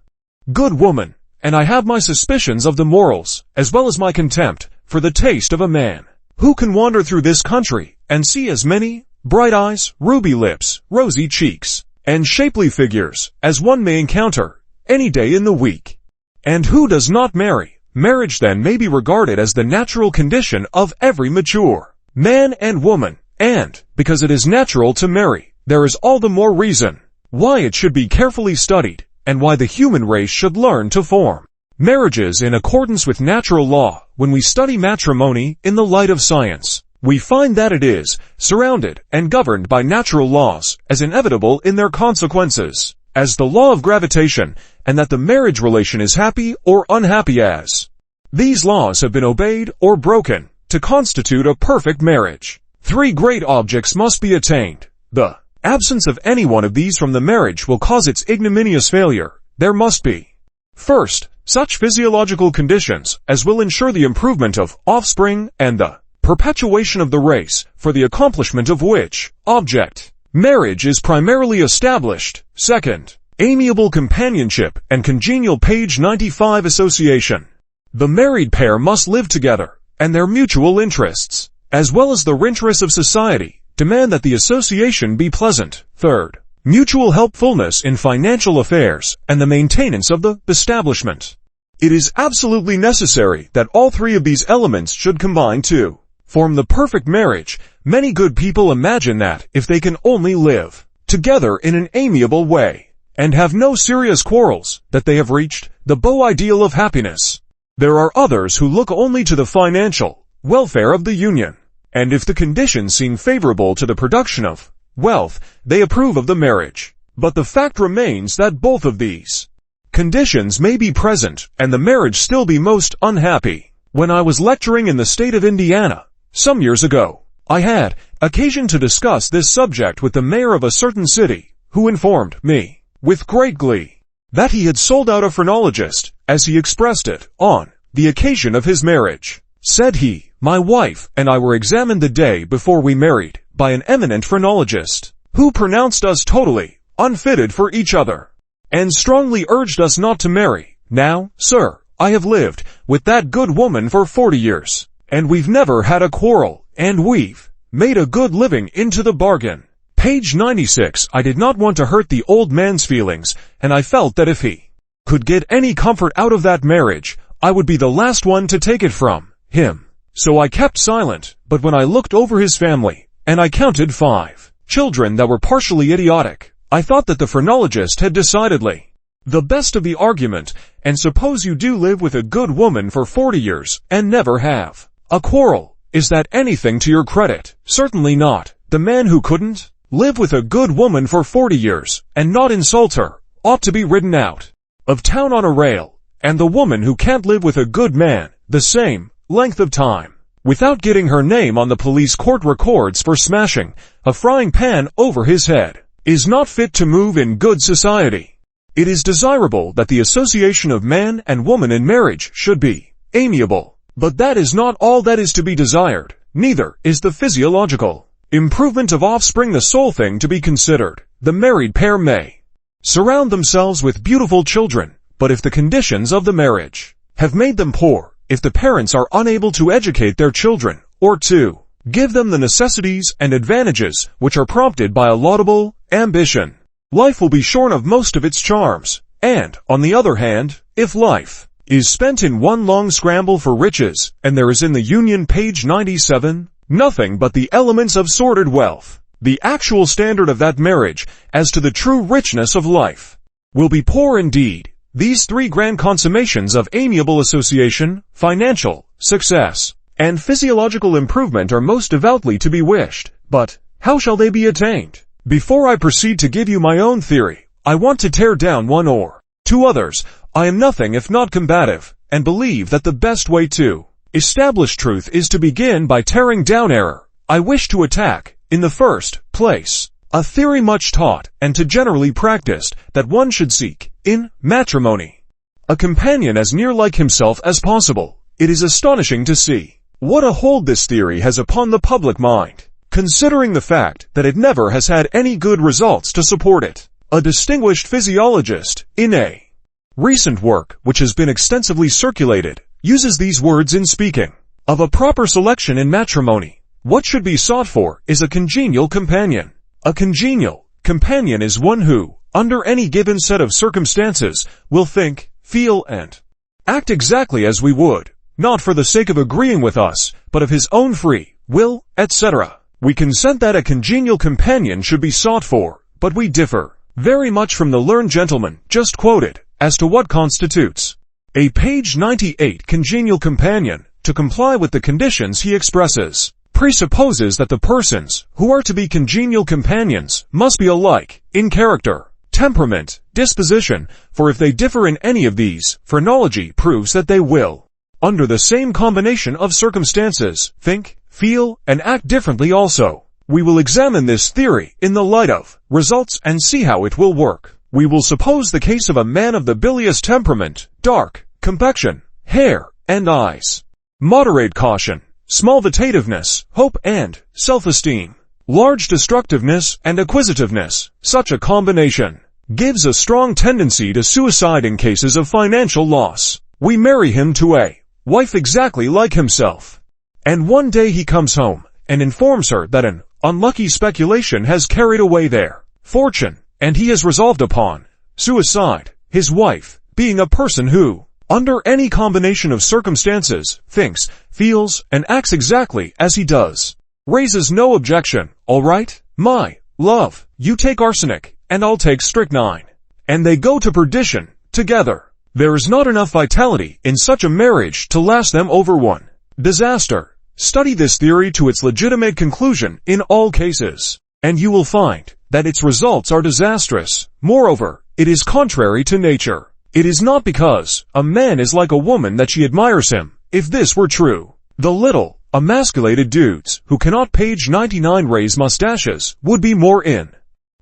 good woman. And I have my suspicions of the morals, as well as my contempt for the taste of a man who can wander through this country and see as many bright eyes, ruby lips, rosy cheeks, and shapely figures as one may encounter any day in the week, and who does not marry. Marriage then may be regarded as the natural condition of every mature man and woman, and, because it is natural to marry, there is all the more reason why it should be carefully studied, and why the human race should learn to form marriages in accordance with natural law. When we study matrimony in the light of science, we find that it is surrounded and governed by natural laws, as inevitable in their consequences as the law of gravitation, and that the marriage relation is happy or unhappy as these laws have been obeyed or broken to constitute a perfect marriage. Three great objects must be attained. The absence of any one of these from the marriage will cause its ignominious failure. There must be, first, such physiological conditions as will ensure the improvement of offspring and the perpetuation of the race, for the accomplishment of which object marriage is primarily established. Second, amiable companionship and congenial page 95 association. The married pair must live together, and their mutual interests, as well as the interests of society, demand that the association be pleasant. Third, mutual helpfulness in financial affairs and the maintenance of the establishment. It is absolutely necessary that all three of these elements should combine to form the perfect marriage. Many good people imagine that if they can only live together in an amiable way and have no serious quarrels, that they have reached the beau ideal of happiness. There are others who look only to the financial welfare of the union, and if the conditions seem favorable to the production of wealth, they approve of the marriage. But the fact remains that both of these conditions may be present and the marriage still be most unhappy. When I was lecturing in the state of Indiana, some years ago, I had occasion to discuss this subject with the mayor of a certain city, who informed me, with great glee, that he had sold out a phrenologist, as he expressed it, on the occasion of his marriage. Said he, my wife and I were examined the day before we married by an eminent phrenologist, who pronounced us totally unfitted for each other, and strongly urged us not to marry. Now, sir, I have lived with that good woman for 40 years, and we've never had a quarrel, and we've made a good living into the bargain. Page 96. I did not want to hurt the old man's feelings, and I felt that if he could get any comfort out of that marriage, I would be the last one to take it from him. So I kept silent, but when I looked over his family, and I counted 5 children that were partially idiotic, I thought that the phrenologist had decidedly the best of the argument. And suppose you do live with a good woman for 40 years, and never have a quarrel. Is that anything to your credit? Certainly not. The man who couldn't live with a good woman for 40 years, and not insult her, ought to be ridden out of town on a rail. And the woman who can't live with a good man the same length of time, without getting her name on the police court records for smashing a frying pan over his head, is not fit to move in good society. It is desirable that the association of man and woman in marriage should be amiable, but that is not all that is to be desired. Neither is the physiological improvement of offspring the sole thing to be considered. The married pair may surround themselves with beautiful children, but if the conditions of the marriage have made them poor, if the parents are unable to educate their children, or to give them the necessities and advantages which are prompted by a laudable ambition, life will be shorn of most of its charms. And, on the other hand, if life is spent in one long scramble for riches, and there is in the Union, page 97, nothing but the elements of sordid wealth, the actual standard of that marriage, as to the true richness of life, will be poor indeed. These 3 grand consummations of amiable association, financial success, and physiological improvement are most devoutly to be wished, but how shall they be attained? Before I proceed to give you my own theory, I want to tear down 1 or 2 others. I am nothing if not combative, and believe that the best way to establish truth is to begin by tearing down error. I wish to attack, in the first place, a theory much taught and too generally practiced, that one should seek, in matrimony, a companion as near like himself as possible. It is astonishing to see what a hold this theory has upon the public mind, considering the fact that it never has had any good results to support it. A distinguished physiologist, in a recent work which has been extensively circulated, uses these words in speaking of a proper selection in matrimony. What should be sought for is a congenial companion. A congenial companion is one who, under any given set of circumstances, will think, feel, and act exactly as we would, not for the sake of agreeing with us, but of his own free will, etc. We consent that a congenial companion should be sought for, but we differ very much from the learned gentleman just quoted as to what constitutes a page 98 congenial companion. To comply with the conditions he expresses presupposes that the persons who are to be congenial companions must be alike in character, temperament, disposition, for if they differ in any of these, phrenology proves that they will, under the same combination of circumstances, think, feel, and act differently also. We will examine this theory in the light of results and see how it will work. We will suppose the case of a man of the bilious temperament, dark complexion, hair, and eyes, moderate caution, small vitativeness, hope and self-esteem, large destructiveness and acquisitiveness. Such a combination gives a strong tendency to suicide in cases of financial loss. We marry him to a wife exactly like himself, and one day he comes home and informs her that an unlucky speculation has carried away their fortune, and he has resolved upon suicide. His wife, being a person who, under any combination of circumstances, thinks, feels, and acts exactly as he does, raises no objection. All right, my love, you take arsenic, and I'll take strychnine. And they go to perdition together. There is not enough vitality in such a marriage to last them over one disaster. Study this theory to its legitimate conclusion in all cases, and you will find that its results are disastrous. Moreover, it is contrary to nature. It is not because a man is like a woman that she admires him. If this were true, the little, emasculated dudes who cannot page 99 raise mustaches would be more in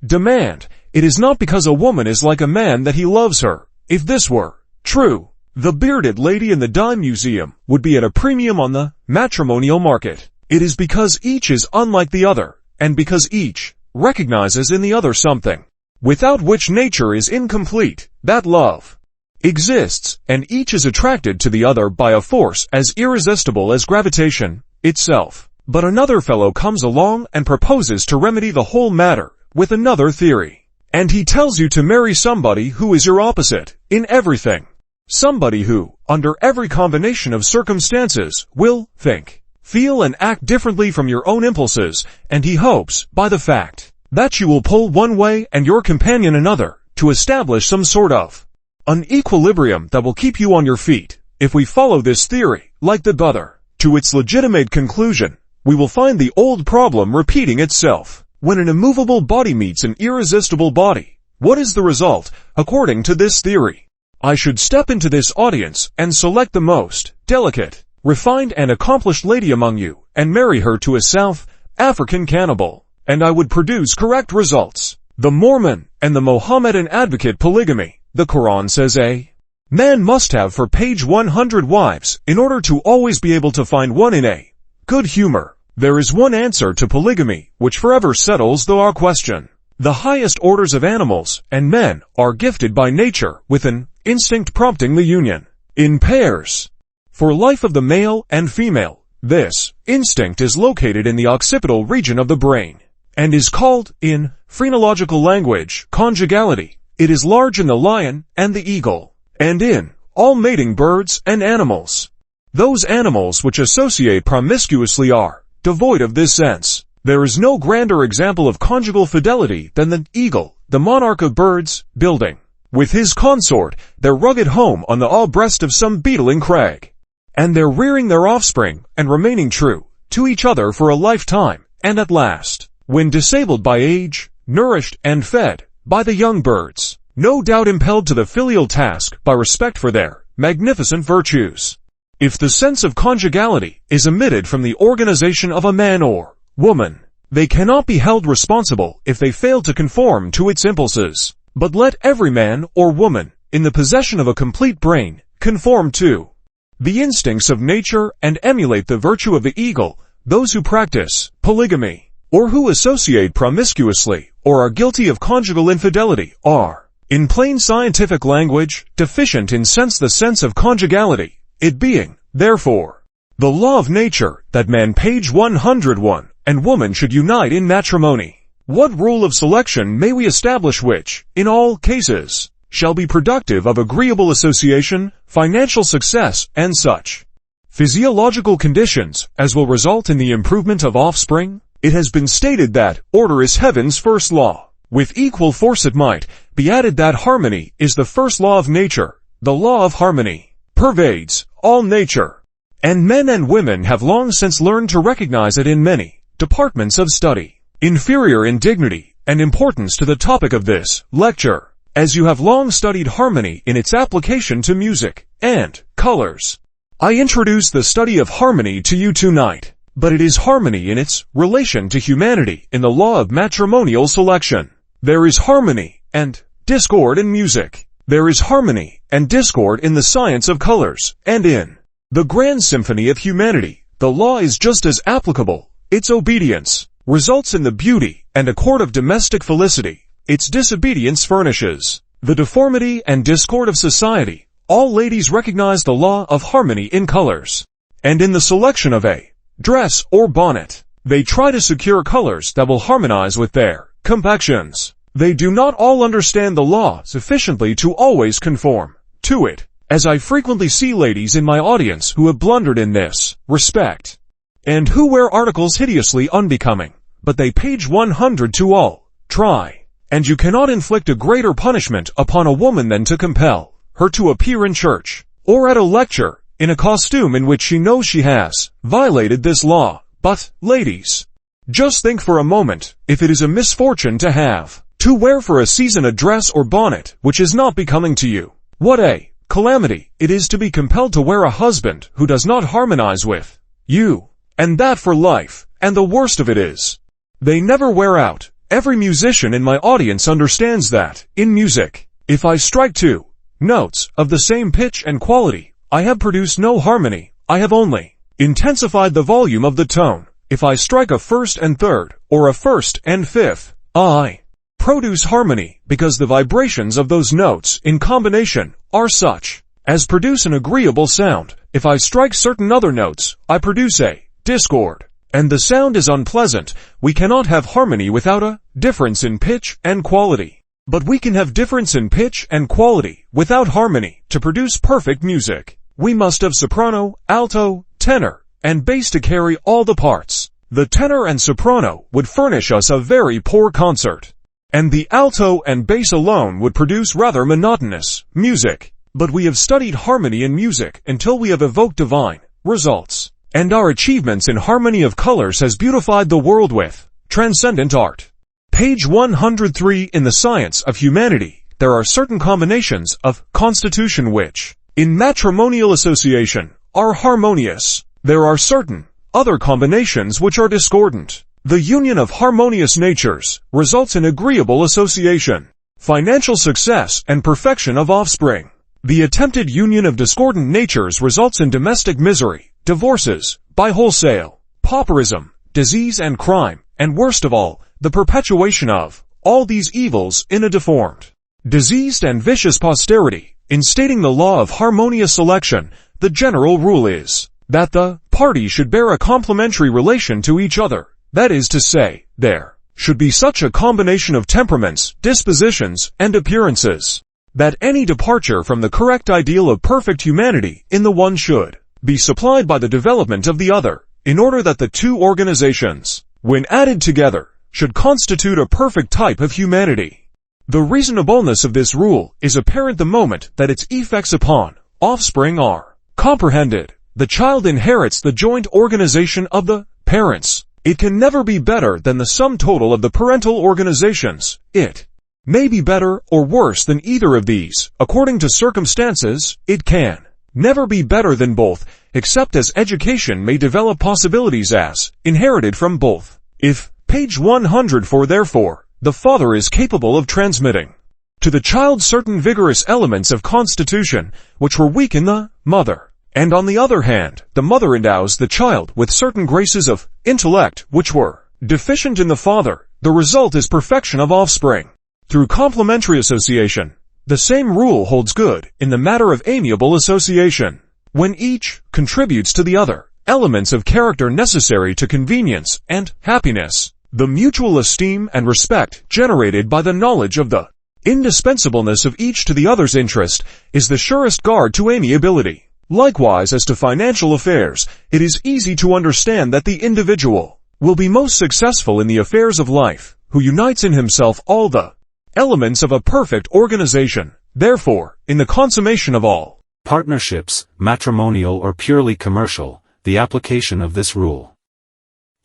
demand. It is not because a woman is like a man that he loves her. If this were true, the bearded lady in the dime museum would be at a premium on the matrimonial market. It is because each is unlike the other, and because each recognizes in the other something without which nature is incomplete, that love exists, and each is attracted to the other by a force as irresistible as gravitation itself. But another fellow comes along and proposes to remedy the whole matter with another theory. And he tells you to marry somebody who is your opposite in everything. Somebody who, under every combination of circumstances, will think, feel and act differently from your own impulses, and he hopes, by the fact that you will pull one way and your companion another, to establish some sort of an equilibrium that will keep you on your feet. If we follow this theory, like the other, to its legitimate conclusion, we will find the old problem repeating itself. When an immovable body meets an irresistible body, what is the result, according to this theory? I should step into this audience and select the most delicate, refined and accomplished lady among you, and marry her to a South African cannibal, and I would produce correct results. The Mormon and the Mohammedan advocate polygamy. The Quran says a man must have for page 100 wives in order to always be able to find one in a good humor. There is one answer to polygamy which forever settles the our question. The highest orders of animals and men are gifted by nature with an instinct prompting the union in pairs for life of the male and female. This instinct is located in the occipital region of the brain and is called, in phrenological language, conjugality. It is large in the lion and the eagle, and in all mating birds and animals. Those animals which associate promiscuously are devoid of this sense. There is no grander example of conjugal fidelity than the eagle, the monarch of birds, building with his consort their rugged home on the breast of some beetling crag, and there rearing their offspring and remaining true to each other for a lifetime, and at last, when disabled by age, nourished and fed by the young birds, no doubt impelled to the filial task by respect for their magnificent virtues. If the sense of conjugality is omitted from the organization of a man or woman, they cannot be held responsible if they fail to conform to its impulses. But let every man or woman, in the possession of a complete brain, conform to the instincts of nature and emulate the virtue of the eagle. Those who practice polygamy, or who associate promiscuously, or are guilty of conjugal infidelity, are, in plain scientific language, deficient in the sense of conjugality, it being, therefore, the law of nature that man page 101 and woman should unite in matrimony. What rule of selection may we establish which, in all cases, shall be productive of agreeable association, financial success, and such physiological conditions as will result in the improvement of offspring? It has been stated that order is heaven's first law. With equal force it might be added that harmony is the first law of nature. The law of harmony pervades all nature, and men and women have long since learned to recognize it in many departments of study, inferior in dignity and importance to the topic of this lecture, as you have long studied harmony in its application to music and colors. I introduce the study of harmony to you tonight, but it is harmony in its relation to humanity in the law of matrimonial selection. There is harmony and discord in music. There is harmony and discord in the science of colors, and in the grand symphony of humanity, the law is just as applicable. Its obedience results in the beauty and accord of domestic felicity. Its disobedience furnishes the deformity and discord of society. All ladies recognize the law of harmony in colors, and in the selection of a dress or bonnet, they try to secure colors that will harmonize with their complexions. They do not all understand the law sufficiently to always conform to it, as I frequently see ladies in my audience who have blundered in this respect, and who wear articles hideously unbecoming, but they page 100 to all try, and you cannot inflict a greater punishment upon a woman than to compel her to appear in church, or at a lecture, in a costume in which she knows she has violated this law. But, ladies, just think for a moment, if it is a misfortune to have to wear for a season a dress or bonnet which is not becoming to you, What a calamity it is to be compelled to wear a husband who does not harmonize with you, and that for life, and the worst of it is, they never wear out. Every musician in my audience understands that, in music, if I strike two notes of the same pitch and quality, I have produced no harmony, I have only intensified the volume of the tone. If I strike a first and third, or a first and fifth, I produce harmony, because the vibrations of those notes in combination are such as produce an agreeable sound. If I strike certain other notes, I produce a discord, and the sound is unpleasant. We cannot have harmony without a difference in pitch and quality. But we can have difference in pitch and quality without harmony. To produce perfect music, we must have soprano, alto, tenor, and bass to carry all the parts. The tenor and soprano would furnish us a very poor concert, and the alto and bass alone would produce rather monotonous music. But we have studied harmony in music until we have evoked divine results, and our achievements in harmony of colors has beautified the world with transcendent art. Page 103. In the science of humanity, there are certain combinations of constitution which, in matrimonial association, are harmonious. There are certain other combinations which are discordant. The union of harmonious natures results in agreeable association, financial success, and perfection of offspring. The attempted union of discordant natures results in domestic misery, divorces, by wholesale, pauperism, disease and crime, and worst of all, the perpetuation of all these evils in a deformed, diseased and vicious posterity. In stating the law of harmonious selection, the general rule is that the parties should bear a complementary relation to each other. That is to say, there should be such a combination of temperaments, dispositions, and appearances, that any departure from the correct ideal of perfect humanity in the one should be supplied by the development of the other, in order that the two organizations, when added together, should constitute a perfect type of humanity. The reasonableness of this rule is apparent the moment that its effects upon offspring are comprehended. The child inherits the joint organization of the parents. It can never be better than the sum total of the parental organizations. It may be better or worse than either of these, according to circumstances. It can never be better than both, except as education may develop possibilities as inherited from both. If page 104. Therefore, the father is capable of transmitting to the child certain vigorous elements of constitution which were weak in the mother, and on the other hand, the mother endows the child with certain graces of intellect which were deficient in the father. The result is perfection of offspring through complementary association. The same rule holds good in the matter of amiable association. When each contributes to the other elements of character necessary to convenience and happiness, the mutual esteem and respect generated by the knowledge of the indispensableness of each to the other's interest is the surest guard to amiability. Likewise, as to financial affairs, it is easy to understand that the individual will be most successful in the affairs of life who unites in himself all the elements of a perfect organization. Therefore, in the consummation of all
partnerships, matrimonial or purely commercial, the application of this rule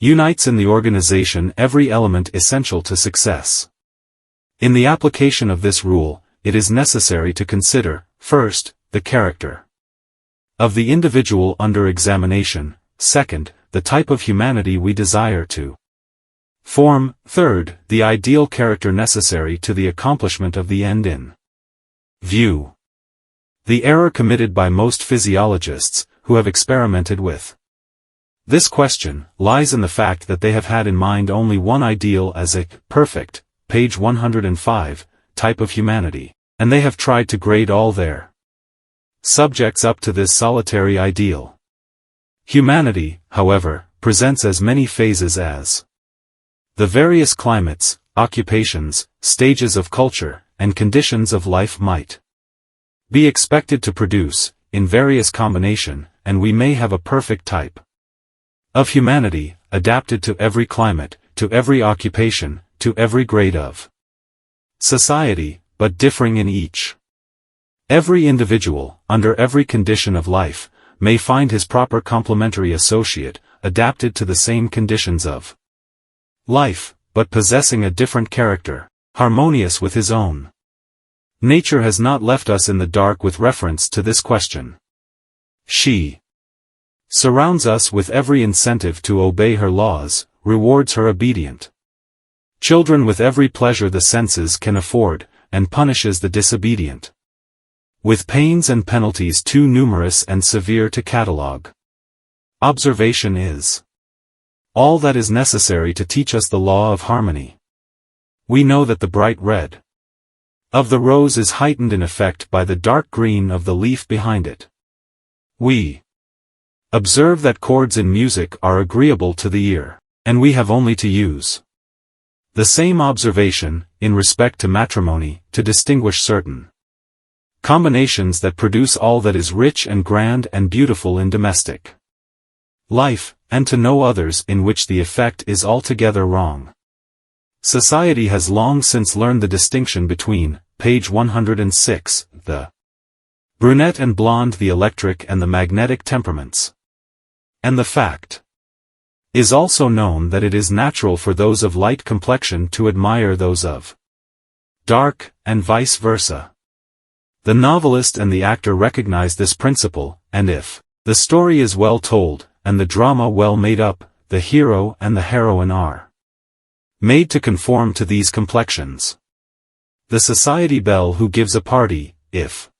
unites in the organization every element essential to success. In the application of this rule, it is necessary to consider, first, the character of the individual under examination, second, the type of humanity we desire to form, third, the ideal character necessary to the accomplishment of the end in view. The error committed by most physiologists, who have experimented with this question, lies in the fact that they have had in mind only one ideal as a perfect, page 105, type of humanity, and they have tried to grade all their subjects up to this solitary ideal. Humanity, however, presents as many phases as the various climates, occupations, stages of culture, and conditions of life might be expected to produce, in various combination, and we may have a perfect type of humanity, adapted to every climate, to every occupation, to every grade of society, but differing in each. Every individual, under every condition of life, may find his proper complementary associate, adapted to the same conditions of life, but possessing a different character, harmonious with his own. Nature has not left us in the dark with reference to this question. She surrounds us with every incentive to obey her laws, rewards her obedient children with every pleasure the senses can afford, and punishes the disobedient with pains and penalties too numerous and severe to catalogue. Observation is all that is necessary to teach us the law of harmony. We know that the bright red of the rose is heightened in effect by the dark green of the leaf behind it. We observe that chords in music are agreeable to the ear, and we have only to use the same observation, in respect to matrimony, to distinguish certain combinations that produce all that is rich and grand and beautiful in domestic life, and to know others in which the effect is altogether wrong. Society has long since learned the distinction between, page 106, the brunette and blonde, the electric and the magnetic temperaments. And the fact is also known that it is natural for those of light complexion to admire those of dark, and vice versa. The novelist and the actor recognize this principle, and if the story is well told, and the drama well made up, the hero and the heroine are made to conform to these complexions. The society belle who gives a party, if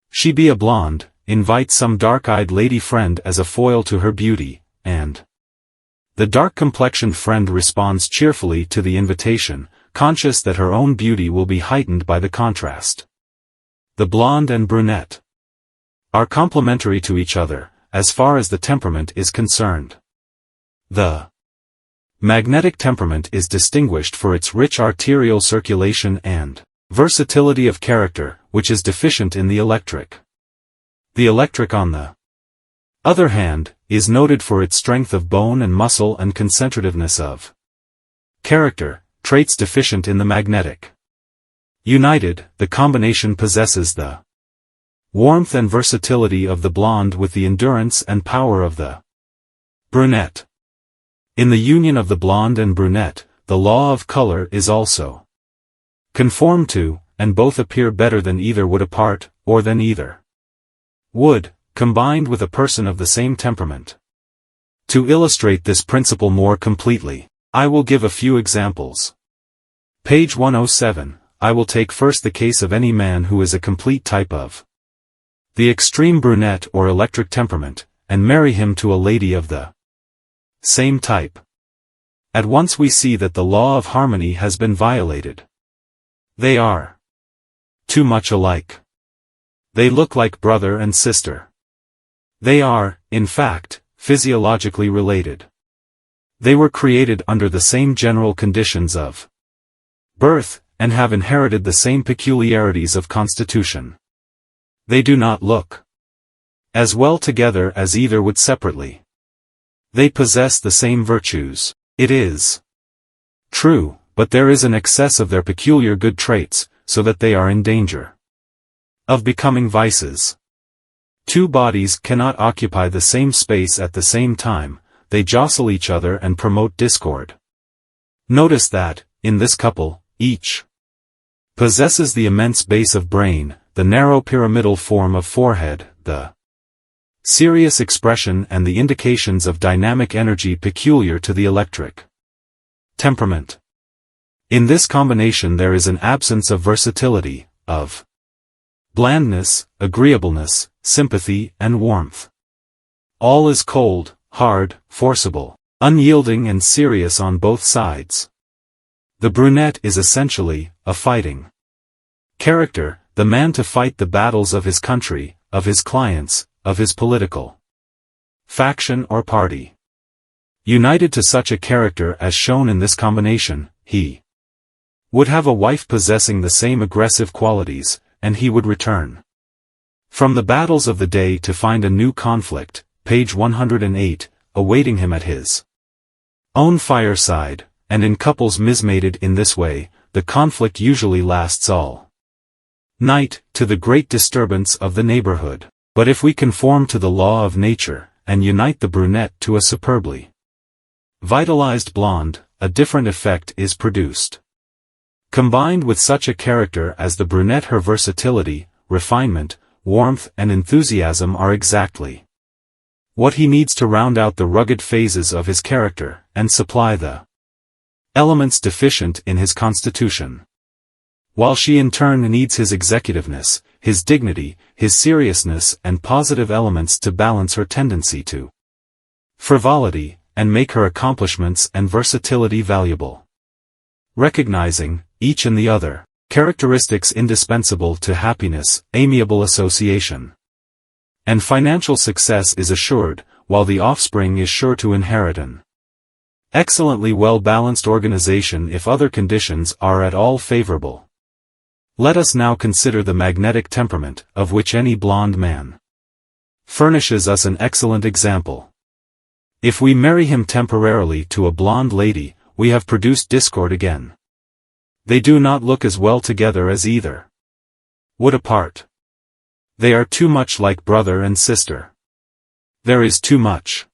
she be a blonde, invites some dark-eyed lady friend as a foil to her beauty, and the dark-complexioned friend responds cheerfully to the invitation, conscious that her own beauty will be heightened by the contrast. The blonde and brunette are complementary to each other, as far as the temperament is concerned. The magnetic temperament is distinguished for its rich arterial circulation and versatility of character, which is deficient in the electric. The electric, on the other hand, is noted for its strength of bone and muscle and concentrativeness of character, traits deficient in the magnetic. United, the combination possesses the warmth and versatility of the blonde with the endurance and power of the brunette. In the union of the blonde and brunette, the law of color is also conformed to, and both appear better than either would apart, or than either would, combined with a person of the same temperament. To illustrate this principle more completely, I will give a few examples. Page 107, I will take first the case of any man who is a complete type of the extreme brunette or electric temperament, and marry him to a lady of the same type. At once we see that the law of harmony has been violated. They are too much alike. They look like brother and sister. They are, in fact, physiologically related. They were created under the same general conditions of birth, and have inherited the same peculiarities of constitution. They do not look as well together as either would separately. They possess the same virtues, it is true, but there is an excess of their peculiar good traits, so that they are in danger of becoming vices. Two bodies cannot occupy the same space at the same time, they jostle each other and promote discord. Notice that, in this couple, each possesses the immense base of brain, the narrow pyramidal form of forehead, the serious expression and the indications of dynamic energy peculiar to the electric temperament. In this combination there is an absence of versatility, of blandness, agreeableness, sympathy, and warmth. All is cold, hard, forcible, unyielding and serious on both sides. The brunette is essentially a fighting character, the man to fight the battles of his country, of his clients, of his political faction or party. United to such a character as shown in this combination, he would have a wife possessing the same aggressive qualities, and he would return from the battles of the day to find a new conflict, page 108, awaiting him at his own fireside, and in couples mismated in this way, the conflict usually lasts all night, to the great disturbance of the neighborhood. But if we conform to the law of nature, and unite the brunette to a superbly vitalized blonde, a different effect is produced. Combined with such a character as the brunette, her versatility, refinement, warmth and enthusiasm are exactly what he needs to round out the rugged phases of his character, and supply the elements deficient in his constitution. While she in turn needs his executiveness, his dignity, his seriousness and positive elements to balance her tendency to frivolity, and make her accomplishments and versatility valuable. Recognizing, each in the other, characteristics indispensable to happiness, amiable association, and financial success is assured, while the offspring is sure to inherit an excellently well-balanced organization if other conditions are at all favorable. Let us now consider the magnetic temperament, of which any blonde man furnishes us an excellent example. If we marry him temporarily to a blonde lady, we have produced discord again. They do not look as well together as either would apart. They are too much like brother and sister. There is too much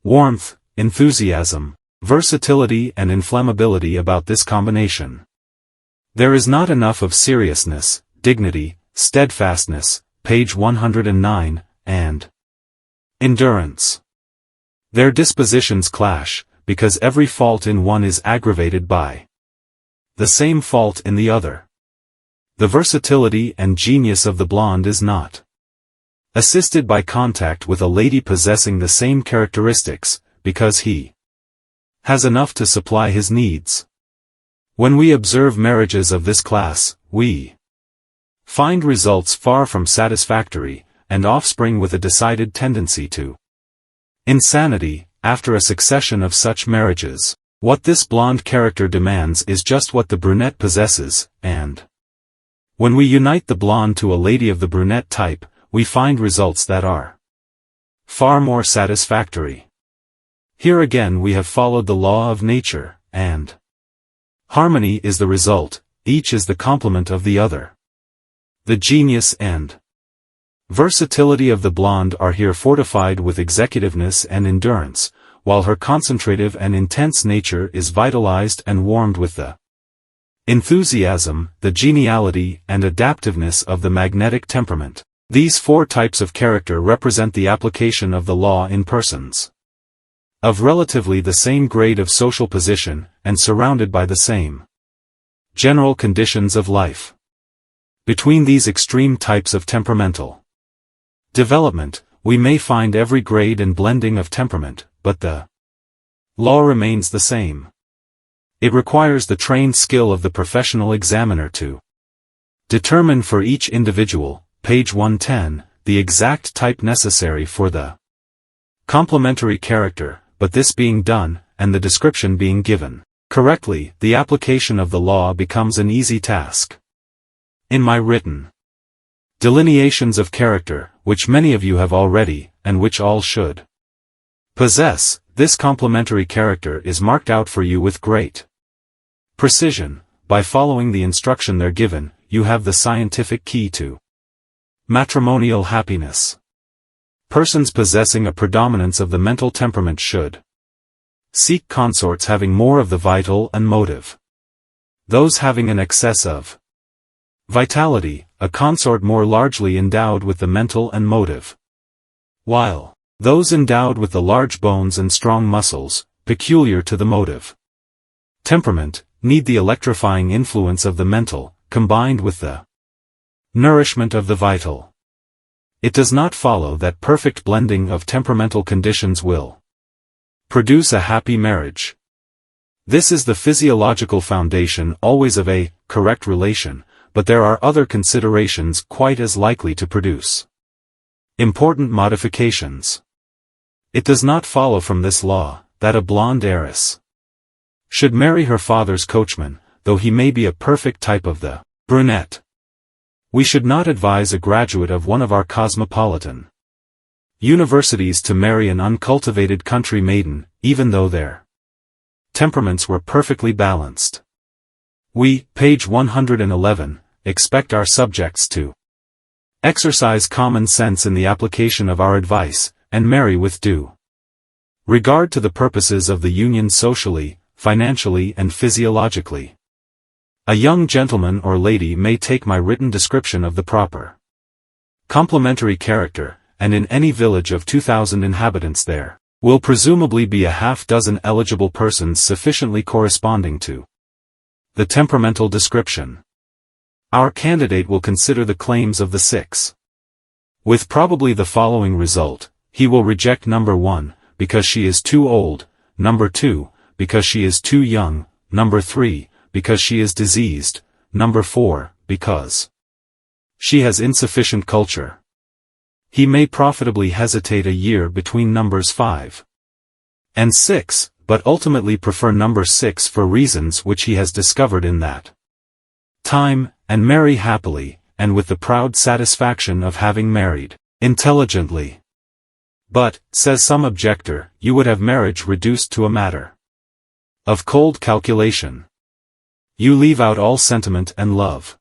warmth, enthusiasm, versatility and inflammability about this combination. There is not enough of seriousness, dignity, steadfastness, page 109, and endurance. Their dispositions clash, because every fault in one is aggravated by the same fault in the other. The versatility and genius of the blonde is not assisted by contact with a lady possessing the same characteristics, because he has enough to supply his needs. When we observe marriages of this class, we find results far from satisfactory, and offspring with a decided tendency to insanity, after a succession of such marriages. What this blonde character demands is just what the brunette possesses, and when we unite the blonde to a lady of the brunette type, we find results that are far more satisfactory. Here again we have followed the law of nature, and harmony is the result, each is the complement of the other. The genius and versatility of the blonde are here fortified with executiveness and endurance, while her concentrative and intense nature is vitalized and warmed with the enthusiasm, the geniality and adaptiveness of the magnetic temperament. These four types of character represent the application of the law in persons of relatively the same grade of social position, and surrounded by the same general conditions of life. Between these extreme types of temperamental development, we may find every grade and blending of temperament, but the law remains the same. It requires the trained skill of the professional examiner to determine for each individual, page 110, the exact type necessary for the complementary character, but this being done, and the description being given correctly, the application of the law becomes an easy task. In my written delineations of character, which many of you have already, and which all should possess, this complementary character is marked out for you with great precision. By following the instruction there given, you have the scientific key to matrimonial happiness. Persons possessing a predominance of the mental temperament should seek consorts having more of the vital and motive. Those having an excess of vitality, a consort more largely endowed with the mental and motive. While those endowed with the large bones and strong muscles, peculiar to the motive temperament, need the electrifying influence of the mental, combined with the nourishment of the vital. It does not follow that perfect blending of temperamental conditions will produce a happy marriage. This is the physiological foundation always of a correct relation, but there are other considerations quite as likely to produce important modifications. It does not follow from this law that a blonde heiress should marry her father's coachman, though he may be a perfect type of the brunette. We should not advise a graduate of one of our cosmopolitan universities to marry an uncultivated country maiden, even though their temperaments were perfectly balanced. We, page 111, expect our subjects to exercise common sense in the application of our advice, and marry with due regard to the purposes of the union socially, financially and physiologically. A young gentleman or lady may take my written description of the proper complementary character, and in any village of 2,000 inhabitants there will presumably be a half-dozen eligible persons sufficiently corresponding to the temperamental description. Our candidate will consider the claims of the 6. With probably the following result: he will reject number 1, because she is too old, number 2, because she is too young, number 3, because she is diseased, number 4, because she has insufficient culture. He may profitably hesitate a year between numbers 5 and 6, but ultimately prefer number 6 for reasons which he has discovered in that time, and marry happily, and with the proud satisfaction of having married intelligently. But, says some objector, you would have marriage reduced to a matter of cold calculation. You leave out all sentiment and love.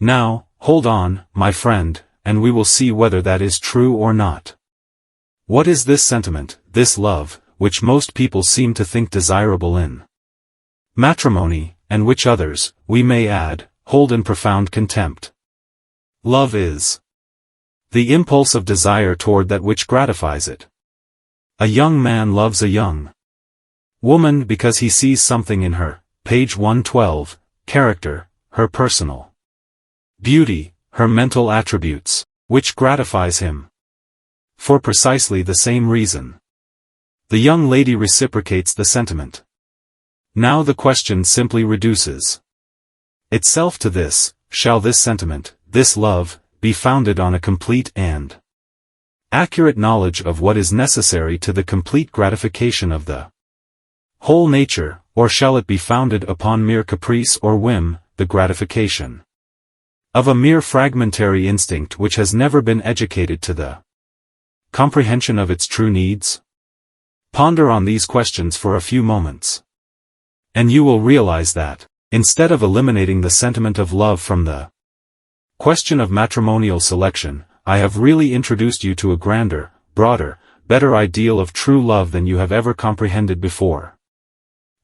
Now, hold on, my friend, and we will see whether that is true or not. What is this sentiment, this love, which most people seem to think desirable in matrimony, and which others, we may add, hold in profound contempt? Love is the impulse of desire toward that which gratifies it. A young man loves a young woman because he sees something in her, page 112, character, her personal beauty, her mental attributes, which gratifies him. For precisely the same reason, the young lady reciprocates the sentiment. Now the question simply reduces itself to this: shall this sentiment, this love, be founded on a complete and accurate knowledge of what is necessary to the complete gratification of the whole nature, or shall it be founded upon mere caprice or whim, the gratification of a mere fragmentary instinct which has never been educated to the comprehension of its true needs? Ponder on these questions for a few moments, and you will realize that, instead of eliminating the sentiment of love from the question of matrimonial selection, I have really introduced you to a grander, broader, better ideal of true love than you have ever comprehended before.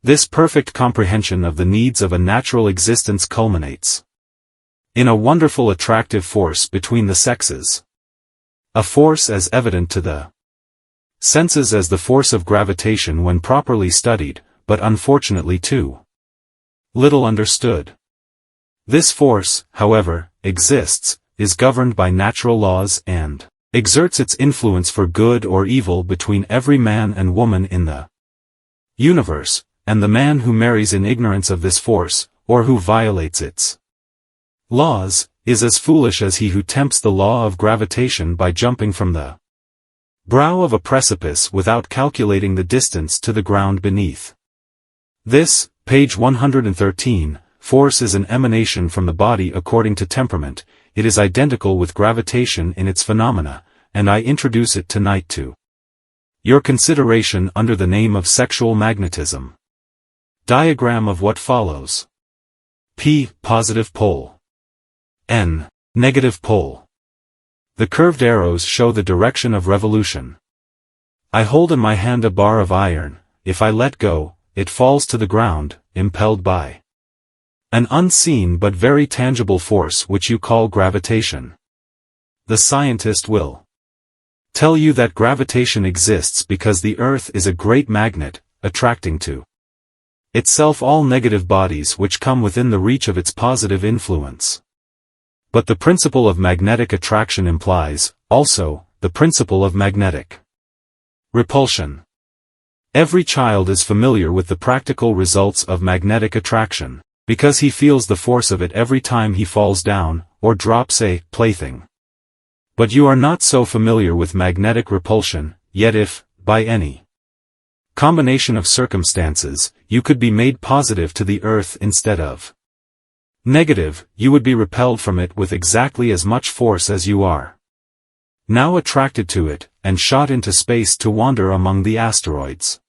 This perfect comprehension of the needs of a natural existence culminates in a wonderful attractive force between the sexes. A force as evident to the senses as the force of gravitation when properly studied, but unfortunately too little understood. This force, however, exists, is governed by natural laws and exerts its influence for good or evil between every man and woman in the universe, and the man who marries in ignorance of this force, or who violates its laws, is as foolish as he who tempts the law of gravitation by jumping from the brow of a precipice without calculating the distance to the ground beneath. This, page 113, force is an emanation from the body according to temperament. It is identical with gravitation in its phenomena, and I introduce it tonight to your consideration under the name of sexual magnetism. Diagram of what follows. P. Positive pole. N. Negative pole. The curved arrows show the direction of revolution. I hold in my hand a bar of iron. If I let go, it falls to the ground, impelled by an unseen but very tangible force which you call gravitation. The scientist will tell you that gravitation exists because the Earth is a great magnet, attracting to itself all negative bodies which come within the reach of its positive influence. But the principle of magnetic attraction implies, also, the principle of magnetic repulsion. Every child is familiar with the practical results of magnetic attraction, because he feels the force of it every time he falls down, or drops a plaything. But you are not so familiar with magnetic repulsion, yet if, by any combination of circumstances, you could be made positive to the Earth instead of negative, you would be repelled from it with exactly as much force as you are now attracted to it, and shot into space to wander among the asteroids.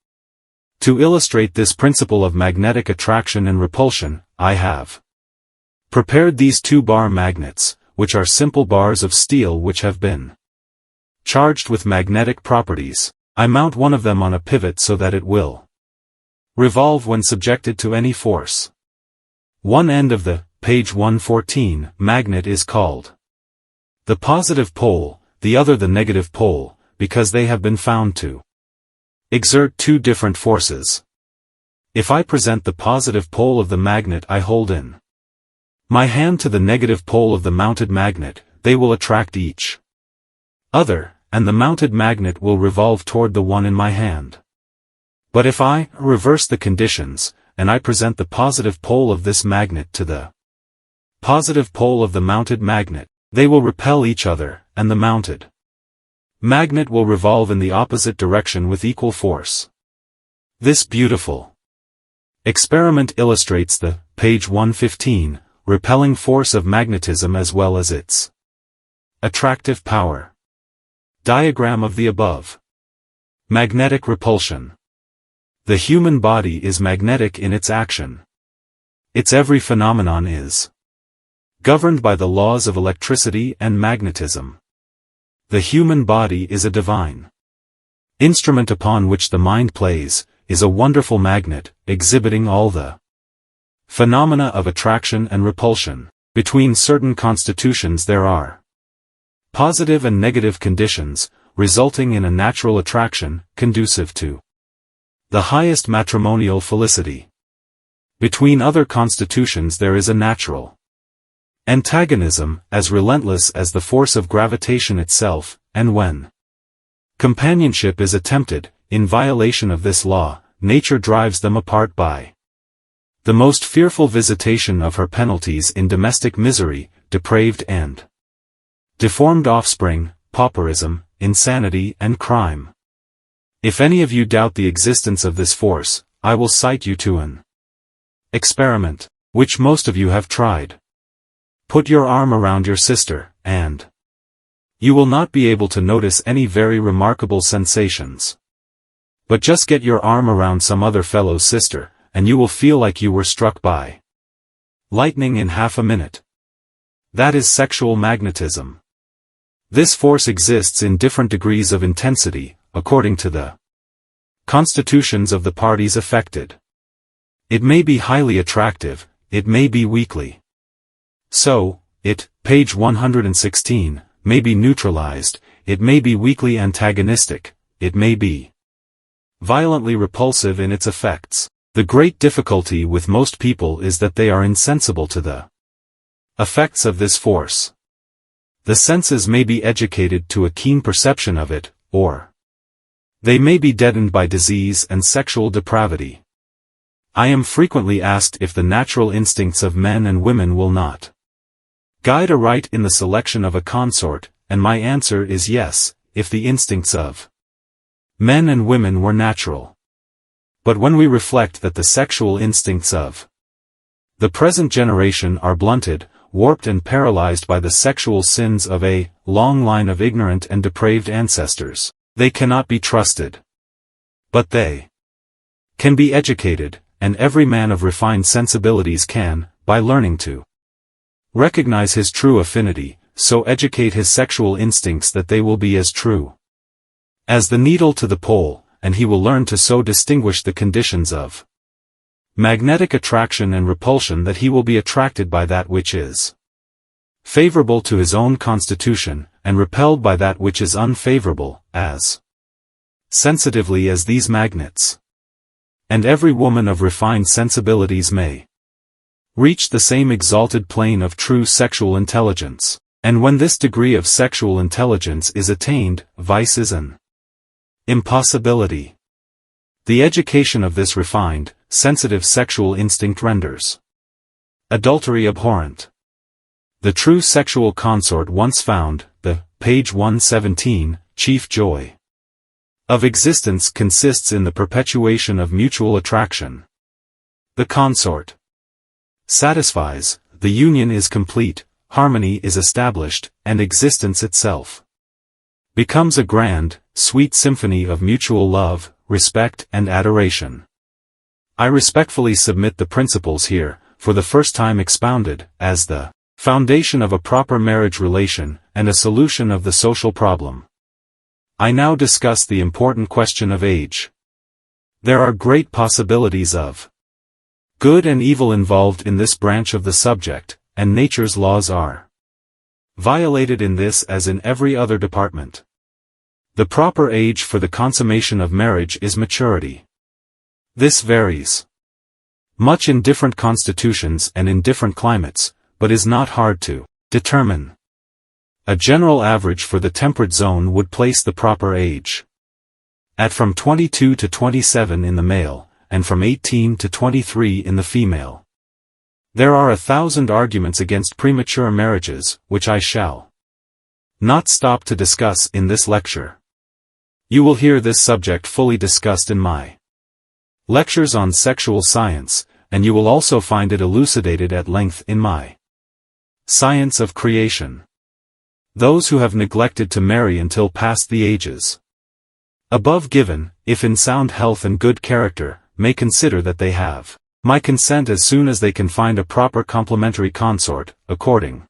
To illustrate this principle of magnetic attraction and repulsion, I have prepared these 2-bar magnets, which are simple bars of steel which have been charged with magnetic properties. I mount one of them on a pivot so that it will revolve when subjected to any force. One end of the, page 114, magnet is called the positive pole, the other the negative pole, because they have been found to exert two different forces. If I present the positive pole of the magnet I hold in my hand to the negative pole of the mounted magnet, they will attract each other, and the mounted magnet will revolve toward the one in my hand. But if I reverse the conditions, and I present the positive pole of this magnet to the positive pole of the mounted magnet, they will repel each other, and the mounted magnet will revolve in the opposite direction with equal force. This beautiful experiment illustrates the, page 115, repelling force of magnetism as well as its attractive power. Diagram of the above. Magnetic repulsion. The human body is magnetic in its action. Its every phenomenon is governed by the laws of electricity and magnetism. The human body is a divine instrument upon which the mind plays, is a wonderful magnet, exhibiting all the phenomena of attraction and repulsion. Between certain constitutions there are positive and negative conditions, resulting in a natural attraction, conducive to the highest matrimonial felicity. Between other constitutions there is a natural antagonism, as relentless as the force of gravitation itself, and when companionship is attempted, in violation of this law, nature drives them apart by the most fearful visitation of her penalties in domestic misery, depraved and deformed offspring, pauperism, insanity and crime. If any of you doubt the existence of this force, I will cite you to an experiment, which most of you have tried. Put your arm around your sister, and you will not be able to notice any very remarkable sensations. But just get your arm around some other fellow's sister, and you will feel like you were struck by lightning in half a minute. That is sexual magnetism. This force exists in different degrees of intensity, according to the constitutions of the parties affected. It may be highly attractive, it may be weakly. So, it, page 116, may be neutralized, it may be weakly antagonistic, it may be violently repulsive in its effects. The great difficulty with most people is that they are insensible to the effects of this force. The senses may be educated to a keen perception of it, or they may be deadened by disease and sexual depravity. I am frequently asked if the natural instincts of men and women will not guide aright in the selection of a consort, and my answer is yes, if the instincts of men and women were natural. But when we reflect that the sexual instincts of the present generation are blunted, warped and paralyzed by the sexual sins of a long line of ignorant and depraved ancestors, they cannot be trusted. But they can be educated, and every man of refined sensibilities can, by learning to recognize his true affinity, so educate his sexual instincts that they will be as true as the needle to the pole, and he will learn to so distinguish the conditions of magnetic attraction and repulsion that he will be attracted by that which is favorable to his own constitution, and repelled by that which is unfavorable, as sensitively as these magnets. And every woman of refined sensibilities may reach the same exalted plane of true sexual intelligence, and when this degree of sexual intelligence is attained, vice is an impossibility. The education of this refined, sensitive sexual instinct renders adultery abhorrent. The true sexual consort once found, the, page 117, chief joy of existence consists in the perpetuation of mutual attraction. The consort satisfies, the union is complete, harmony is established, and existence itself becomes a grand, sweet symphony of mutual love, respect and adoration. I respectfully submit the principles here, for the first time expounded, as the foundation of a proper marriage relation, and a solution of the social problem. I now discuss the important question of age. There are great possibilities of good and evil involved in this branch of the subject, and nature's laws are violated in this as in every other department. The proper age for the consummation of marriage is maturity. This varies much in different constitutions and in different climates, but is not hard to determine. A general average for the temperate zone would place the proper age at from 22 to 27 in the male, and from 18 to 23 in the female. There are 1,000 arguments against premature marriages, which I shall not stop to discuss in this lecture. You will hear this subject fully discussed in my lectures on sexual science, and you will also find it elucidated at length in my Science of Creation. Those who have neglected to marry until past the ages above given, if in sound health and good character, may consider that they have my consent as soon as they can find a proper complementary consort, according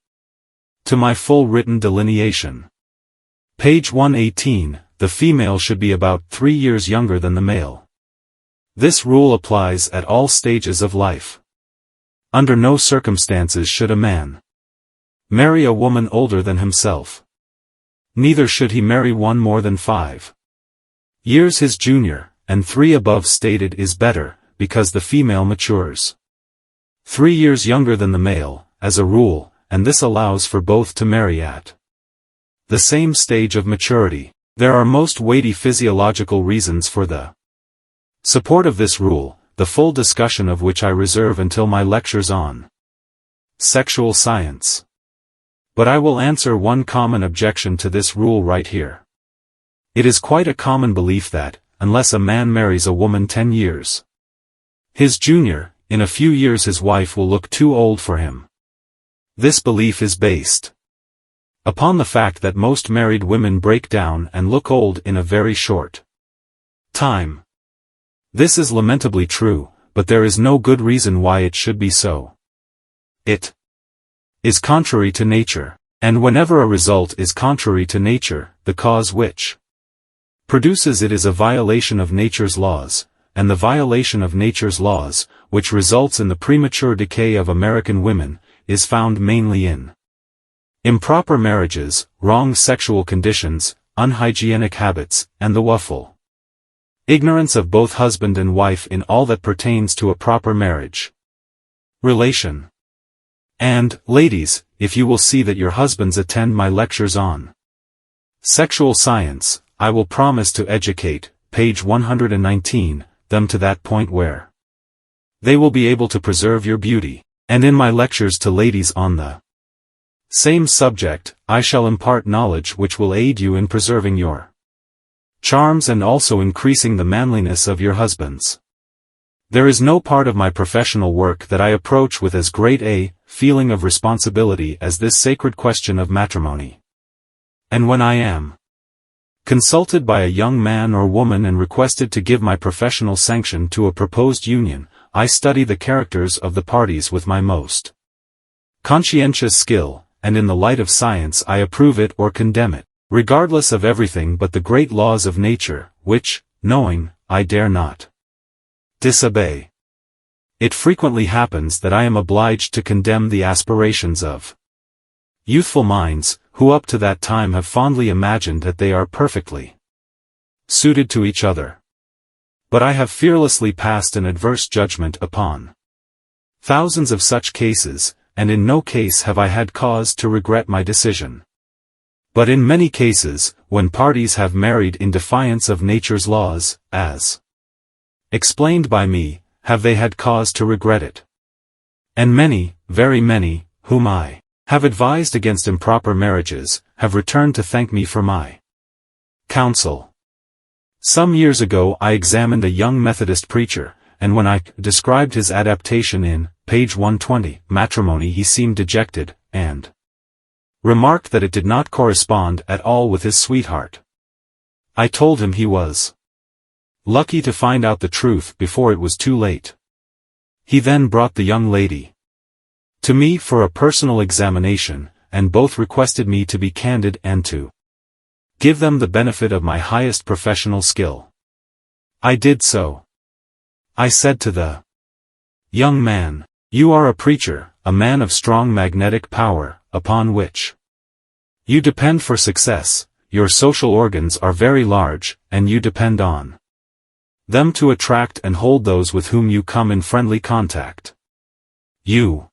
to my full written delineation. Page 118, the female should be about 3 years younger than the male. This rule applies at all stages of life. Under no circumstances should a man marry a woman older than himself. Neither should he marry one more than 5 years his junior, and 3 above stated is better, because the female matures 3 years younger than the male, as a rule, and this allows for both to marry at the same stage of maturity. There are most weighty physiological reasons for the support of this rule, the full discussion of which I reserve until my lectures on sexual science. But I will answer one common objection to this rule right here. It is quite a common belief that, unless a man marries a woman 10 years his junior, in a few years his wife will look too old for him. This belief is based upon the fact that most married women break down and look old in a very short time. This is lamentably true, but there is no good reason why it should be so. It is contrary to nature, and whenever a result is contrary to nature, the cause which produces it is a violation of nature's laws, and the violation of nature's laws, which results in the premature decay of American women, is found mainly in improper marriages, wrong sexual conditions, unhygienic habits, and the woeful ignorance of both husband and wife in all that pertains to a proper marriage relation. And, ladies, if you will see that your husbands attend my lectures on sexual science, I will promise to educate, page 119, them to that point where they will be able to preserve your beauty, and in my lectures to ladies on the same subject, I shall impart knowledge which will aid you in preserving your charms and also increasing the manliness of your husbands. There is no part of my professional work that I approach with as great a feeling of responsibility as this sacred question of matrimony. And when I am consulted by a young man or woman and requested to give my professional sanction to a proposed union, I study the characters of the parties with my most conscientious skill, and in the light of science I approve it or condemn it, regardless of everything but the great laws of nature, which, knowing, I dare not disobey. It frequently happens that I am obliged to condemn the aspirations of youthful minds, who up to that time have fondly imagined that they are perfectly suited to each other. But I have fearlessly passed an adverse judgment upon thousands of such cases, and in no case have I had cause to regret my decision. But in many cases, when parties have married in defiance of nature's laws, as explained by me, have they had cause to regret it. And many, very many, whom I have advised against improper marriages, have returned to thank me for my counsel. Some years ago I examined a young Methodist preacher, and when I described his adaptation in, page 120, Matrimony, he seemed dejected, and remarked that it did not correspond at all with his sweetheart. I told him he was lucky to find out the truth before it was too late. He then brought the young lady to me for a personal examination, and both requested me to be candid and to give them the benefit of my highest professional skill. I did so. I said to the Young man, you are a preacher, a man of strong magnetic power, upon which you depend for success. Your social organs are very large, and you depend on them to attract and hold those with whom you come in friendly contact. You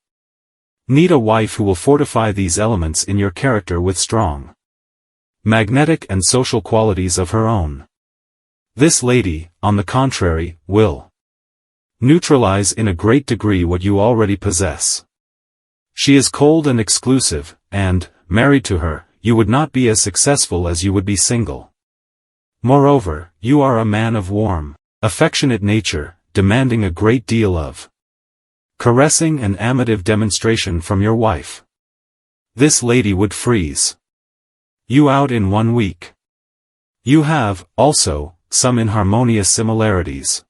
need a wife who will fortify these elements in your character with strong magnetic and social qualities of her own. This lady, on the contrary, will neutralize in a great degree what you already possess. She is cold and exclusive, and, married to her, you would not be as successful as you would be single. Moreover, you are a man of warm, affectionate nature, demanding a great deal of caressing and amative demonstration from your wife. This lady would freeze you out in 1 week. You have, also, some inharmonious similarities.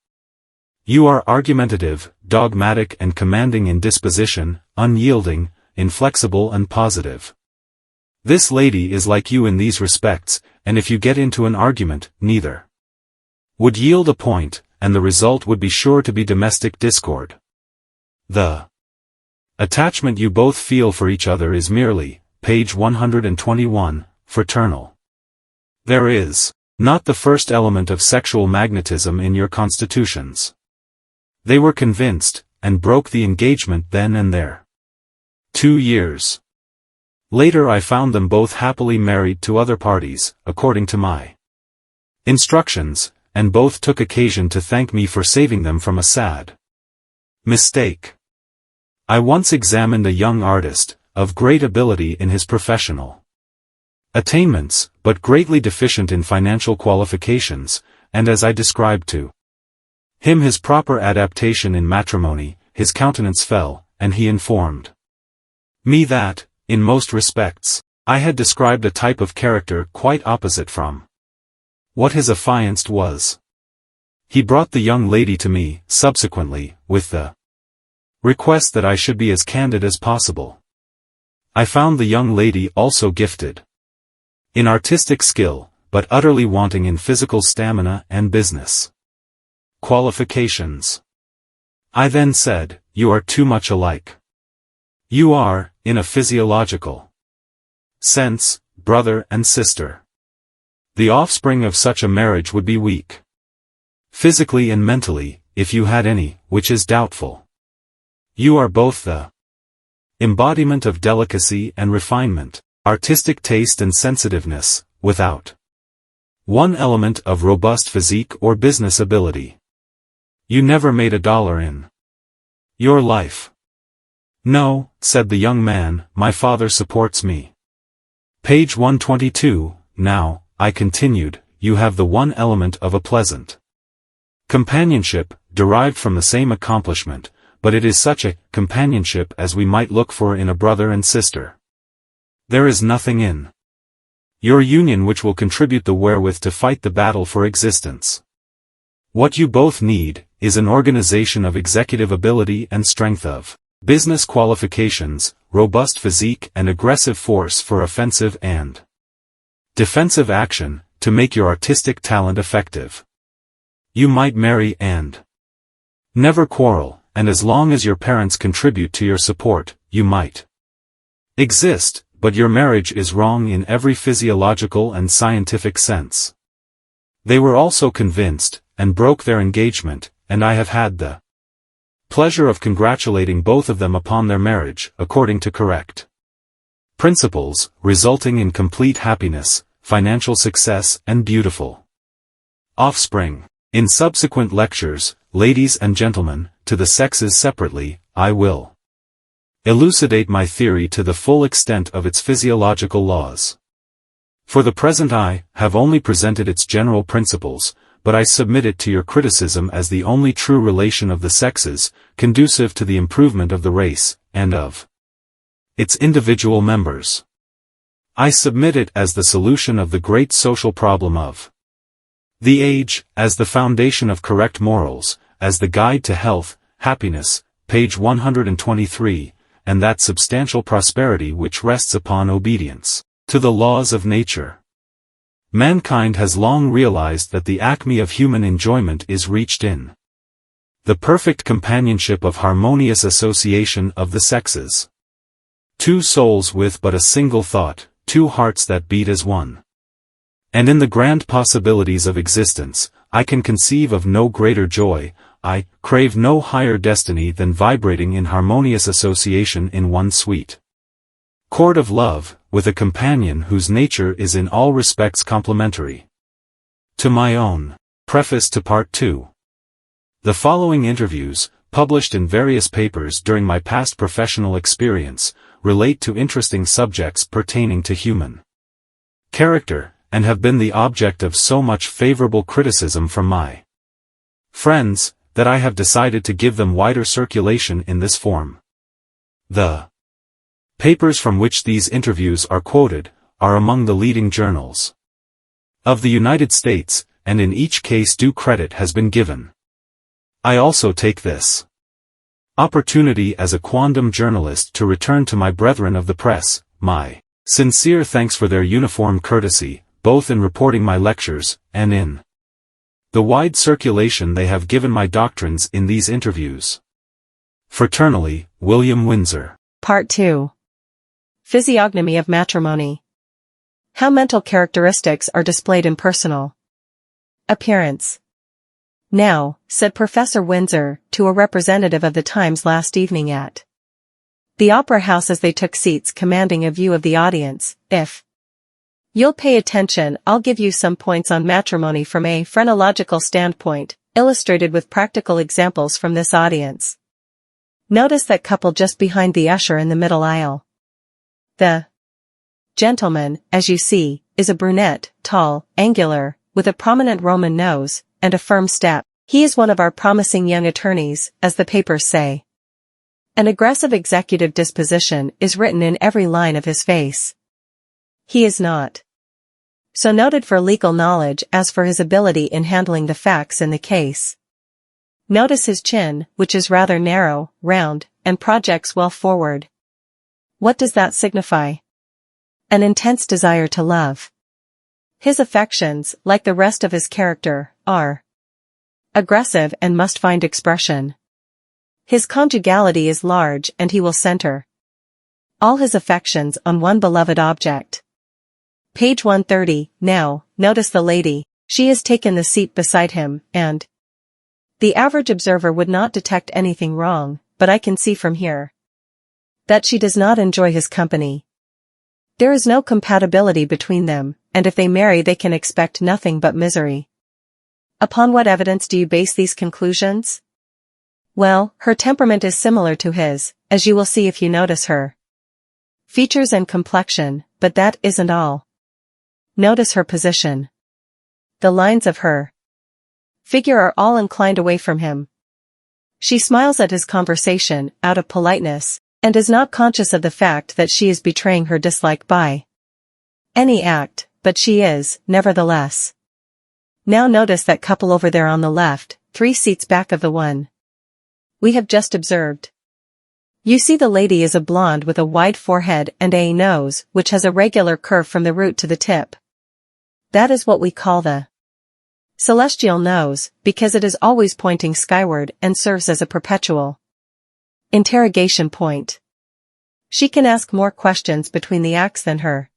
You are argumentative, dogmatic and commanding in disposition, unyielding, inflexible and positive. This lady is like you in these respects, and if you get into an argument, neither would yield a point, and the result would be sure to be domestic discord. The attachment you both feel for each other is merely, page 121, fraternal. There is not the first element of sexual magnetism in your constitutions. They were convinced, and broke the engagement then and there. 2 years later I found them both happily married to other parties, according to my instructions, and both took occasion to thank me for saving them from a sad mistake. I once examined a young artist, of great ability in his professional attainments, but greatly deficient in financial qualifications, and as I described to him his proper adaptation in matrimony, his countenance fell, and he informed me that, in most respects, I had described a type of character quite opposite from what his affianced was. He brought the young lady to me, subsequently, with the request that I should be as candid as possible. I found the young lady also gifted in artistic skill, but utterly wanting in physical stamina and business qualifications. I then said, "You are too much alike. You are, in a physiological sense, brother and sister. The offspring of such a marriage would be weak, physically and mentally, if you had any, which is doubtful. You are both the embodiment of delicacy and refinement, artistic taste and sensitiveness, without one element of robust physique or business ability. You never made $1 in your life." "No," said the young man, "my father supports me." Page 122, "Now," I continued, "you have the one element of a pleasant companionship, derived from the same accomplishment, but it is such a companionship as we might look for in a brother and sister. There is nothing in your union which will contribute the wherewith to fight the battle for existence. What you both need, is an organization of executive ability and strength of business qualifications, robust physique and aggressive force for offensive and defensive action, to make your artistic talent effective. You might marry and never quarrel, and as long as your parents contribute to your support, you might exist, but your marriage is wrong in every physiological and scientific sense." They were also convinced, and broke their engagement, and I have had the pleasure of congratulating both of them upon their marriage, according to correct principles, resulting in complete happiness, financial success and beautiful offspring. In subsequent lectures, ladies and gentlemen, to the sexes separately, I will elucidate my theory to the full extent of its physiological laws. For the present I have only presented its general principles, but I submit it to your criticism as the only true relation of the sexes, conducive to the improvement of the race, and of its individual members. I submit it as the solution of the great social problem of the age, as the foundation of correct morals, as the guide to health, happiness, page 123, and that substantial prosperity which rests upon obedience to the laws of nature. Mankind has long realized that the acme of human enjoyment is reached in The perfect companionship of harmonious association of the sexes. Two souls with but a single thought, two hearts that beat as one. And in the grand possibilities of existence, I can conceive of no greater joy, I crave no higher destiny than vibrating in harmonious association in one sweet chord of love, with a companion whose nature is in all respects complementary to my own. Preface to Part 2. The following interviews, published in various papers during my past professional experience, relate to interesting subjects pertaining to human character, and have been the object of so much favorable criticism from my friends, that I have decided to give them wider circulation in this form. The papers from which these interviews are quoted, are among the leading journals of the United States, and in each case due credit has been given. I also take this opportunity as a quondam journalist to return to my brethren of the press, my sincere thanks for their uniform courtesy, both in reporting my lectures, and in the wide circulation they have given my doctrines in these interviews. Fraternally, William Windsor.
Part 2. Physiognomy of matrimony. How mental characteristics are displayed in personal appearance. Now, said Professor Windsor, to a representative of the Times last evening at the Opera House as they took seats commanding a view of the audience, if you'll pay attention, I'll give you some points on matrimony from a phrenological standpoint, illustrated with practical examples from this audience. Notice that couple just behind the usher in the middle aisle. The gentleman, as you see, is a brunette, tall, angular, with a prominent Roman nose, and a firm step. He is one of our promising young attorneys, as the papers say. An aggressive executive disposition is written in every line of his face. He is not so noted for legal knowledge as for his ability in handling the facts in the case. Notice his chin, which is rather narrow, round, and projects well forward. What does that signify? An intense desire to love. His affections, like the rest of his character, are aggressive and must find expression. His conjugality is large and he will center all his affections on one beloved object. Page 130. Now, notice the lady. She has taken the seat beside him, and the average observer would not detect anything wrong, but I can see from here that she does not enjoy his company. There is no compatibility between them, and if they marry they can expect nothing but misery. Upon what evidence do you base these conclusions? Well, her temperament is similar to his, as you will see if you notice her features and complexion, but that isn't all. Notice her position. The lines of her figure are all inclined away from him. She smiles at his conversation, out of politeness, and is not conscious of the fact that she is betraying her dislike by any act, but she is, nevertheless. Now notice that couple over there on the left, 3 seats back of the one we have just observed. You see the lady is a blonde with a wide forehead and a nose which has a regular curve from the root to the tip. That is what we call the celestial nose, because it is always pointing skyward and serves as a perpetual interrogation point. She can ask more questions between the acts than her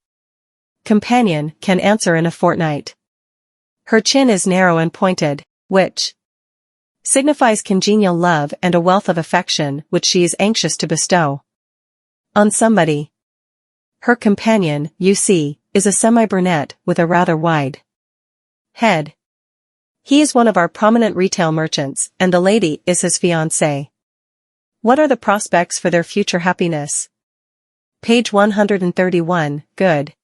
companion can answer in a fortnight. Her chin is narrow and pointed, which signifies congenial love and a wealth of affection which she is anxious to bestow on somebody. Her companion, you see, is a semi-brunette with a rather wide head. He is one of our prominent retail merchants, and the lady is his fiancée. What are the prospects for their future happiness? Page 131, good.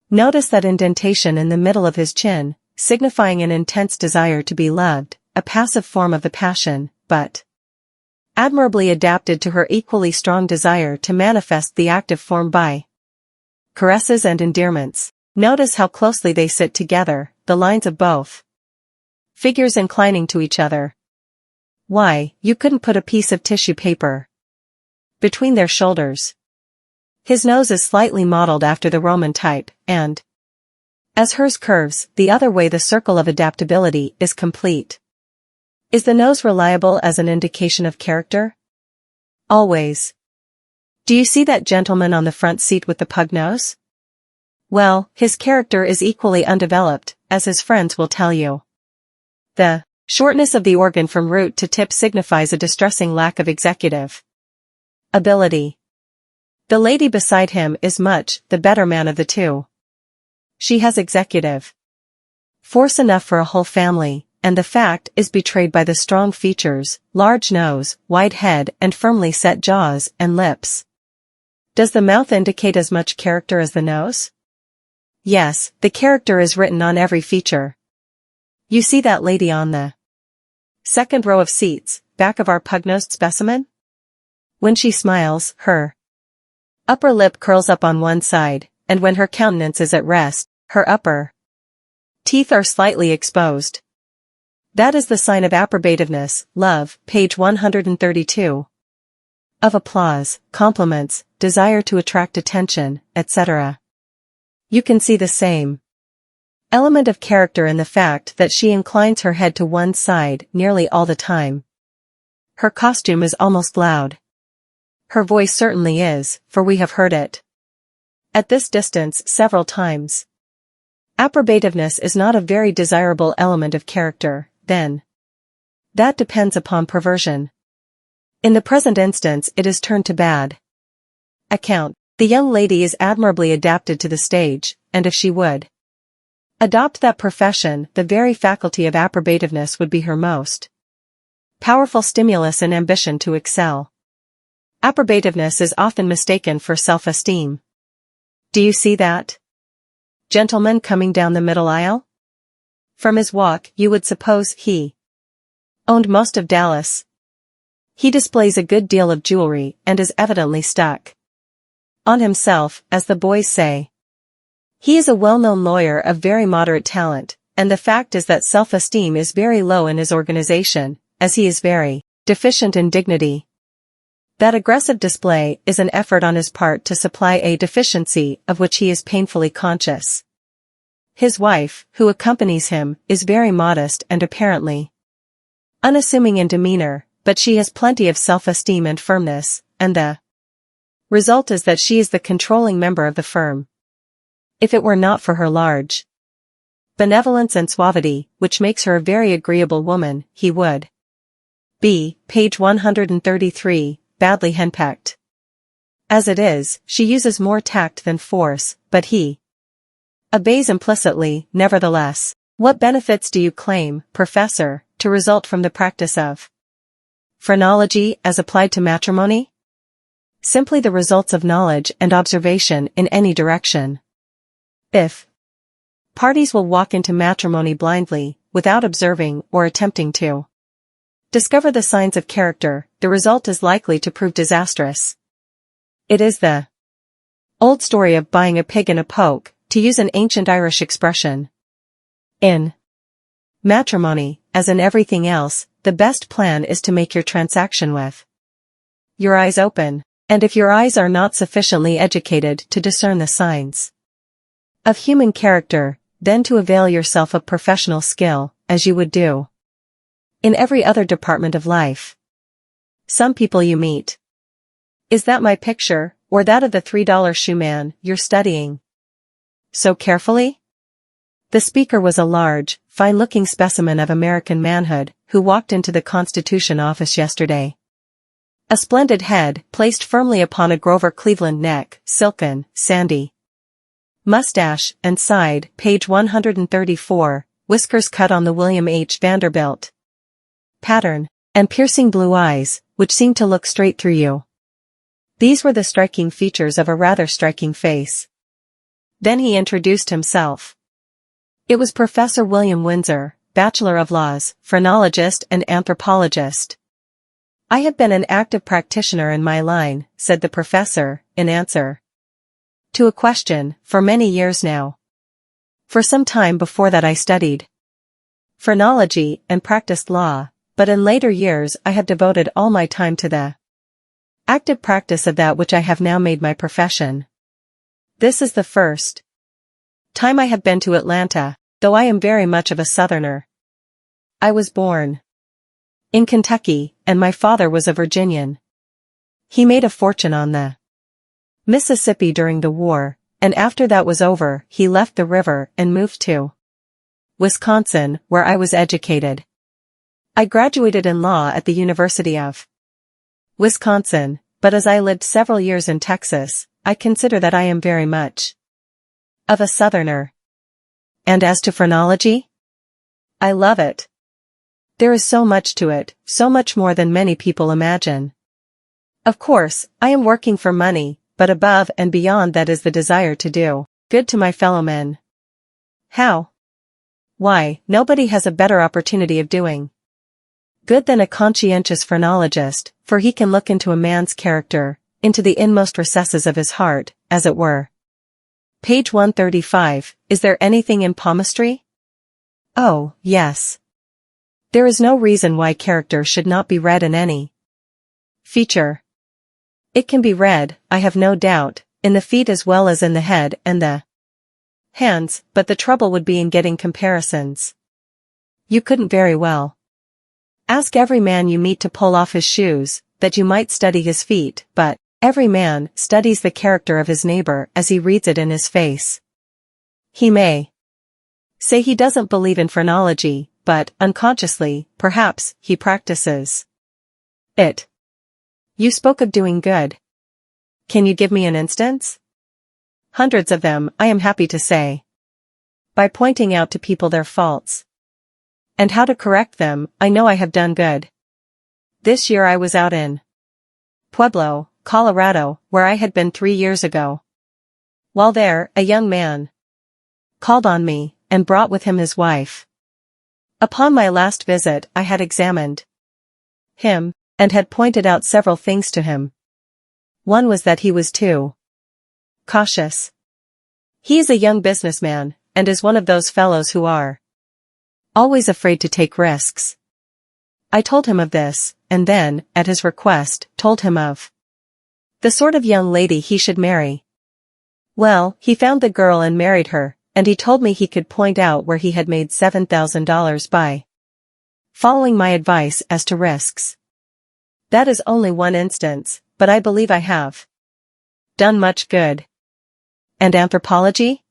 Notice that indentation in the middle of his chin, signifying an intense desire to be loved, a passive form of the passion, but admirably adapted to her equally strong desire to manifest the active form by caresses and endearments. Notice how closely they sit together, the lines of both figures inclining to each other. Why, you couldn't put a piece of tissue paper between their shoulders. His nose is slightly modeled after the Roman type, and as hers curves the other way, the circle of adaptability is complete. Is the nose reliable as an indication of character? Always. Do you see that gentleman on the front seat with the pug nose? Well, his character is equally undeveloped, as his friends will tell you. The shortness of the organ from root to tip signifies a distressing lack of executive ability. The lady beside him is much the better man of the two. She has executive force enough for a whole family, and the fact is betrayed by the strong features, large nose, wide head and firmly set jaws and lips. Does the mouth indicate as much character as the nose? Yes, the character is written on every feature. You see that lady on the second row of seats, back of our pug-nosed specimen? When she smiles, her upper lip curls up on one side, and when her countenance is at rest, her upper teeth are slightly exposed. That is the sign of approbativeness, love, page 132. Of applause, compliments, desire to attract attention, etc. You can see the same element of character in the fact that she inclines her head to one side nearly all the time. Her costume is almost loud. Her voice certainly is, for we have heard it at this distance several times. Approbativeness is not a very desirable element of character, then. That depends upon perversion. In the present instance it is turned to bad account. The young lady is admirably adapted to the stage, and if she would adopt that profession, the very faculty of approbativeness would be her most powerful stimulus and ambition to excel. Approbativeness is often mistaken for self-esteem. Do you see that gentleman coming down the middle aisle? From his walk, you would suppose he owned most of Dallas. He displays a good deal of jewelry and is evidently stuck on himself, as the boys say. He is a well-known lawyer of very moderate talent, and the fact is that self-esteem is very low in his organization, as he is very deficient in dignity. That aggressive display is an effort on his part to supply a deficiency of which he is painfully conscious. His wife, who accompanies him, is very modest and apparently unassuming in demeanor, but she has plenty of self-esteem and firmness, and the result is that she is the controlling member of the firm. If it were not for her large benevolence and suavity, which makes her a very agreeable woman, he would be, page 133, badly henpecked. As it is, she uses more tact than force, but he obeys implicitly, nevertheless. What benefits do you claim, Professor, to result from the practice of phrenology as applied to matrimony? Simply the results of knowledge and observation in any direction. If parties will walk into matrimony blindly, without observing or attempting to discover the signs of character, the result is likely to prove disastrous. It is the old story of buying a pig in a poke, to use an ancient Irish expression. In matrimony, as in everything else, the best plan is to make your transaction with your eyes open, and if your eyes are not sufficiently educated to discern the signs of human character, then to avail yourself of professional skill, as you would do in every other department of life. Some people you meet. Is that my picture, or that of the $3 shoe man you're studying so carefully? The speaker was a large, fine-looking specimen of American manhood, who walked into the Constitution office yesterday. A splendid head, placed firmly upon a Grover Cleveland neck, silken, sandy mustache, and side, page 134, whiskers cut on the William H. Vanderbilt pattern, and piercing blue eyes, which seemed to look straight through you. These were the striking features of a rather striking face. Then he introduced himself. It was Professor William Windsor, Bachelor of Laws, phrenologist and anthropologist. I have been an active practitioner in my line, said the professor, in answer to a question, for many years now. For some time before that I studied phrenology and practiced law, but in later years I have devoted all my time to the active practice of that which I have now made my profession. This is the first time I have been to Atlanta, though I am very much of a Southerner. I was born in Kentucky, and my father was a Virginian. He made a fortune on the Mississippi during the war, and after that was over, he left the river and moved to Wisconsin, where I was educated. I graduated in law at the University of Wisconsin, but as I lived several years in Texas, I consider that I am very much of a Southerner. And as to phrenology? I love it. There is so much to it, so much more than many people imagine. Of course, I am working for money, but above and beyond that is the desire to do good to my fellow men. How? Why, nobody has a better opportunity of doing good than a conscientious phrenologist, for he can look into a man's character, into the inmost recesses of his heart, as it were. Page 135, is there anything in palmistry? Oh, yes. There is no reason why character should not be read in any feature. It can be read, I have no doubt, in the feet as well as in the head and the hands, but the trouble would be in getting comparisons. You couldn't very well ask every man you meet to pull off his shoes, that you might study his feet, but every man studies the character of his neighbor as he reads it in his face. He may say he doesn't believe in phrenology, but, unconsciously, perhaps, he practices it. You spoke of doing good. Can you give me an instance? Hundreds of them, I am happy to say. By pointing out to people their faults and how to correct them, I know I have done good. This year I was out in Pueblo, Colorado, where I had been 3 years ago. While there, a young man called on me, and brought with him his wife. Upon my last visit I had examined him, and had pointed out several things to him. One was that he was too cautious. He is a young businessman, and is one of those fellows who are always afraid to take risks. I told him of this, and then, at his request, told him of the sort of young lady he should marry. Well, he found the girl and married her, and he told me he could point out where he had made $7,000 by following my advice as to risks. That is only one instance, but I believe I have done much good. And anthropology?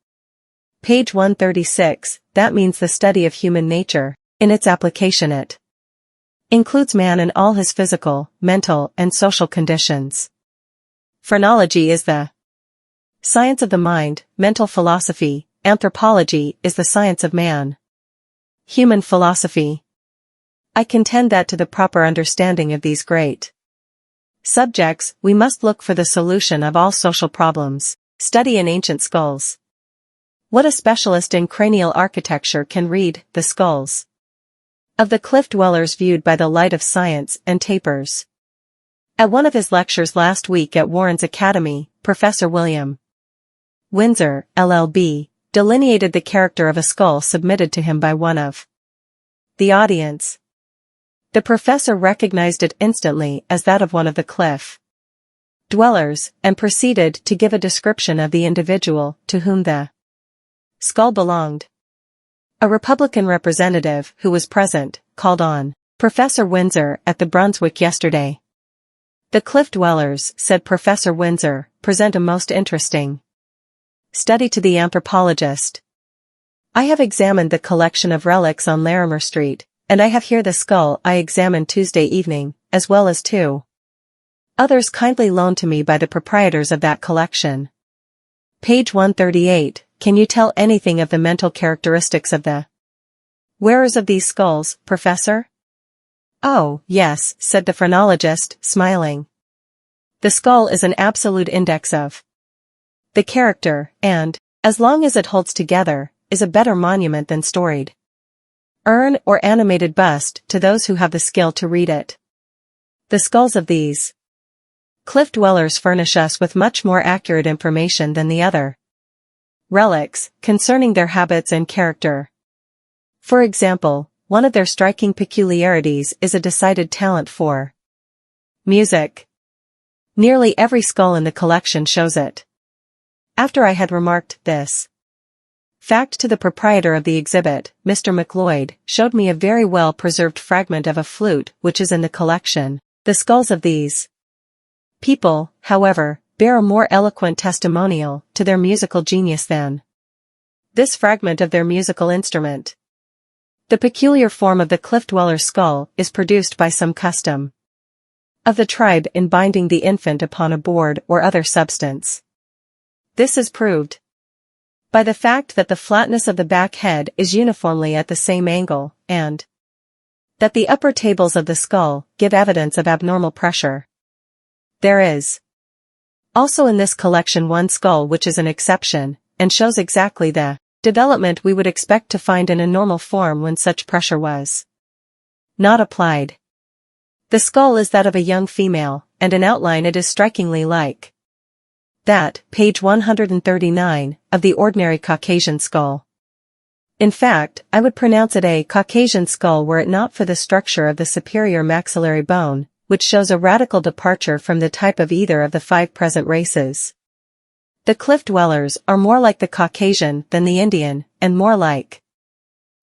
Page 136, that means the study of human nature. In its application it includes man in all his physical, mental, and social conditions. Phrenology is the science of the mind, mental philosophy. Anthropology is the science of man. Human philosophy. I contend that to the proper understanding of these great subjects, we must look for the solution of all social problems. Study in ancient skulls. What a specialist in cranial architecture can read the skulls of the cliff dwellers viewed by the light of science and tapers? At one of his lectures last week at Warren's Academy, Professor William Windsor, LL.B., delineated the character of a skull submitted to him by one of the audience. The professor recognized it instantly as that of one of the cliff dwellers, and proceeded to give a description of the individual to whom the skull belonged. A Republican representative who was present called on Professor Windsor at the Brunswick yesterday. The cliff dwellers, said Professor Windsor, present a most interesting study to the anthropologist. I have examined the collection of relics on Larimer Street, and I have here the skull I examined Tuesday evening, as well as two others kindly loaned to me by the proprietors of that collection. Page 138, can you tell anything of the mental characteristics of the wearers of these skulls, Professor? Oh, yes, said the phrenologist, smiling. The skull is an absolute index of the character, and, as long as it holds together, is a better monument than storied urn or animated bust to those who have the skill to read it. The skulls of these cliff dwellers furnish us with much more accurate information than the other relics concerning their habits and character. For example, one of their striking peculiarities is a decided talent for music. Nearly every skull in the collection shows it. After I had remarked this Fact to the proprietor of the exhibit, Mr. McLeod, showed me a very well-preserved fragment of a flute which is in the collection. The skulls of these people, however, bear a more eloquent testimonial to their musical genius than this fragment of their musical instrument. The peculiar form of the cliff-dweller's skull is produced by some custom of the tribe in binding the infant upon a board or other substance. This is proved by the fact that the flatness of the back head is uniformly at the same angle, and that the upper tables of the skull give evidence of abnormal pressure. There is also in this collection one skull which is an exception, and shows exactly the development we would expect to find in a normal form when such pressure was not applied. The skull is that of a young female, and in outline it is strikingly like that, page 139, of the ordinary Caucasian skull. In fact, I would pronounce it a Caucasian skull were it not for the structure of the superior maxillary bone, which shows a radical departure from the type of either of the 5 present races. The cliff dwellers are more like the Caucasian than the Indian, and more like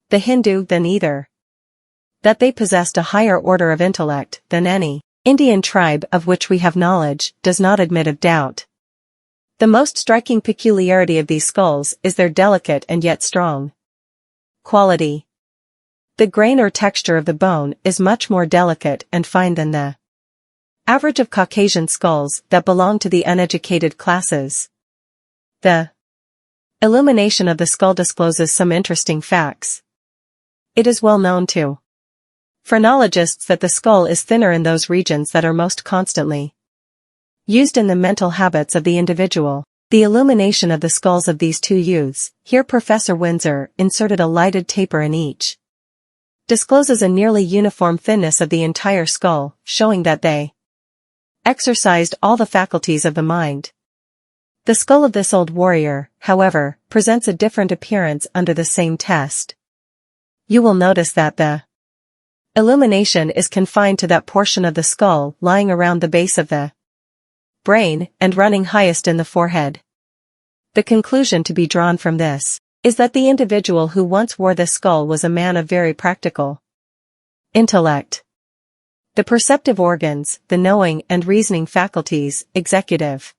the Hindu than either. That they possessed a higher order of intellect than any Indian tribe of which we have knowledge does not admit of doubt. The most striking peculiarity of these skulls is their delicate and yet strong quality. The grain or texture of the bone is much more delicate and fine than the average of Caucasian skulls that belong to the uneducated classes. The illumination of the skull discloses some interesting facts. It is well known to phrenologists that the skull is thinner in those regions that are most constantly used in the mental habits of the individual. The illumination of the skulls of these 2 youths, here Professor Windsor inserted a lighted taper in each, discloses a nearly uniform thinness of the entire skull, showing that they exercised all the faculties of the mind. The skull of this old warrior, however, presents a different appearance under the same test. You will notice that the illumination is confined to that portion of the skull lying around the base of the brain and running highest in the forehead. The conclusion to be drawn from this is that the individual who once wore this skull was a man of very practical intellect. The perceptive organs, the knowing and reasoning faculties, executive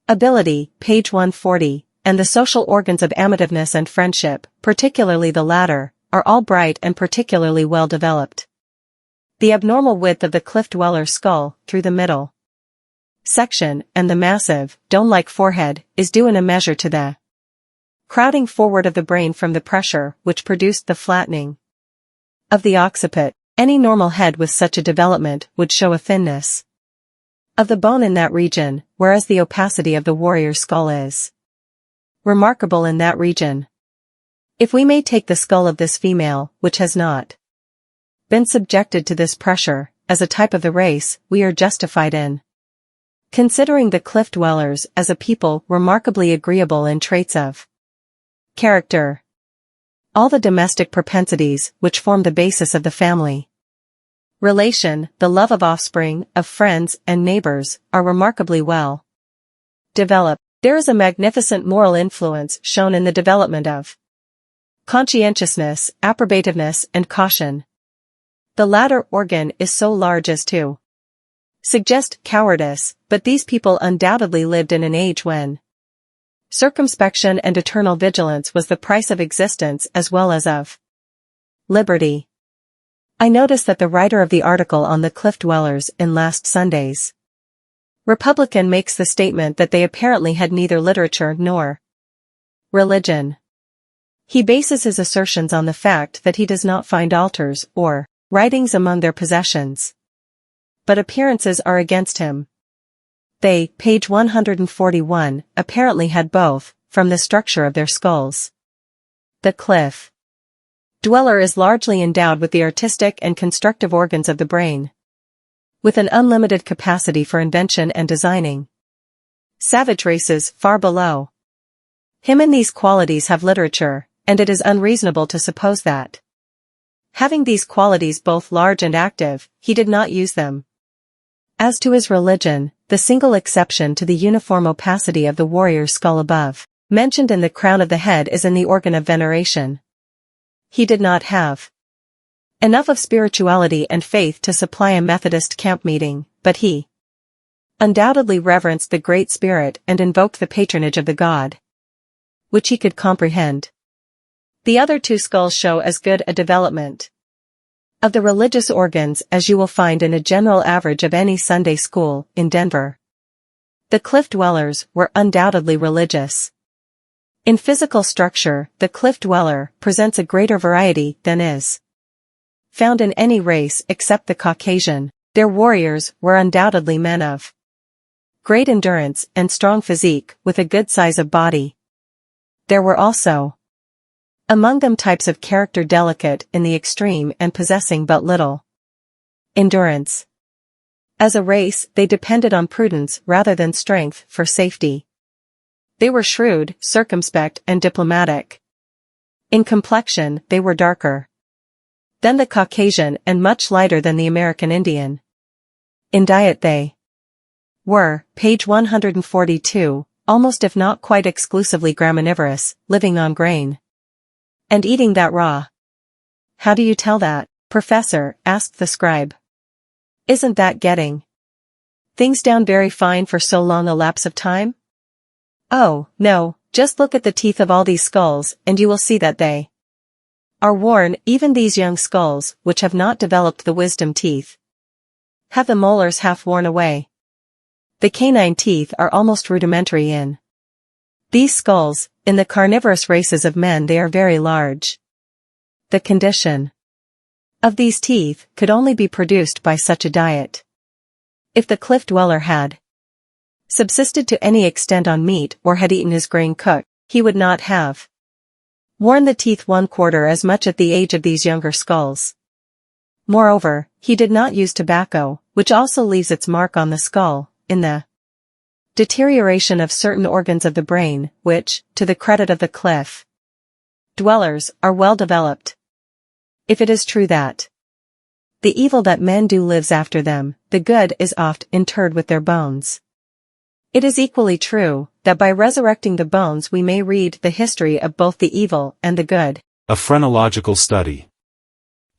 ability, page 140, and the social organs of amativeness and friendship, particularly the latter, are all bright and particularly well developed. The abnormal width of the cliff-dweller's skull, through the middle section, and the massive, dome-like forehead, is due in a measure to the crowding forward of the brain from the pressure which produced the flattening of the occiput. Any normal head with such a development would show a thinness of the bone in that region, whereas the opacity of the warrior's skull is remarkable in that region. If we may take the skull of this female, which has not been subjected to this pressure, as a type of the race, we are justified in considering the cliff dwellers as a people remarkably agreeable in traits of character. All the domestic propensities which form the basis of the family relation, the love of offspring, of friends and neighbors, are remarkably well developed. There is a magnificent moral influence shown in the development of conscientiousness, approbativeness, and caution. The latter organ is so large as to suggest cowardice, but these people undoubtedly lived in an age when circumspection and eternal vigilance was the price of existence as well as of liberty. I notice that the writer of the article on the cliff dwellers in last Sunday's Republican makes the statement that they apparently had neither literature nor religion. He bases his assertions on the fact that he does not find altars or writings among their possessions. But appearances are against him. They, page 141, apparently had both, from the structure of their skulls. The cliff dweller is largely endowed with the artistic and constructive organs of the brain, with an unlimited capacity for invention and designing. Savage races, far below him in these qualities, have literature, and it is unreasonable to suppose that, having these qualities both large and active, he did not use them. As to his religion, the single exception to the uniform opacity of the warrior's skull above mentioned in the crown of the head is in the organ of veneration. He did not have enough of spirituality and faith to supply a Methodist camp meeting, but he undoubtedly reverenced the Great Spirit and invoked the patronage of the God which he could comprehend. The other two skulls show as good a development of the religious organs as you will find in a general average of any Sunday school in Denver. The cliff dwellers were undoubtedly religious. In physical structure, the cliff dweller presents a greater variety than is found in any race except the Caucasian. Their warriors were undoubtedly men of great endurance and strong physique with a good size of body. There were also among them types of character delicate in the extreme and possessing but little endurance. As a race, they depended on prudence rather than strength for safety. They were shrewd, circumspect, and diplomatic. In complexion, they were darker than the Caucasian and much lighter than the American Indian. In diet they were, page 142, almost if not quite exclusively graminivorous, living on grain and eating that raw. How do you tell that, Professor? Asked the scribe. Isn't that getting things down very fine for so long a lapse of time? Oh, no, just look at the teeth of all these skulls and you will see that they are worn. Even these young skulls, which have not developed the wisdom teeth, have the molars half worn away. The canine teeth are almost rudimentary in these skulls. In the carnivorous races of men they are very large. The condition of these teeth could only be produced by such a diet. If the cliff dweller had subsisted to any extent on meat or had eaten his grain cooked, he would not have worn the teeth 1/4 as much at the age of these younger skulls. Moreover, he did not use tobacco, which also leaves its mark on the skull, in the deterioration of certain organs of the brain, which, to the credit of the cliff dwellers, are well developed. If it is true that the evil that men do lives after them, the good is oft interred with their bones. It is equally true that by resurrecting the bones we may read the history of both the evil and the good.
A phrenological study.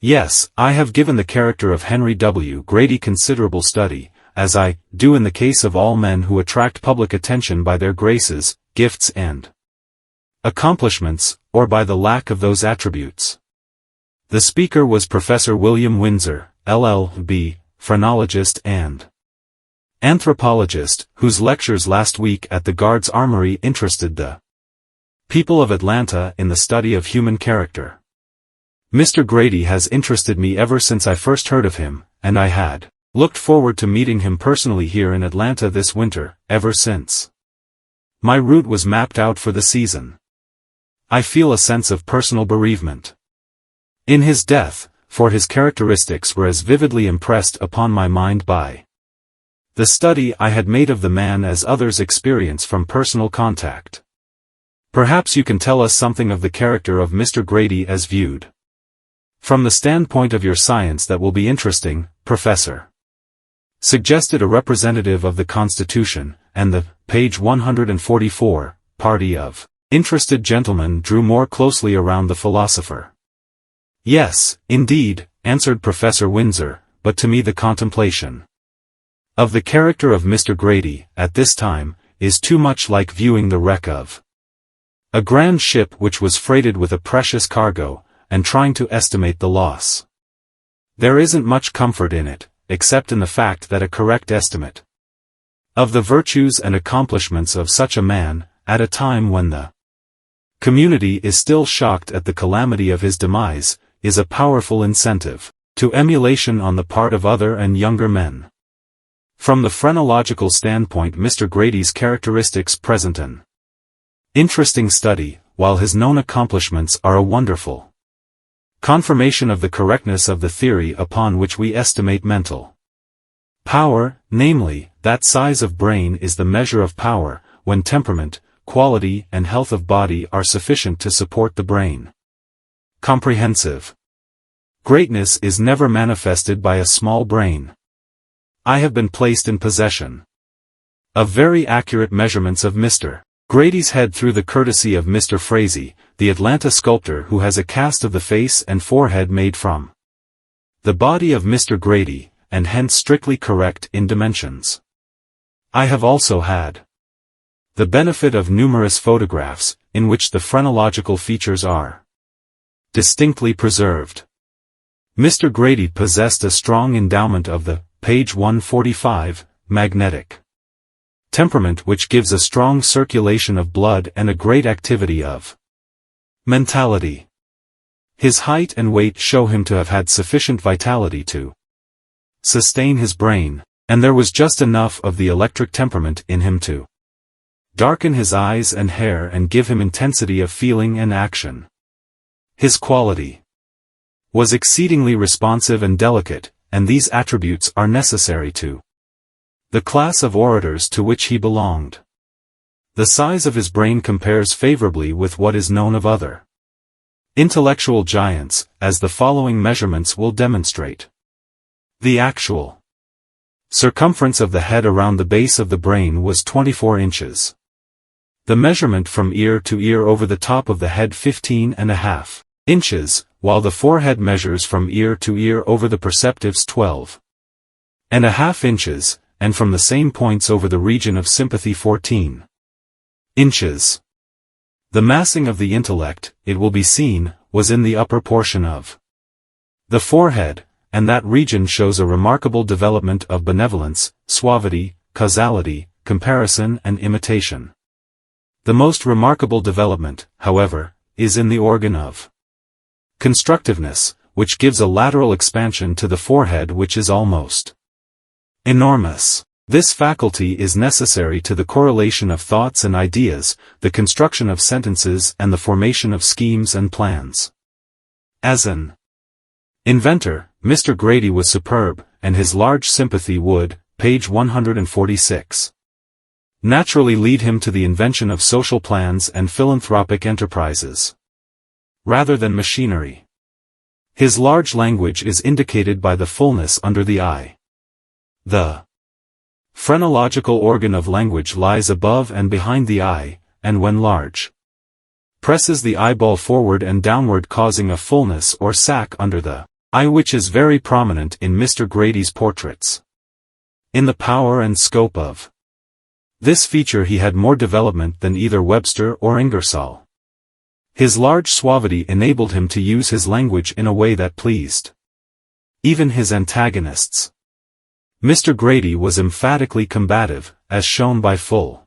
Yes, I have given the character of Henry W. Grady considerable study, as I do in the case of all men who attract public attention by their graces, gifts and accomplishments, or by the lack of those attributes. The speaker was Professor William Windsor, LL.B., phrenologist and anthropologist, whose lectures last week at the Guards Armory interested the people of Atlanta in the study of human character. Mr. Grady has interested me ever since I first heard of him, and I had looked forward to meeting him personally here in Atlanta this winter, ever since my route was mapped out for the season. I feel a sense of personal bereavement in his death, for his characteristics were as vividly impressed upon my mind by the study I had made of the man as others experience from personal contact. Perhaps you can tell us something of the character of Mr. Grady as viewed from the standpoint of your science that will be interesting, Professor. Suggested a representative of the Constitution, and the, page 144, party of interested gentlemen drew more closely around the philosopher. Yes, indeed, answered Professor Windsor, but to me the contemplation of the character of Mr. Grady, at this time, is too much like viewing the wreck of a grand ship which was freighted with a precious cargo, and trying to estimate the loss. There isn't much comfort in it, except in the fact that a correct estimate of the virtues and accomplishments of such a man, at a time when the community is still shocked at the calamity of his demise, is a powerful incentive to emulation on the part of other and younger men. From the phrenological standpoint, Mr. Grady's characteristics present an interesting study, while his known accomplishments are a wonderful confirmation of the correctness of the theory upon which we estimate mental power, namely, that size of brain is the measure of power, when temperament, quality and health of body are sufficient to support the brain. Comprehensive greatness is never manifested by a small brain. I have been placed in possession of very accurate measurements of Mr. Grady's head through the courtesy of Mr. Frazee, the Atlanta sculptor who has a cast of the face and forehead made from the body of Mr. Grady, and hence strictly correct in dimensions. I have also had the benefit of numerous photographs, in which the phrenological features are distinctly preserved. Mr. Grady possessed a strong endowment of the, page 145, magnetic temperament, which gives a strong circulation of blood and a great activity of mentality. His height and weight show him to have had sufficient vitality to sustain his brain, and there was just enough of the electric temperament in him to darken his eyes and hair and give him intensity of feeling and action. His quality was exceedingly responsive and delicate, and these attributes are necessary to the class of orators to which he belonged. The size of his brain compares favorably with what is known of other intellectual giants, as the following measurements will demonstrate. The actual circumference of the head around the base of the brain was 24 inches. The measurement from ear to ear over the top of the head 15.5 inches, while the forehead measures from ear to ear over the perceptives 12.5 inches, and from the same points over the region of sympathy 14 inches. The massing of the intellect, it will be seen, was in the upper portion of the forehead, and that region shows a remarkable development of benevolence, suavity, causality, comparison and imitation. The most remarkable development, however, is in the organ of constructiveness, which gives a lateral expansion to the forehead which is almost enormous. This faculty is necessary to the correlation of thoughts and ideas, the construction of sentences and the formation of schemes and plans. As an inventor, Mr. Grady was superb, and his large sympathy would, page 146, naturally lead him to the invention of social plans and philanthropic enterprises, rather than machinery. His large language is indicated by the fullness under the eye. The phrenological organ of language lies above and behind the eye, and when large, presses the eyeball forward and downward, causing a fullness or sac under the eye which is very prominent in Mr. Grady's portraits. In the power and scope of this feature he had more development than either Webster or Ingersoll. His large suavity enabled him to use his language in a way that pleased even his antagonists. Mr. Grady was emphatically combative, as shown by full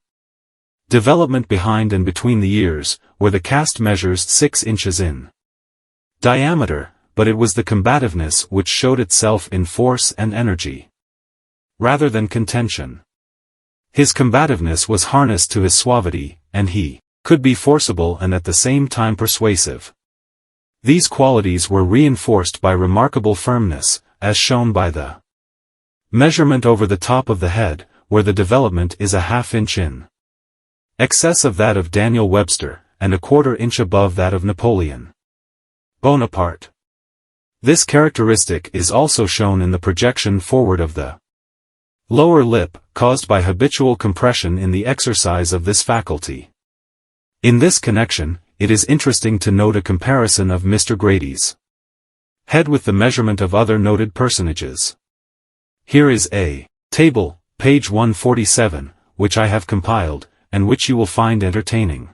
development behind and between the ears, where the cast measures 6 inches in diameter, but it was the combativeness which showed itself in force and energy, rather than contention. His combativeness was harnessed to his suavity, and he could be forcible and at the same time persuasive. These qualities were reinforced by remarkable firmness, as shown by the measurement over the top of the head, where the development is a half-inch in excess of that of Daniel Webster, and a quarter-inch above that of Napoleon Bonaparte. This characteristic is also shown in the projection forward of the lower lip, caused by habitual compression in the exercise of this faculty. In this connection, it is interesting to note a comparison of Mr. Grady's head with the measurement of other noted personages. Here is a table, page 147, which I have compiled, and which you will find entertaining.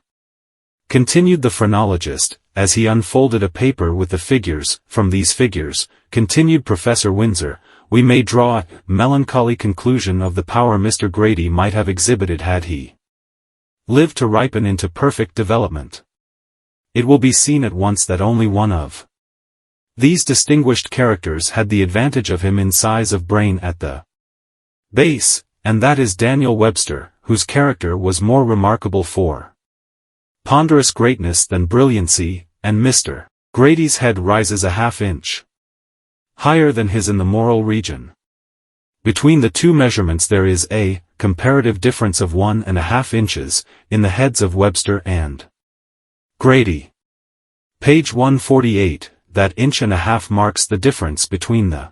Continued the phrenologist, as he unfolded a paper with the figures. From these figures, continued Professor Windsor, we may draw a melancholy conclusion of the power Mr. Grady might have exhibited had he lived to ripen into perfect development. It will be seen at once that only one of these distinguished characters had the advantage of him in size of brain at the base, and that is Daniel Webster, whose character was more remarkable for ponderous greatness than brilliancy, and Mr. Grady's head rises a half-inch higher than his in the moral region. Between the two measurements there is a comparative difference of 1.5 inches, in the heads of Webster and Grady. Page 148. That inch and a half marks the difference between the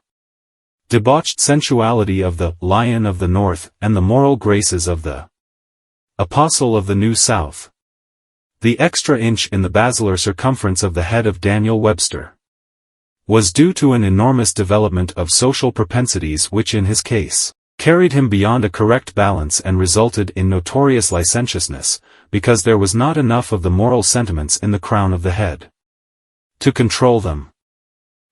debauched sensuality of the Lion of the North and the moral graces of the Apostle of the New South. The extra inch in the basilar circumference of the head of Daniel Webster was due to an enormous development of social propensities which in his case carried him beyond a correct balance and resulted in notorious licentiousness, because there was not enough of the moral sentiments in the crown of the head to control them.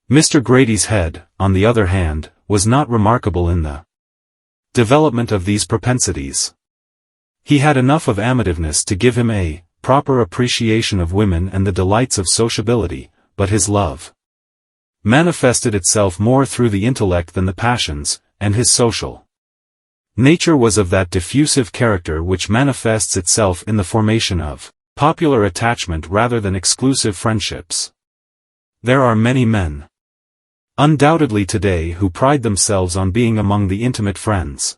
Mr. Grady's head, on the other hand, was not remarkable in the development of these propensities. He had enough of amativeness to give him a proper appreciation of women and the delights of sociability, but his love manifested itself more through the intellect than the passions, and his social nature was of that diffusive character which manifests itself in the formation of popular attachment rather than exclusive friendships. There are many men, undoubtedly today, who pride themselves on being among the intimate friends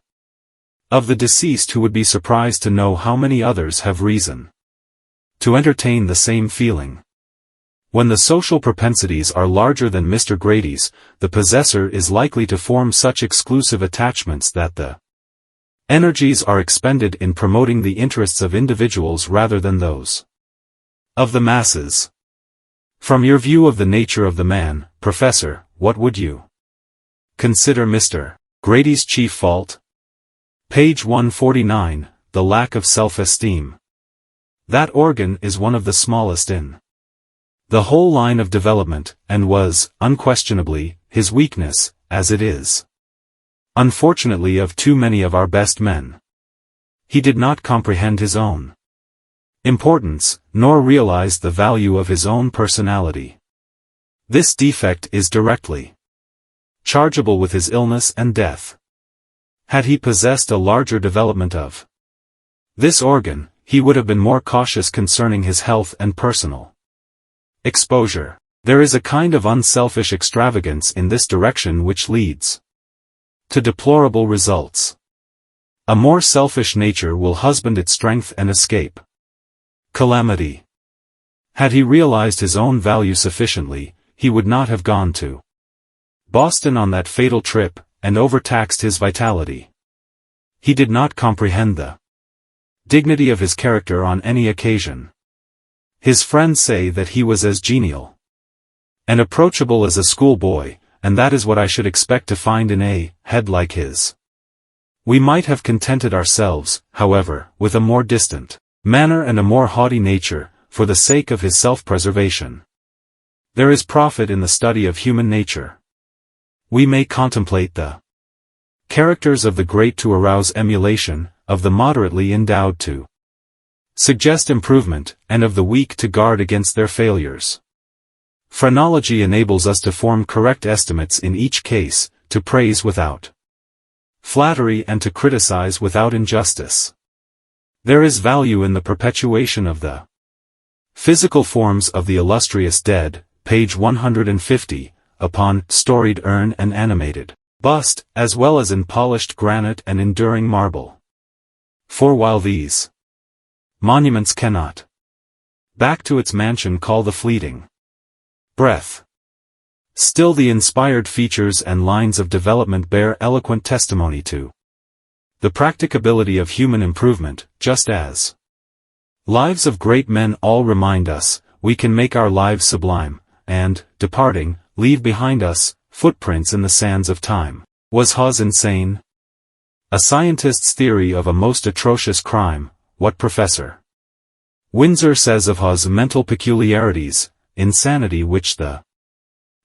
of the deceased, who would be surprised to know how many others have reason to entertain the same feeling. When the social propensities are larger than Mr. Grady's, the possessor is likely to form such exclusive attachments that the energies are expended in promoting the interests of individuals rather than those of the masses. From your view of the nature of the man, Professor, what would you consider Mr. Grady's chief fault? Page 149, the lack of self-esteem. That organ is one of the smallest in the whole line of development, and was, unquestionably, his weakness, as it is, unfortunately, of too many of our best men. He did not comprehend his own importance, nor realize the value of his own personality. This defect is directly chargeable with his illness and death. Had he possessed a larger development of this organ, he would have been more cautious concerning his health and personal exposure. There is a kind of unselfish extravagance in this direction which leads to deplorable results. A more selfish nature will husband its strength and escape calamity. Had he realized his own value sufficiently, he would not have gone to Boston on that fatal trip, and overtaxed his vitality. He did not comprehend the dignity of his character on any occasion. His friends say that he was as genial and approachable as a schoolboy, and that is what I should expect to find in a head like his. We might have contented ourselves, however, with a more distant manner and a more haughty nature, for the sake of his self-preservation. There is profit in the study of human nature. We may contemplate the characters of the great to arouse emulation, of the moderately endowed to suggest improvement, and of the weak to guard against their failures. Phrenology enables us to form correct estimates in each case, to praise without flattery and to criticize without injustice. There is value in the perpetuation of the physical forms of the illustrious dead, page 150, upon storied urn and animated bust, as well as in polished granite and enduring marble. For while these monuments cannot back to its mansion call the fleeting breath, still the inspired features and lines of development bear eloquent testimony to the practicability of human improvement, just as lives of great men all remind us, we can make our lives sublime, and, departing, leave behind us footprints in the sands of time. Was Hawes insane? A scientist's theory of a most atrocious crime, what Professor Windsor says of Hawes' mental peculiarities, insanity which the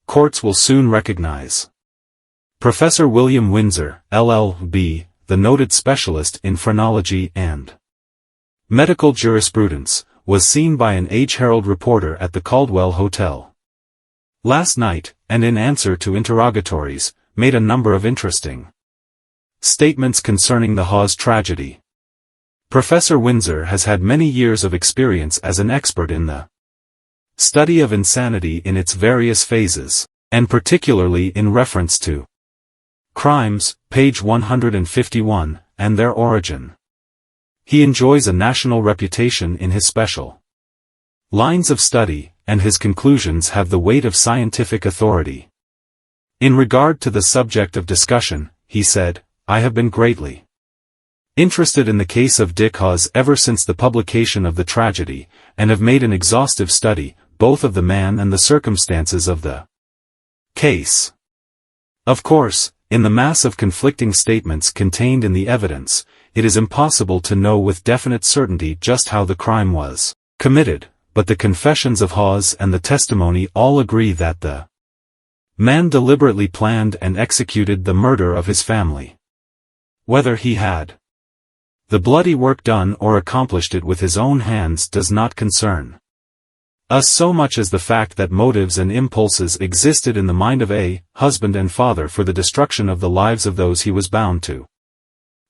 courts will soon recognize. Professor William Windsor, LL.B., the noted specialist in phrenology and medical jurisprudence, was seen by an Age-Herald reporter at the Caldwell Hotel last night, and in answer to interrogatories, made a number of interesting statements concerning the Hawes tragedy. Professor Windsor has had many years of experience as an expert in the study of insanity in its various phases, and particularly in reference to crimes, page 151, and their origin. He enjoys a national reputation in his special lines of study, and his conclusions have the weight of scientific authority. In regard to the subject of discussion, he said, I have been greatly Interested in the case of Dick Hawes ever since the publication of the tragedy, and have made an exhaustive study, both of the man and the circumstances of the case. Of course, in the mass of conflicting statements contained in the evidence, it is impossible to know with definite certainty just how the crime was committed, but the confessions of Hawes and the testimony all agree that the man deliberately planned and executed the murder of his family. Whether he had the bloody work done or accomplished it with his own hands does not concern us so much as the fact that motives and impulses existed in the mind of a husband and father for the destruction of the lives of those he was bound to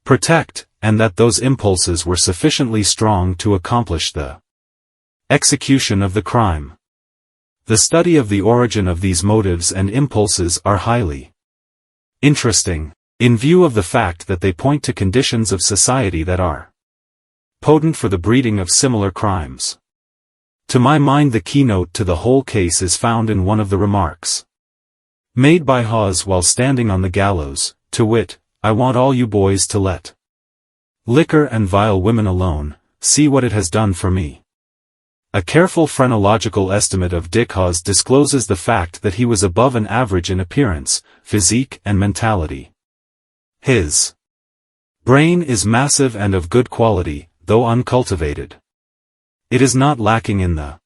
protect, and that those impulses were sufficiently strong to accomplish the execution of the crime. The study of the origin of these motives and impulses are highly interesting, in view of the fact that they point to conditions of society that are potent for the breeding of similar crimes. To my mind, the keynote to the whole case is found in one of the remarks made by Hawes while standing on the gallows, to wit, "I want all you boys to let liquor and vile women alone, see what it has done for me." A careful phrenological estimate of Dick Hawes discloses the fact that he was above an average in appearance, physique and mentality. His brain is massive and of good quality, though uncultivated. It is not lacking in the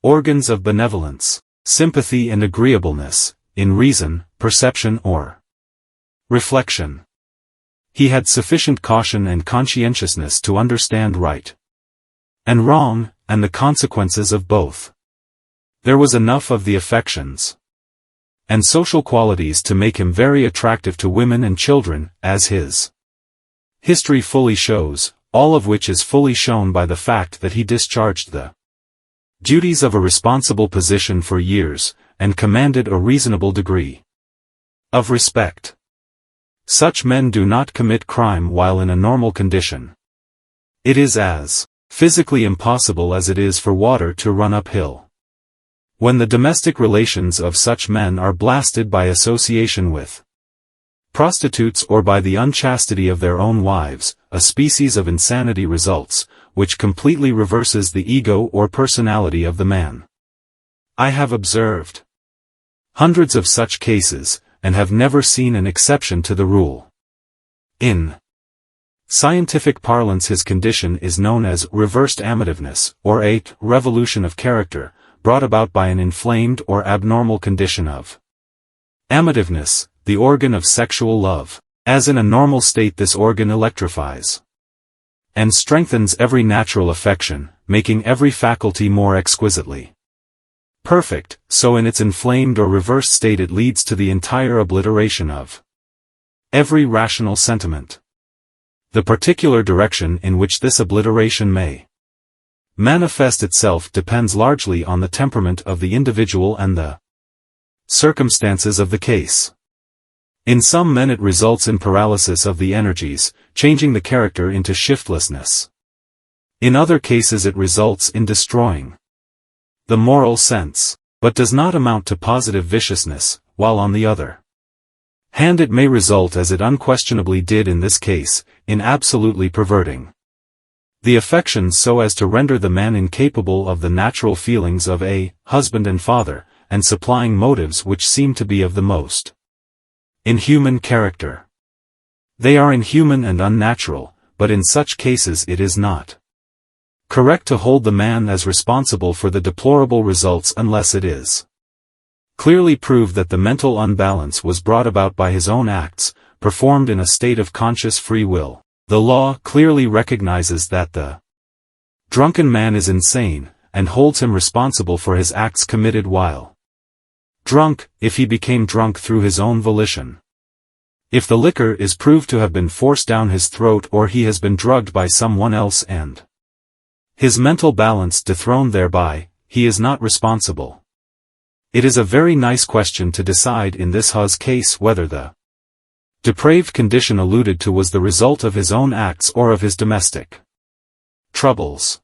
organs of benevolence, sympathy and agreeableness, in reason, perception or reflection. He had sufficient caution and conscientiousness to understand right and wrong, and the consequences of both. There was enough of the affections and social qualities to make him very attractive to women and children, as his history fully shows, all of which is fully shown by the fact that he discharged the duties of a responsible position for years, and commanded a reasonable degree of respect. Such men do not commit crime while in a normal condition. It is as physically impossible as it is for water to run uphill. When the domestic relations of such men are blasted by association with prostitutes or by the unchastity of their own wives, a species of insanity results, which completely reverses the ego or personality of the man. I have observed hundreds of such cases, and have never seen an exception to the rule. In scientific parlance, his condition is known as reversed amativeness, or a revolution of character, brought about by an inflamed or abnormal condition of amativeness, the organ of sexual love. As in a normal state, this organ electrifies and strengthens every natural affection, making every faculty more exquisitely perfect, so in its inflamed or reversed state it leads to the entire obliteration of every rational sentiment. The particular direction in which this obliteration may manifest itself depends largely on the temperament of the individual and the circumstances of the case. In some men it results in paralysis of the energies, changing the character into shiftlessness. In other cases it results in destroying the moral sense, but does not amount to positive viciousness, while on the other hand it may result, as it unquestionably did in this case, in absolutely perverting the affections so as to render the man incapable of the natural feelings of a husband and father, and supplying motives which seem to be of the most inhuman character. They are inhuman and unnatural, but in such cases it is not correct to hold the man as responsible for the deplorable results unless it is clearly proved that the mental unbalance was brought about by his own acts, performed in a state of conscious free will. The law clearly recognizes that the drunken man is insane, and holds him responsible for his acts committed while drunk, if he became drunk through his own volition. If the liquor is proved to have been forced down his throat, or he has been drugged by someone else and his mental balance dethroned thereby, he is not responsible. It is a very nice question to decide in this Hawes case whether the depraved condition alluded to was the result of his own acts or of his domestic troubles.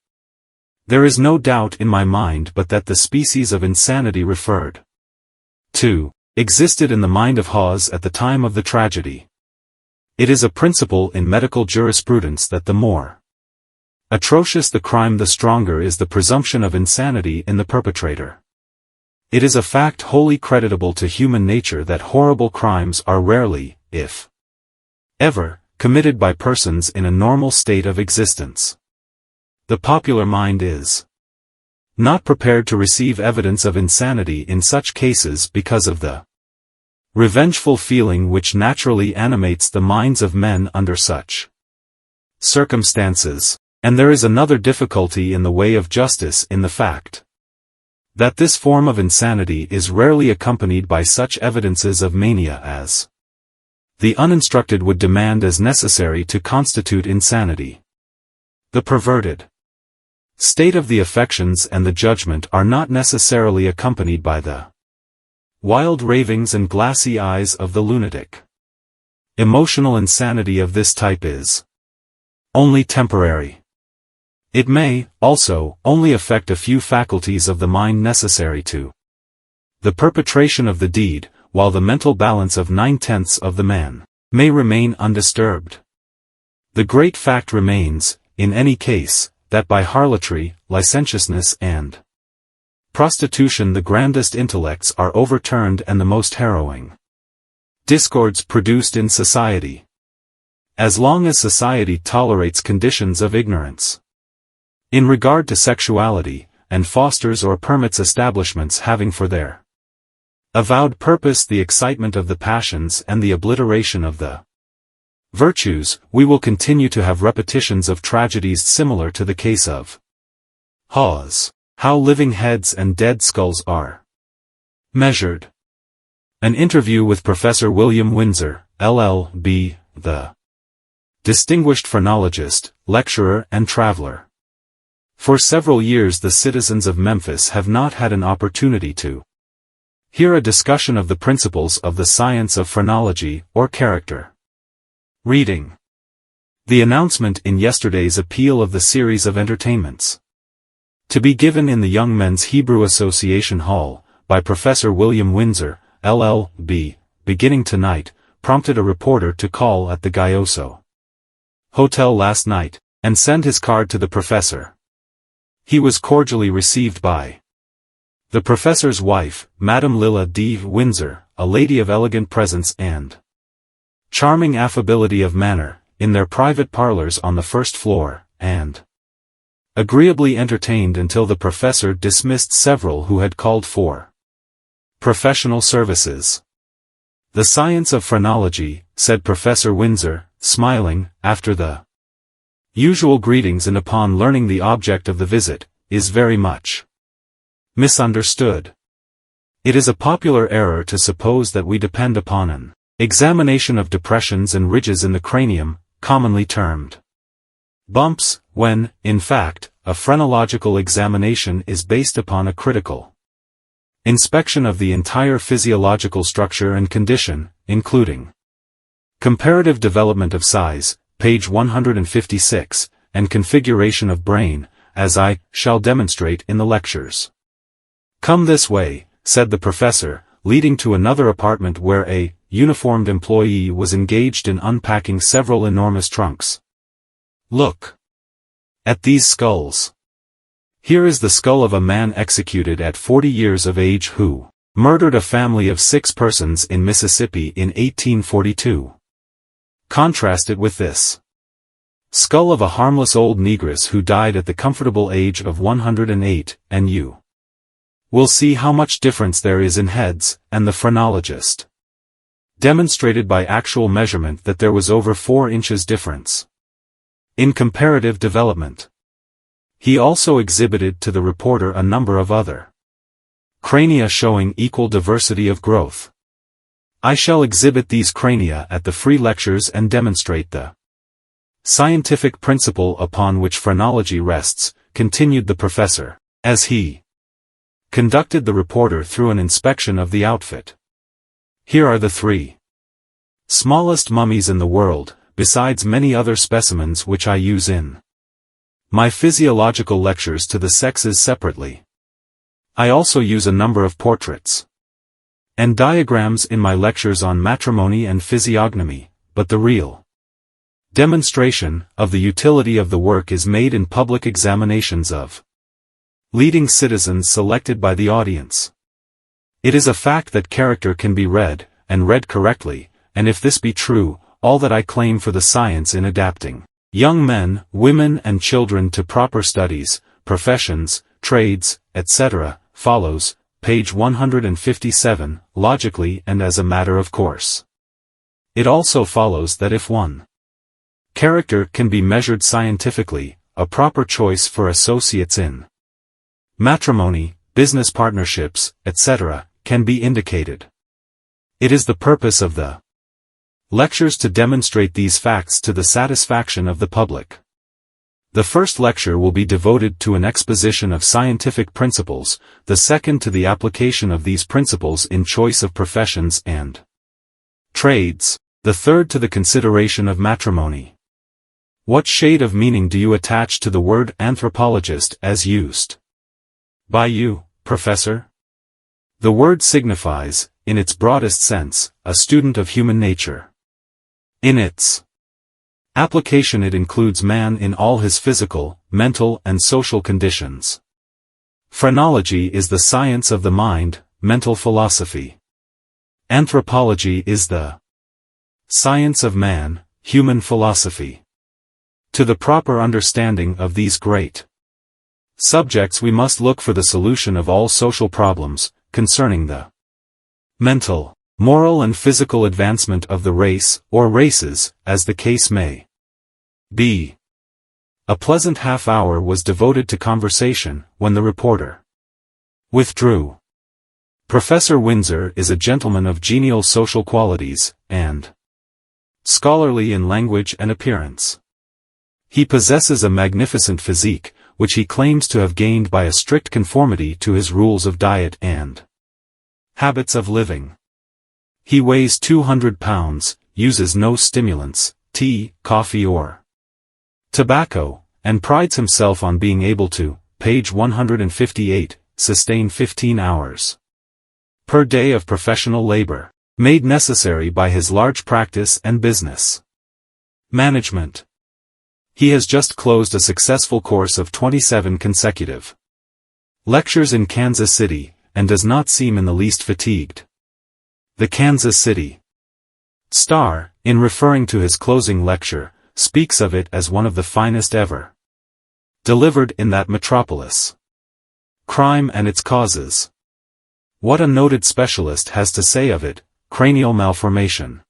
There is no doubt in my mind but that the species of insanity referred to existed in the mind of Hawes at the time of the tragedy. It is a principle in medical jurisprudence that the more atrocious the crime, the stronger is the presumption of insanity in the perpetrator. It is a fact wholly creditable to human nature that horrible crimes are rarely, if ever, committed by persons in a normal state of existence. The popular mind is not prepared to receive evidence of insanity in such cases because of the revengeful feeling which naturally animates the minds of men under such circumstances. And there is another difficulty in the way of justice in the fact that this form of insanity is rarely accompanied by such evidences of mania as the uninstructed would demand as necessary to constitute insanity. The perverted state of the affections and the judgment are not necessarily accompanied by the wild ravings and glassy eyes of the lunatic. Emotional insanity of this type is only temporary. It may, also, only affect a few faculties of the mind necessary to the perpetration of the deed, while the mental balance of 9/10 of the man may remain undisturbed. The great fact remains, in any case, that by harlotry, licentiousness and prostitution the grandest intellects are overturned and the most harrowing discords produced in society. As long as society tolerates conditions of ignorance in regard to sexuality, and fosters or permits establishments having for their avowed purpose the excitement of the passions and the obliteration of the virtues, we will continue to have repetitions of tragedies similar to the case of Hawes. How living heads and dead skulls are measured. An interview with Professor William Windsor, LL.B., the distinguished phrenologist, lecturer and traveler. For several years the citizens of Memphis have not had an opportunity to hear a discussion of the principles of the science of phrenology or character reading. The announcement in yesterday's appeal of the series of entertainments to be given in the Young Men's Hebrew Association Hall, by Professor William Windsor, LL.B., beginning tonight, prompted a reporter to call at the Gayoso Hotel last night, and send his card to the professor. He was cordially received by the professor's wife, Madame Lilla D. Windsor, a lady of elegant presence and charming affability of manner, in their private parlors on the first floor, and agreeably entertained until the professor dismissed several who had called for professional services. The science of phrenology, said Professor Windsor, smiling, after the usual greetings and upon learning the object of the visit, is very much misunderstood. It is a popular error to suppose that we depend upon an examination of depressions and ridges in the cranium, commonly termed bumps, when, in fact, a phrenological examination is based upon a critical inspection of the entire physiological structure and condition, including comparative development of size, page 156, and configuration of brain, as I shall demonstrate in the lectures. Come this way, said the professor, leading to another apartment where a uniformed employee was engaged in unpacking several enormous trunks. Look at these skulls. Here is the skull of a man executed at 40 years of age who murdered a family of 6 persons in Mississippi in 1842. Contrast it with this skull of a harmless old negress who died at the comfortable age of 108, and you will see how much difference there is in heads, and the phrenologist demonstrated by actual measurement that there was over 4 inches difference in comparative development. He also exhibited to the reporter a number of other crania showing equal diversity of growth. I shall exhibit these crania at the free lectures and demonstrate the scientific principle upon which phrenology rests, continued the professor, as he conducted the reporter through an inspection of the outfit. Here are the 3 smallest mummies in the world, besides many other specimens which I use in my physiological lectures to the sexes separately. I also use a number of portraits and diagrams in my lectures on matrimony and physiognomy, but the real Demonstration of the utility of the work is made in public examinations of leading citizens selected by the audience. It is a fact that character can be read, and read correctly, and if this be true, all that I claim for the science in adapting young men, women and children to proper studies, professions, trades, etc., follows, page 157, logically and as a matter of course. It also follows that if one character can be measured scientifically, a proper choice for associates in matrimony, business partnerships, etc., can be indicated. It is the purpose of the lectures to demonstrate these facts to the satisfaction of the public. The first lecture will be devoted to an exposition of scientific principles, the second to the application of these principles in choice of professions and trades, the third to the consideration of matrimony. What shade of meaning do you attach to the word anthropologist as used by you, Professor? The word signifies, in its broadest sense, a student of human nature. In its application it includes man in all his physical, mental and social conditions. Phrenology is the science of the mind, mental philosophy. Anthropology is the science of man, human philosophy. To the proper understanding of these great subjects we must look for the solution of all social problems, concerning the mental, moral and physical advancement of the race, or races, as the case may be. A pleasant half-hour was devoted to conversation, when the reporter withdrew. Professor Windsor is a gentleman of genial social qualities, and scholarly in language and appearance. He possesses a magnificent physique, which he claims to have gained by a strict conformity to his rules of diet and habits of living. He weighs 200 pounds, uses no stimulants, tea, coffee or tobacco, and prides himself on being able to, page 158, sustain 15 hours per day of professional labor, made necessary by his large practice and business management. He has just closed a successful course of 27 consecutive lectures in Kansas City, and does not seem in the least fatigued. The Kansas City Star, in referring to his closing lecture, speaks of it as one of the finest ever delivered in that metropolis. Crime and its causes. What a noted specialist has to say of it: cranial malformation.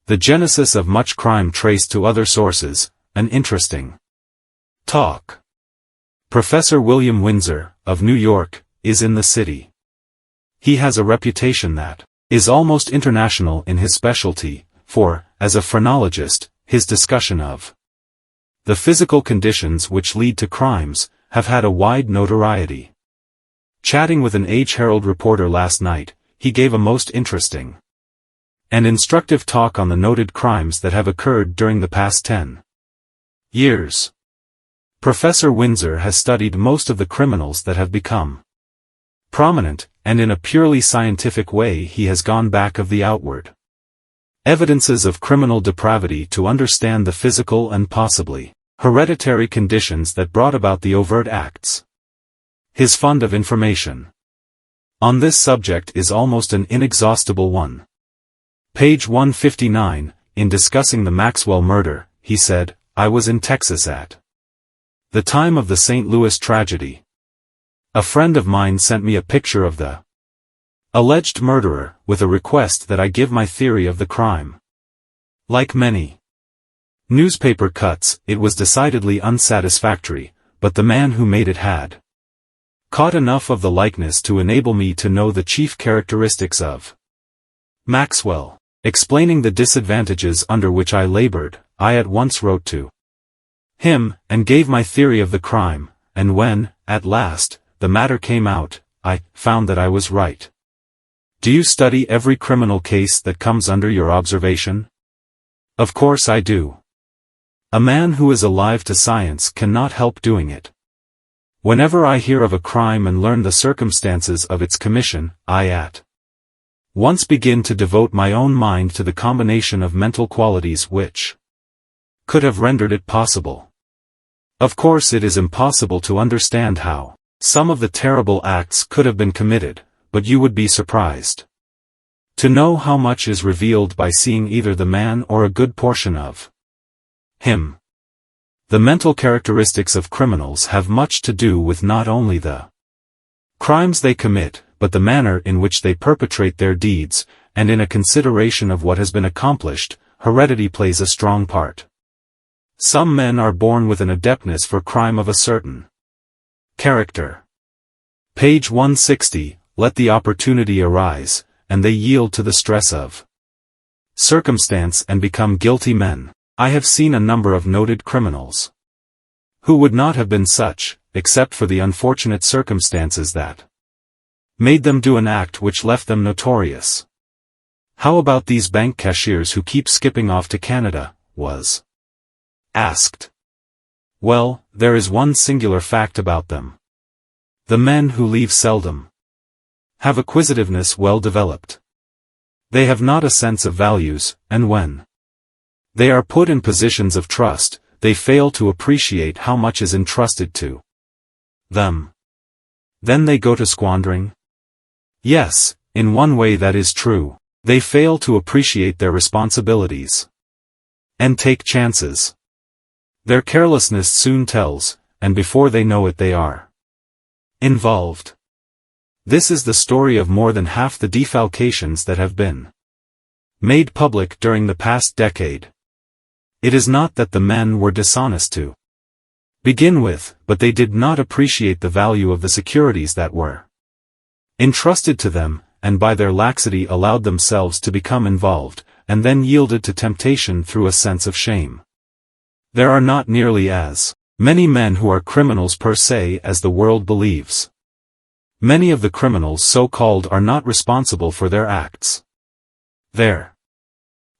The genesis of much crime traced to other sources, an interesting talk. Professor William Windsor, of New York, is in the city. He has a reputation that is almost international in his specialty, for, as a phrenologist, his discussion of the physical conditions which lead to crimes, have had a wide notoriety. Chatting with an Age-Herald reporter last night, he gave a most interesting and instructive talk on the noted crimes that have occurred during the past 10 years. Professor Windsor has studied most of the criminals that have become prominent, and in a purely scientific way he has gone back of the outward evidences of criminal depravity to understand the physical and possibly hereditary conditions that brought about the overt acts. His fund of information on this subject is almost an inexhaustible one. Page 159, in discussing the Maxwell murder, he said, "I was in Texas at the time of the St. Louis tragedy. A friend of mine sent me a picture of the alleged murderer, with a request that I give my theory of the crime. Like many newspaper cuts, it was decidedly unsatisfactory, but the man who made it had caught enough of the likeness to enable me to know the chief characteristics of Maxwell. Explaining the disadvantages under which I labored, I at once wrote to him, and gave my theory of the crime, and when, at last, the matter came out, I found that I was right." Do you study every criminal case that comes under your observation? Of course I do. A man who is alive to science cannot help doing it. Whenever I hear of a crime and learn the circumstances of its commission, I at once begin to devote my own mind to the combination of mental qualities which could have rendered it possible. Of course, it is impossible to understand how some of the terrible acts could have been committed, but you would be surprised to know how much is revealed by seeing either the man or a good portion of him. The mental characteristics of criminals have much to do with not only the crimes they commit, but the manner in which they perpetrate their deeds, and in a consideration of what has been accomplished, heredity plays a strong part. Some men are born with an adeptness for crime of a certain character. Page 160, let the opportunity arise, and they yield to the stress of circumstance and become guilty men. I have seen a number of noted criminals who would not have been such, except for the unfortunate circumstances that made them do an act which left them notorious. How about these bank cashiers who keep skipping off to Canada, was asked. Well, there is one singular fact about them. The men who leave seldom have acquisitiveness well developed. They have not a sense of values, and when they are put in positions of trust, they fail to appreciate how much is entrusted to them. Then they go to squandering? Yes, in one way that is true. They fail to appreciate their responsibilities and take chances. Their carelessness soon tells, and before they know it they are involved. This is the story of more than half the defalcations that have been made public during the past decade. It is not that the men were dishonest to begin with, but they did not appreciate the value of the securities that were entrusted to them, and by their laxity allowed themselves to become involved, and then yielded to temptation through a sense of shame. There are not nearly as many men who are criminals per se as the world believes. Many of the criminals so-called are not responsible for their acts. Their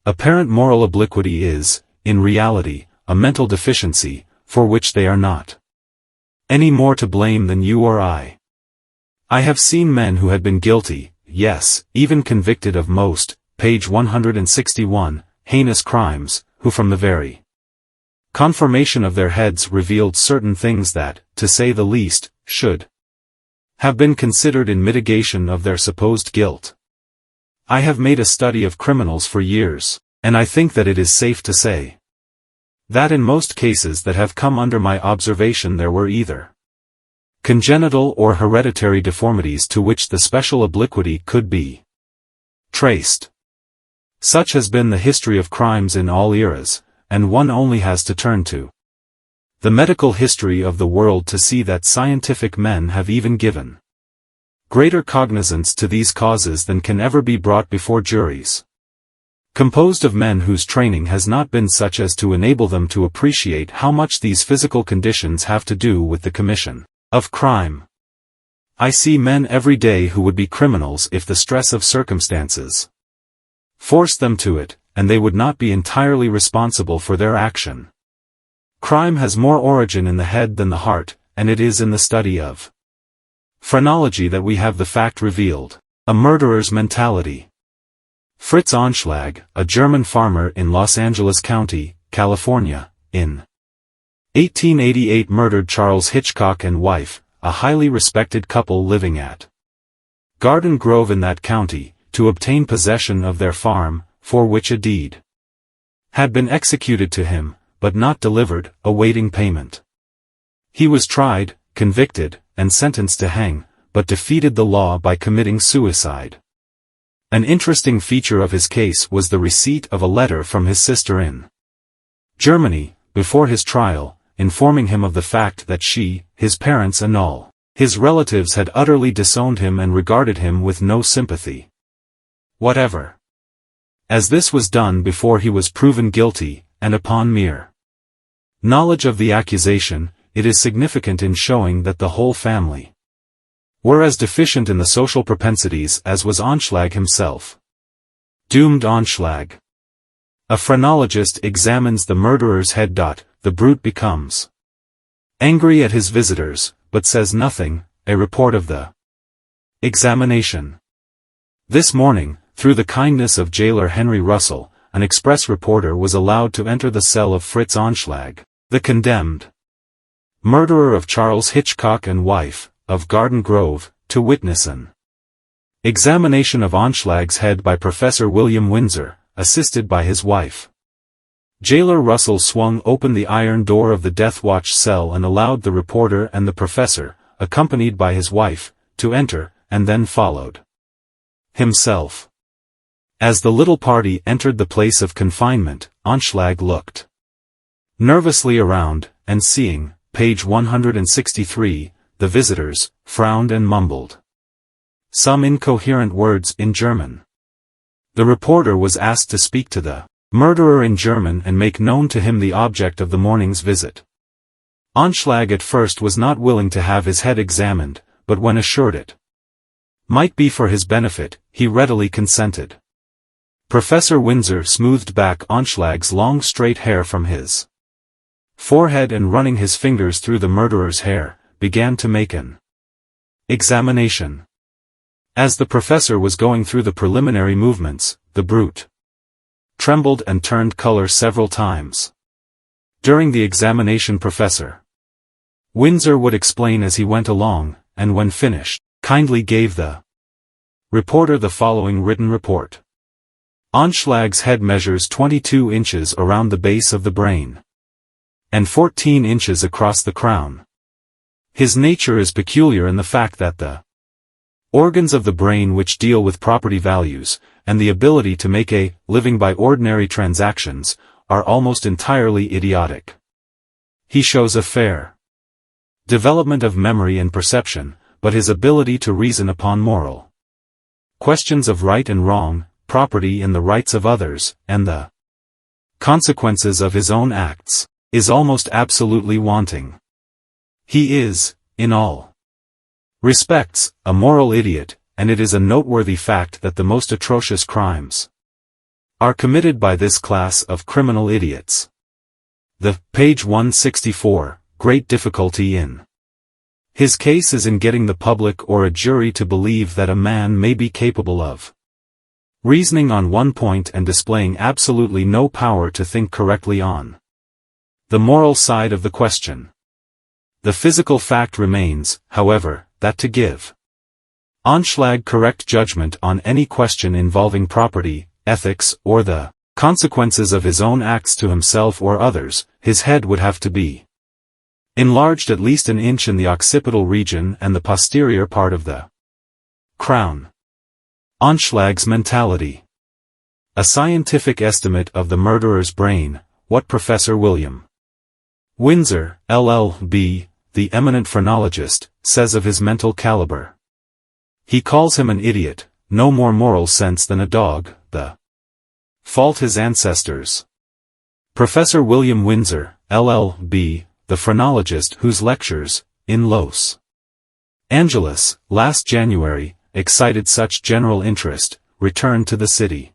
apparent moral obliquity is, in reality, a mental deficiency, for which they are not any more to blame than you or I. I have seen men who had been guilty, yes, even convicted of most, page 161, heinous crimes, who from the very conformation of their heads revealed certain things that, to say the least, should have been considered in mitigation of their supposed guilt. I have made a study of criminals for years, and I think that it is safe to say that in most cases that have come under my observation there were either congenital or hereditary deformities to which the special obliquity could be traced. Such has been the history of crimes in all eras, and one only has to turn to the medical history of the world to see that scientific men have even given greater cognizance to these causes than can ever be brought before juries composed of men whose training has not been such as to enable them to appreciate how much these physical conditions have to do with the commission of crime. I see men every day who would be criminals if the stress of circumstances forced them to it, and they would not be entirely responsible for their action. Crime has more origin in the head than the heart, and it is in the study of phrenology that we have the fact revealed, a murderer's mentality. Fritz Anschlag, a German farmer in Los Angeles County, California, in 1888 murdered Charles Hitchcock and wife, a highly respected couple living at Garden Grove in that county, to obtain possession of their farm, for which a deed had been executed to him, but not delivered, awaiting payment. He was tried, convicted, and sentenced to hang, but defeated the law by committing suicide. An interesting feature of his case was the receipt of a letter from his sister in Germany, before his trial, informing him of the fact that she, his parents and all his relatives had utterly disowned him and regarded him with no sympathy whatever. As this was done before he was proven guilty, and upon mere knowledge of the accusation, it is significant in showing that the whole family were as deficient in the social propensities as was Anschlag himself. Doomed Anschlag. A phrenologist examines the murderer's head. The brute becomes angry at his visitors, but says nothing. A report of the examination. This morning, through the kindness of jailer Henry Russell, an express reporter was allowed to enter the cell of Fritz Anschlag, the condemned murderer of Charles Hitchcock and wife, of Garden Grove, to witness an examination of Anschlag's head by Professor William Windsor, assisted by his wife. Jailer Russell swung open the iron door of the death watch cell and allowed the reporter and the professor, accompanied by his wife, to enter, and then followed himself. As the little party entered the place of confinement, Anschlag looked nervously around, and seeing, page 163, the visitors, frowned and mumbled some incoherent words in German. The reporter was asked to speak to the murderer in German and make known to him the object of the morning's visit. Anschlag at first was not willing to have his head examined, but when assured it might be for his benefit, he readily consented. Professor Windsor smoothed back Anschlag's long straight hair from his forehead and running his fingers through the murderer's hair, began to make an examination. As the professor was going through the preliminary movements, the brute trembled and turned color several times. During the examination Professor Windsor would explain as he went along, and when finished, kindly gave the reporter the following written report. Anschlag's head measures 22 inches around the base of the brain and 14 inches across the crown. His nature is peculiar in the fact that the organs of the brain which deal with property values, and the ability to make a living by ordinary transactions, are almost entirely idiotic. He shows a fair development of memory and perception, but his ability to reason upon moral questions of right and wrong, property and the rights of others, and the consequences of his own acts, is almost absolutely wanting. He is, in all respects, a moral idiot, and it is a noteworthy fact that the most atrocious crimes are committed by this class of criminal idiots. The page 164, great difficulty in his case is in getting the public or a jury to believe that a man may be capable of reasoning on one point and displaying absolutely no power to think correctly on the moral side of the question. The physical fact remains, however, that to give Anschlag correct judgment on any question involving property, ethics, or the consequences of his own acts to himself or others, his head would have to be enlarged at least an inch in the occipital region and the posterior part of the crown. Anschlag's mentality. A scientific estimate of the murderer's brain, what Professor William Windsor, LL.B., the eminent phrenologist, says of his mental caliber. He calls him an idiot, no more moral sense than a dog, the fault his ancestors. Professor William Windsor, LL.B., the phrenologist whose lectures, in Los Angeles, last January, excited such general interest, returned to the city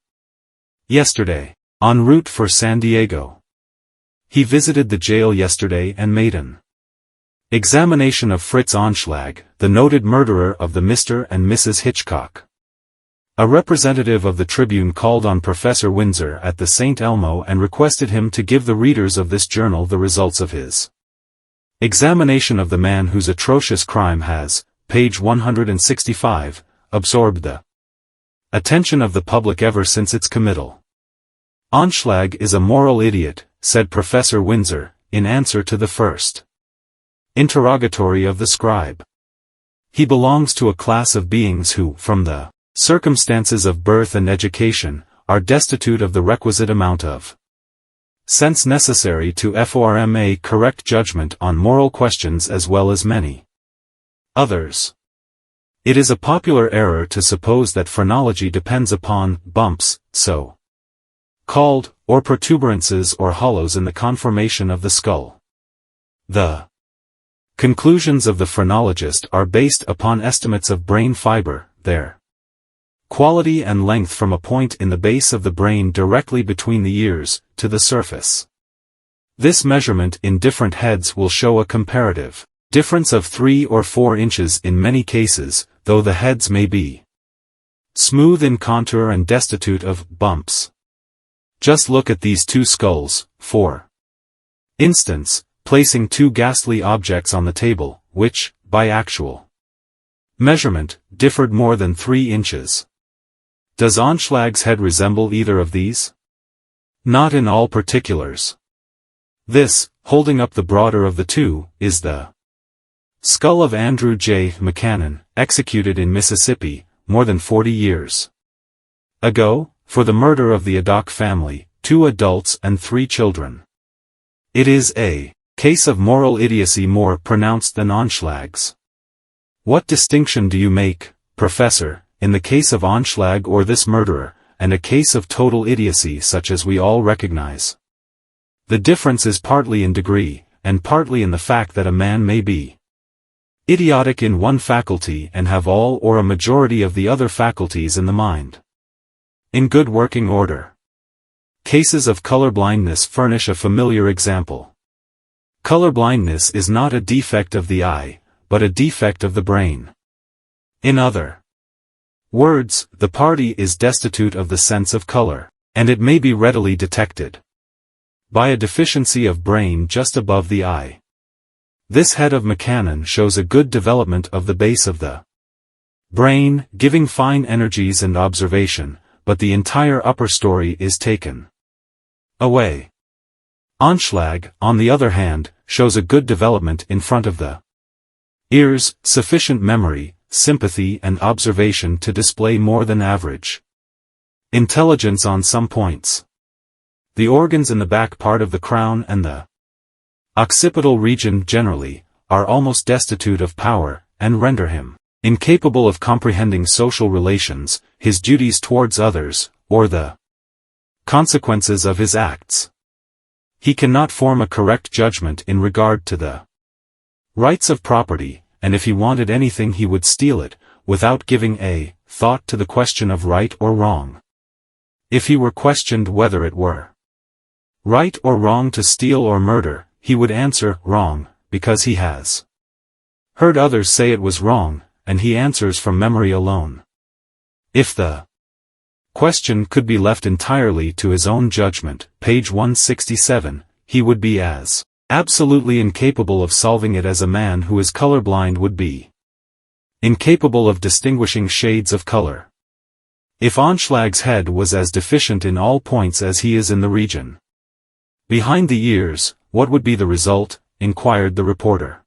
yesterday, en route for San Diego. He visited the jail yesterday and made an examination of Fritz Anschlag, the noted murderer of the Mr. and Mrs. Hitchcock. A representative of the Tribune called on Professor Windsor at the St. Elmo and requested him to give the readers of this journal the results of his examination of the man whose atrocious crime has, page 165, absorbed the attention of the public ever since its committal. Anschlag is a moral idiot, said Professor Windsor, in answer to the first interrogatory of the scribe. He belongs to a class of beings who, from the circumstances of birth and education, are destitute of the requisite amount of sense necessary to form a correct judgment on moral questions as well as many others. It is a popular error to suppose that phrenology depends upon bumps, so called, or protuberances or hollows in the conformation of the skull. The conclusions of the phrenologist are based upon estimates of brain fiber, their quality and length from a point in the base of the brain directly between the ears, to the surface. This measurement in different heads will show a comparative difference of 3 or 4 inches in many cases, though the heads may be smooth in contour and destitute of bumps. Just look at these two skulls, for instance, placing two ghastly objects on the table, which, by actual measurement, differed more than 3 inches. Does Anschlag's head resemble either of these? Not in all particulars. This, holding up the broader of the two, is the skull of Andrew J. McCannon, executed in Mississippi, more than 40 years ago, for the murder of the Adoc family, 2 adults and 3 children. It is a case of moral idiocy more pronounced than Anschlag's. What distinction do you make, Professor, in the case of Anschlag or this murderer, and a case of total idiocy such as we all recognize? The difference is partly in degree, and partly in the fact that a man may be idiotic in one faculty and have all or a majority of the other faculties in the mind in good working order. Cases of colorblindness furnish a familiar example. Colorblindness is not a defect of the eye, but a defect of the brain. In other words, the party is destitute of the sense of color, and it may be readily detected by a deficiency of brain just above the eye. This head of McCannon shows a good development of the base of the brain, giving fine energies and observation, but the entire upper story is taken away. Anschlag, on the other hand, shows a good development in front of the ears, sufficient memory, sympathy and observation to display more than average intelligence on some points. The organs in the back part of the crown and the occipital region generally, are almost destitute of power, and render him incapable of comprehending social relations, his duties towards others, or the consequences of his acts. He cannot form a correct judgment in regard to the rights of property, and if he wanted anything he would steal it, without giving a thought to the question of right or wrong. If he were questioned whether it were right or wrong to steal or murder, he would answer, wrong, because he has heard others say it was wrong, and he answers from memory alone. If the question could be left entirely to his own judgment, page 167, he would be as absolutely incapable of solving it as a man who is colorblind would be incapable of distinguishing shades of color. If Anschlag's head was as deficient in all points as he is in the region behind the ears, what would be the result? Inquired the reporter.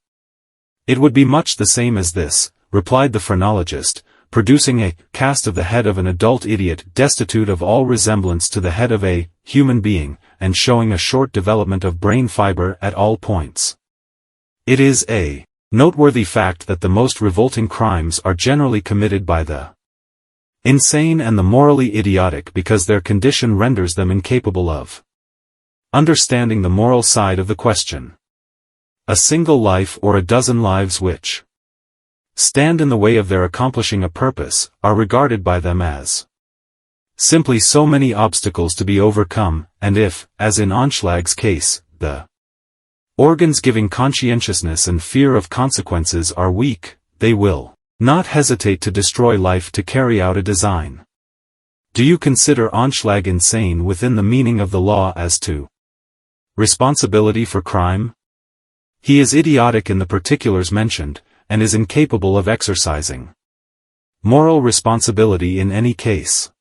It would be much the same as this, replied the phrenologist, producing a cast of the head of an adult idiot destitute of all resemblance to the head of a human being, and showing a short development of brain fiber at all points. It is a noteworthy fact that the most revolting crimes are generally committed by the insane and the morally idiotic because their condition renders them incapable of understanding the moral side of the question. A single life or a dozen lives which stand in the way of their accomplishing a purpose, are regarded by them as simply so many obstacles to be overcome, and if, as in Anschlag's case, the organs giving conscientiousness and fear of consequences are weak, they will not hesitate to destroy life to carry out a design. Do you consider Anschlag insane within the meaning of the law as to responsibility for crime? He is idiotic in the particulars mentioned, and is incapable of exercising moral responsibility in any case.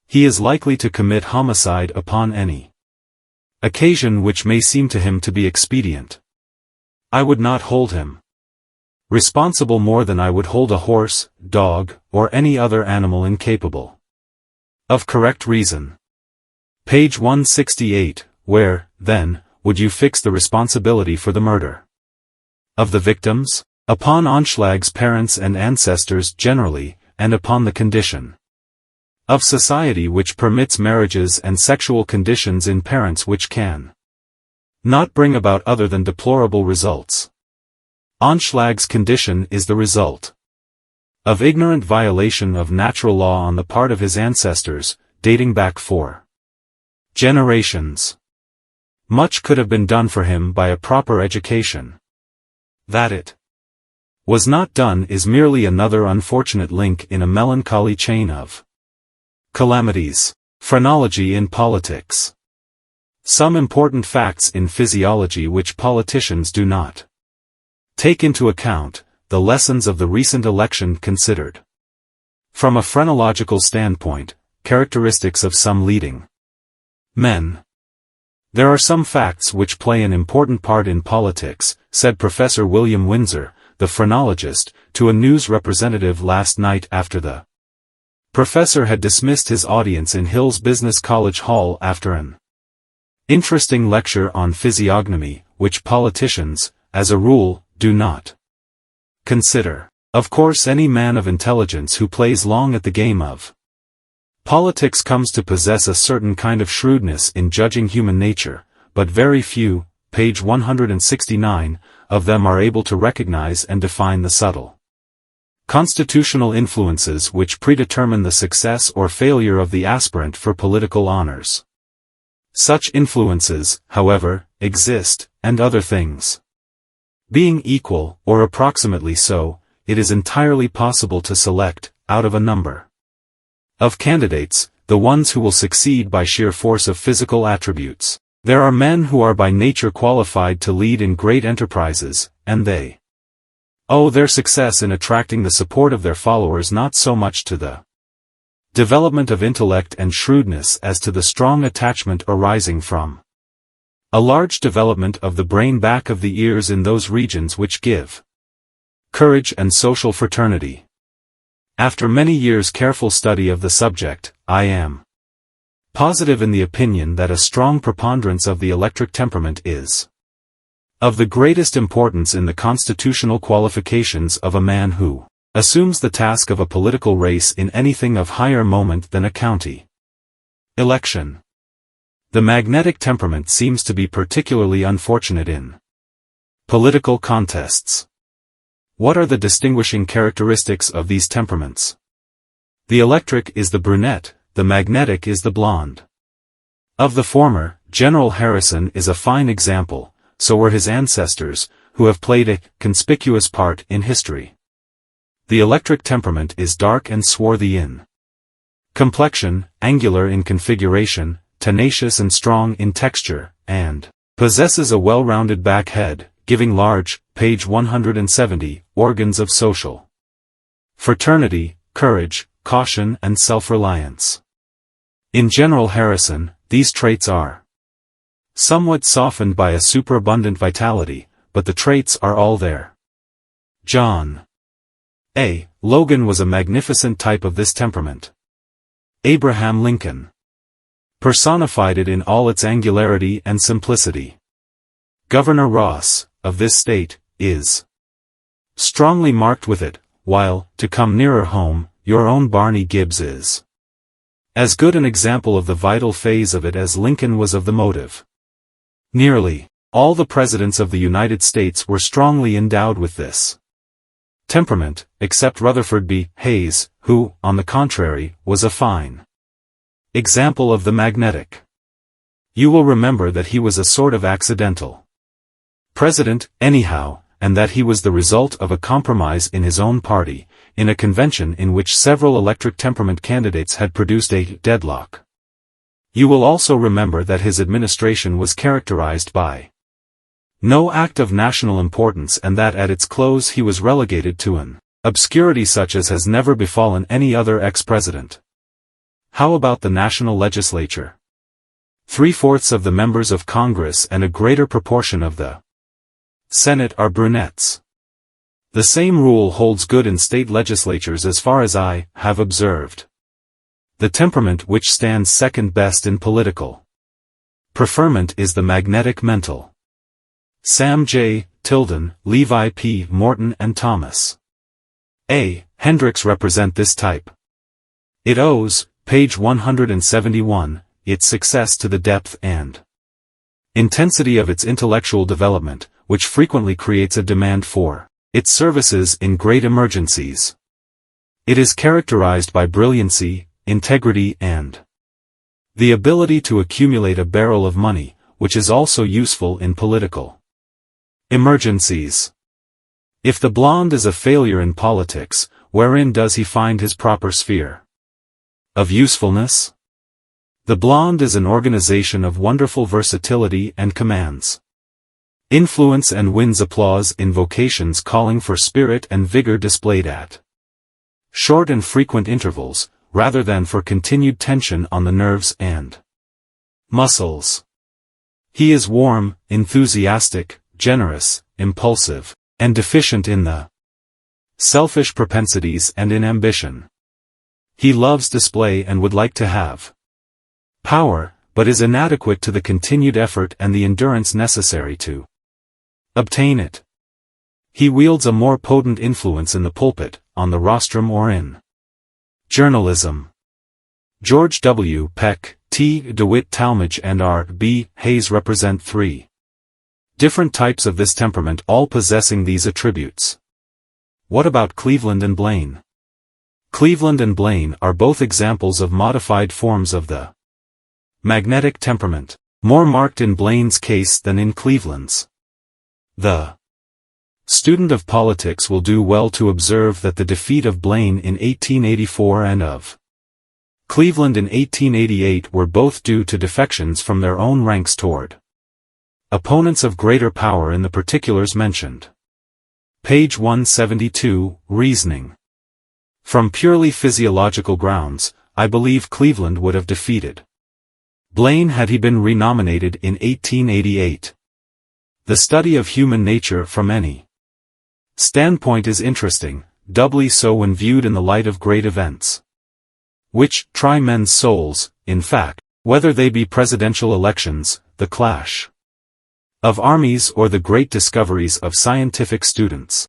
He is likely to commit homicide upon any occasion which may seem to him to be expedient. I would not hold him responsible more than I would hold a horse, dog, or any other animal incapable of correct reason. Page 168, where, then, would you fix the responsibility for the murder of the victims? Upon Anschlag's parents and ancestors generally, and upon the condition of society which permits marriages and sexual conditions in parents which can not bring about other than deplorable results. Anschlag's condition is the result of ignorant violation of natural law on the part of his ancestors, dating back 4 generations. Much could have been done for him by a proper education. That it was not done is merely another unfortunate link in a melancholy chain of calamities. Phrenology in politics. Some important facts in physiology which politicians do not take into account, the lessons of the recent election considered. From a phrenological standpoint, characteristics of some leading men. There are some facts which play an important part in politics, said Professor William Windsor, the phrenologist, to a news representative last night after the professor had dismissed his audience in Hill's Business College Hall after an interesting lecture on physiognomy, which politicians, as a rule, do not consider. Of course, any man of intelligence who plays long at the game of politics comes to possess a certain kind of shrewdness in judging human nature, but very few, page 169, of them are able to recognize and define the subtle constitutional influences which predetermine the success or failure of the aspirant for political honors. Such influences, however, exist, and other things being equal, or approximately so, it is entirely possible to select, out of a number of candidates, the ones who will succeed by sheer force of physical attributes. There are men who are by nature qualified to lead in great enterprises, and they owe their success in attracting the support of their followers not so much to the development of intellect and shrewdness as to the strong attachment arising from a large development of the brain back of the ears in those regions which give courage and social fraternity. After many years' careful study of the subject, I am positive in the opinion that a strong preponderance of the electric temperament is of the greatest importance in the constitutional qualifications of a man who assumes the task of a political race in anything of higher moment than a county election. The magnetic temperament seems to be particularly unfortunate in political contests. What are the distinguishing characteristics of these temperaments? The electric is the brunette, the magnetic is the blonde. Of the former, General Harrison is a fine example, so were his ancestors, who have played a conspicuous part in history. The electric temperament is dark and swarthy in complexion, angular in configuration, tenacious and strong in texture, and possesses a well-rounded back head, giving large, page 170, organs of social fraternity, courage, caution and self-reliance. In General Harrison, these traits are somewhat softened by a superabundant vitality, but the traits are all there. John A. Logan was a magnificent type of this temperament. Abraham Lincoln personified it in all its angularity and simplicity. Governor Ross, of this state, is strongly marked with it, while, to come nearer home, your own Barney Gibbs is as good an example of the vital phase of it as Lincoln was of the motive. Nearly all the presidents of the United States were strongly endowed with this temperament, except Rutherford B. Hayes, who, on the contrary, was a fine example of the magnetic. You will remember that he was a sort of accidental president, anyhow, and that he was the result of a compromise in his own party, in a convention in which several electric temperament candidates had produced a deadlock. You will also remember that his administration was characterized by no act of national importance and that at its close he was relegated to an obscurity such as has never befallen any other ex-president. How about the national legislature? 3/4 of the members of Congress and a greater proportion of the Senate are brunettes. The same rule holds good in state legislatures as far as I have observed. The temperament which stands second best in political preferment is the magnetic mental. Sam J. Tilden, Levi P. Morton and Thomas A. Hendricks represent this type. It owes, page 171, its success to the depth and intensity of its intellectual development, which frequently creates a demand for its services in great emergencies. It is characterized by brilliancy, integrity and the ability to accumulate a barrel of money, which is also useful in political emergencies. If the blonde is a failure in politics, wherein does he find his proper sphere of usefulness? The Blonde is an organization of wonderful versatility and commands influence and wins applause in vocations calling for spirit and vigor displayed at short and frequent intervals, rather than for continued tension on the nerves and muscles. He is warm, enthusiastic, generous, impulsive, and deficient in the selfish propensities and in ambition. He loves display and would like to have power, but is inadequate to the continued effort and the endurance necessary to obtain it. He wields a more potent influence in the pulpit, on the rostrum or in journalism. George W. Peck, T. DeWitt Talmage and R. B. Hayes represent three different types of this temperament, all possessing these attributes. What about Cleveland and Blaine? Cleveland and Blaine are both examples of modified forms of the magnetic temperament, more marked in Blaine's case than in Cleveland's. The student of politics will do well to observe that the defeat of Blaine in 1884 and of Cleveland in 1888 were both due to defections from their own ranks toward opponents of greater power in the particulars mentioned. Page 172, Reasoning. From purely physiological grounds, I believe Cleveland would have defeated Blaine had he been renominated in 1888. The study of human nature from any standpoint is interesting, doubly so when viewed in the light of great events which try men's souls, in fact, whether they be presidential elections, the clash of armies or the great discoveries of scientific students.